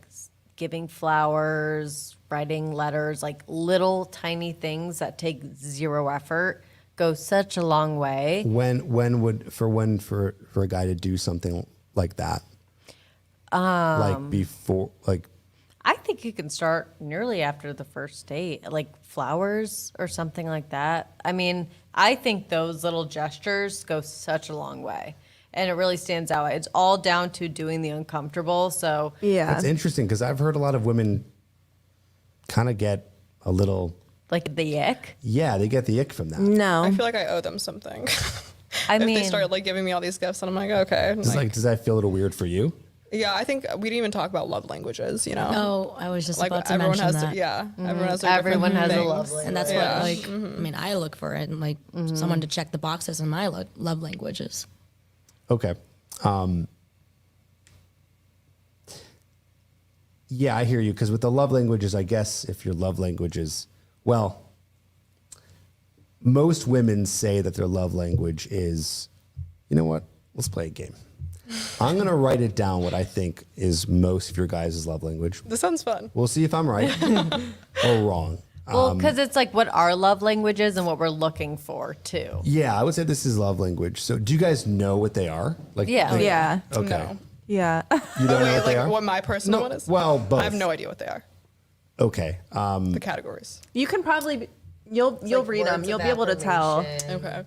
giving flowers, writing letters, like little tiny things that take zero effort go such a long way. When would for a guy to do something like that? Like before, like I think you can start nearly after the first date, like flowers or something like that. I mean, I think those little gestures go such a long way. And it really stands out. It's all down to doing the uncomfortable. So Yeah. it's interesting because I've heard a lot of women kind of get a little, like the ick. yeah, they get the ick from that. I No. feel like I owe them something. I If mean, they started, like, giving me all these gifts, and I'm like, okay. Does that feel a little weird for you? Yeah, I think we didn't even talk about love languages, Oh, I was just Like, about to everyone mention has that. everyone has their Everyone different has a things. love language. And that's Yeah. what, like, I mean, I look for it and, like, someone to check the boxes in my love languages. Okay. Yeah, I hear you. Because with the love languages, I guess if your love language is, well, most women say that their love language is, you know what? Let's play a game. I'm going to write it down what I think is most of your guys' love language. This sounds fun. We'll see if I'm right or wrong. Well, because it's like what our love language is and what we're looking for too. Yeah, I would say this is love language. So do you guys know what they are? Like, Yeah. like- Yeah. Okay. No. Yeah. You don't know Wait, what they like are? what my personal No, one is? well, both. I have no idea what they are. Okay. The categories. You can probably, you'll read them. You'll be able to tell. Okay, okay.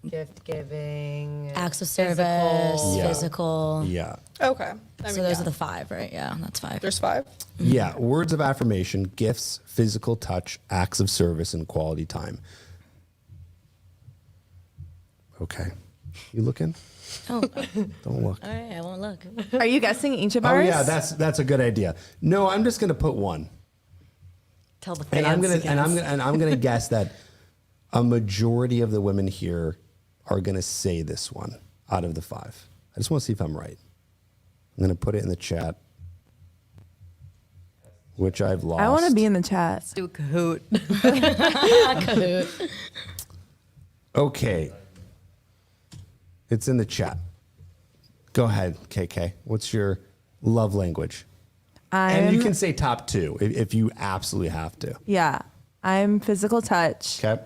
Gift giving. Acts of service, Yeah. physical. Yeah. Okay. I mean, So those yeah. are the 5, right? Yeah, that's 5. There's 5. Yeah. Words of affirmation, gifts, physical touch, acts of service, and quality time. Okay. You looking? Oh, Don't look. all right. I won't look. Are you guessing each of Oh ours? yeah, that's a good idea. No, I'm just gonna put one. Tell the And fans. I'm gonna guess that a majority of the women here are gonna say this one out of the 5. I just want to see if I'm right. I'm gonna put it in the chat, which I've lost. I want to be in the chat. Do a Kahoot. Kahoot. Okay, it's in the chat. Go ahead, KK. What's your love language? And you can say top 2 if you absolutely have to. Yeah. I'm physical touch. Okay.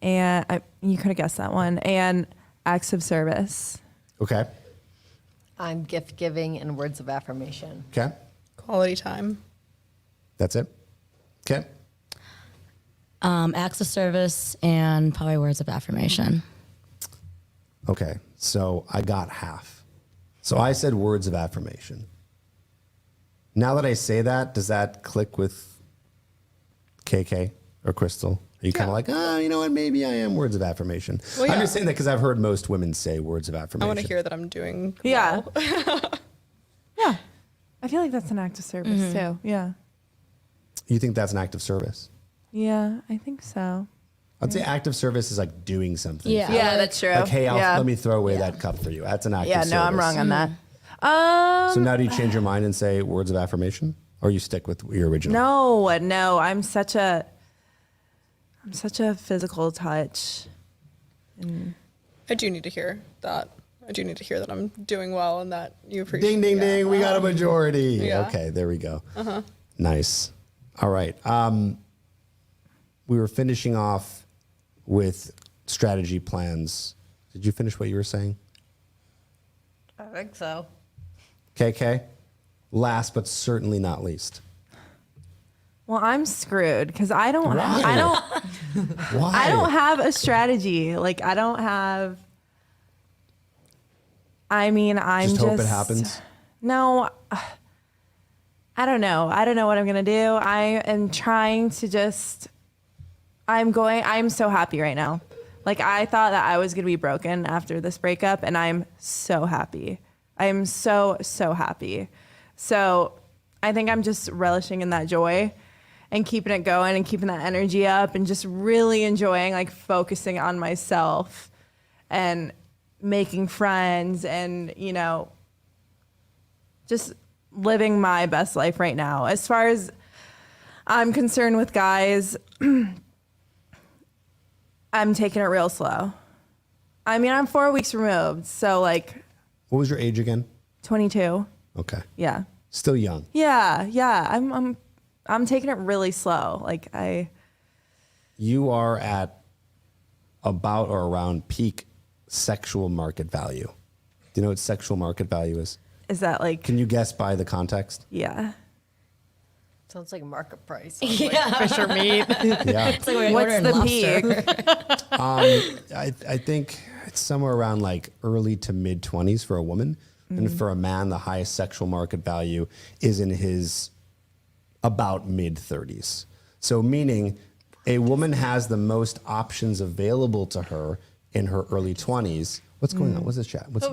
And you could have guessed that one. And acts of service. Okay. I'm gift giving and words of affirmation. Okay. Quality time. That's it. Okay. Acts of service and probably words of affirmation. Okay. So I got half. So I said words of affirmation. Now that I say that, does that click with KK or Crystal? Are you kind of Yeah. like, you know what? Maybe I am words of affirmation. Well, I'm yeah. just saying that because I've heard most women say words of I affirmation. want to hear that I'm doing Yeah. well. Yeah. I feel like that's an act of service too. Yeah. You think that's an act of service? Yeah, I think so. I'd say act of service is like doing something. Yeah. Yeah, that's true. Like, hey, yeah. let me throw away that cup for you. That's an act Yeah, of service. no, I'm wrong on that. So now do you change your mind and say words of affirmation? Or you stick with your original? No, I'm such a physical touch. I do need to hear that. I do need to hear that I'm doing well and that you appreciate. Ding, ding, yeah. ding. We got a majority. Yeah. Okay, there we go. Nice. All right. We were finishing off with strategy plans. Did you finish what you were saying? I think so. KK? Last but certainly not least. Well, I'm screwed because I don't Why? I don't have a strategy. Like I don't have. I mean, I'm Just just hope it happens? No, I don't know. I don't know what I'm gonna do. I am trying to just. I'm so happy right now. Like I thought that I was gonna be broken after this breakup, and I'm so happy. I am so happy. So I think I'm just relishing in that joy and keeping it going and keeping that energy up and just really enjoying like focusing on myself and making friends and, you know, just living my best life right now. As far as I'm concerned with guys, I'm taking it real slow. I mean, I'm 4 weeks removed, so like What was your age again? 22. Okay. Yeah. Still young. Yeah. I'm taking it really slow. Like You are at about or around peak sexual market value. Do you know what sexual market value is? is that like Can you guess by the context? yeah. Sounds like market price. Yeah. Like fish or meat. Yeah. It's like we're What's ordering the lobster. peak? I think it's somewhere around like early to mid 20s for a woman. And for a man, the highest sexual market value is in his about mid 30s. So meaning a woman has the most options available to her in her early 20s. What's going on? What's this chat? What's,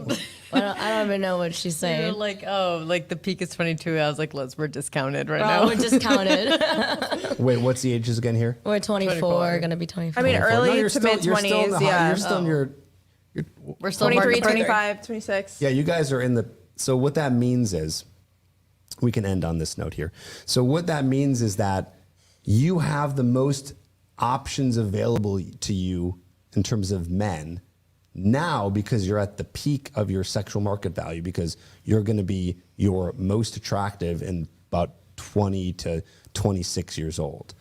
I don't even know what she's You're saying. like, oh, like the peak is 22. I was like, Liz, we're discounted right Oh, now. we're discounted. wait, what's the ages again here? We're 24, gonna be 24. I mean, 24. early you're to still- mid you're still in the 20s, high- yeah. You're still in your We're still 23, market price. 25, 26. Yeah, you guys are in the. So what that means is, we can end on this note here. So what that means is that you have the most options available to you in terms of men now because you're at the peak of your sexual market value, because you're going to be your most attractive in about 20 to 26 years old.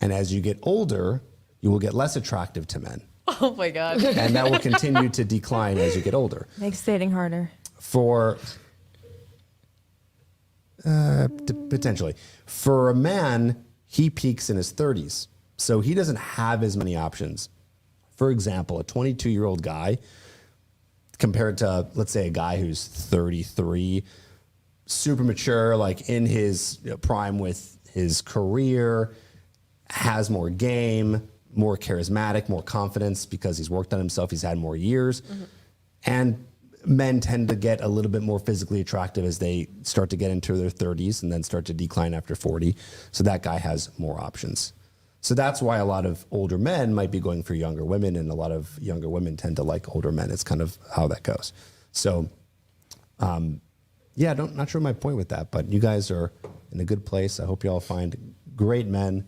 And as you get older, you will get less attractive to men. Oh my God. And that will continue to decline as you get older. Makes dating harder. For potentially. For a man, he peaks in his 30s. So he doesn't have as many options. For example, a 22-year-old guy compared to, let's say, a guy who's 33, super mature, like in his prime with his career, has more game, more charismatic, more confidence because he's worked on himself, he's had more years. And men tend to get a little bit more physically attractive as they start to get into their 30s and then start to decline after 40. So that guy has more options. So that's why a lot of older men might be going for younger women, and a lot of younger women tend to like older men. It's kind of how that goes. So, yeah, not sure my point with that, but you guys are in a good place. I hope you all find great men.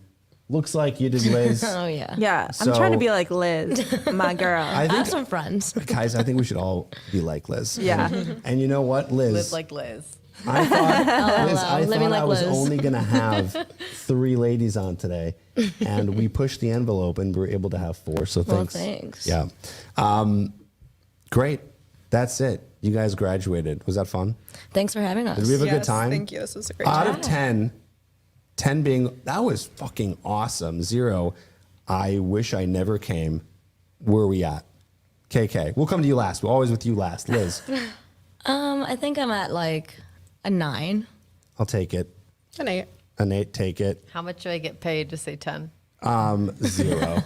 Looks like you did, Liz. Oh yeah. Yeah, So- I'm trying to be like Liz, my girl. I I have think, some friends. guys, I think we should all be like Liz. Yeah. And you know what, Liz? Live like Liz. I thought, Liz, I, living thought like I was Liz. only going to have 3 ladies on today, and we pushed the envelope and we were able to have 4. So Well, thanks. thanks. Yeah. Great. That's it. You guys graduated. Was that fun? Thanks for having us. Did we have a good Yes, time? thank you. This was a great Out time. of 10 being, that was fucking awesome. 0, I wish I never came. Where are we at? KK. We'll come to you last. We're always with you last. Liz, I think I'm at like a 9. I'll take it. An 8. An 8, take it. How much do I get paid to say 10? 0.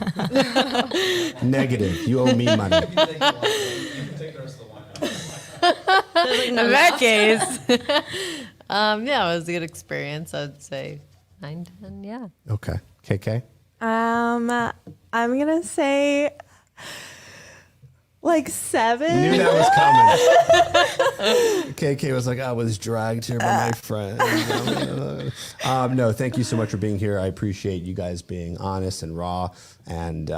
Negative. You owe me money. You can take the rest of the wine. In that case, yeah, it was a good experience. I'd say 9, 10, yeah. Okay. KK? I'm gonna say like 7. Knew that was coming. KK was like, I was dragged here by my friend. No, thank you so much for being here. I appreciate you guys being honest and raw and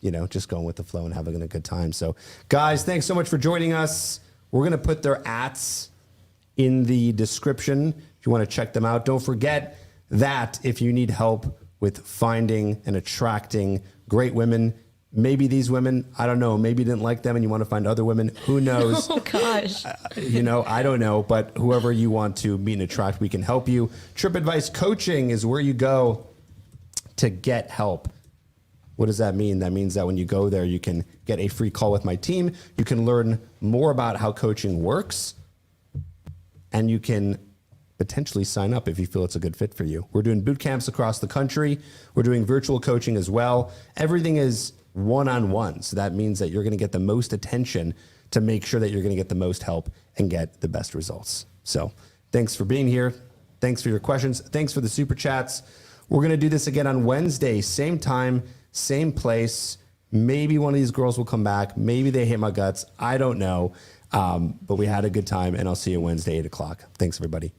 you know, just going with the flow and having a good time. So, guys, thanks so much for joining us. We're going to put their ats in the description if you want to check them out. Don't forget that if you need help with finding and attracting great women, maybe these women, I don't know, maybe you didn't like them and you want to find other women, who knows? Oh gosh. You know, I don't know, but whoever you want to meet and attract, we can help you. Tripp Advice Coaching is where you go to get help. What does that mean? That means that when you go there, you can get a free call with my team. You can learn more about how coaching works, and you can potentially sign up if you feel it's a good fit for you. We're doing boot camps across the country. We're doing virtual coaching as well. Everything is one-on-one. So that means that you're going to get the most attention to make sure that you're going to get the most help and get the best results. So thanks for being here. Thanks for your questions. Thanks for the super chats. We're going to do this again on Wednesday, same time, same place. Maybe one of these girls will come back. Maybe they hate my guts. I don't know. But we had a good time, and I'll see you Wednesday, 8 o'clock. Thanks, everybody.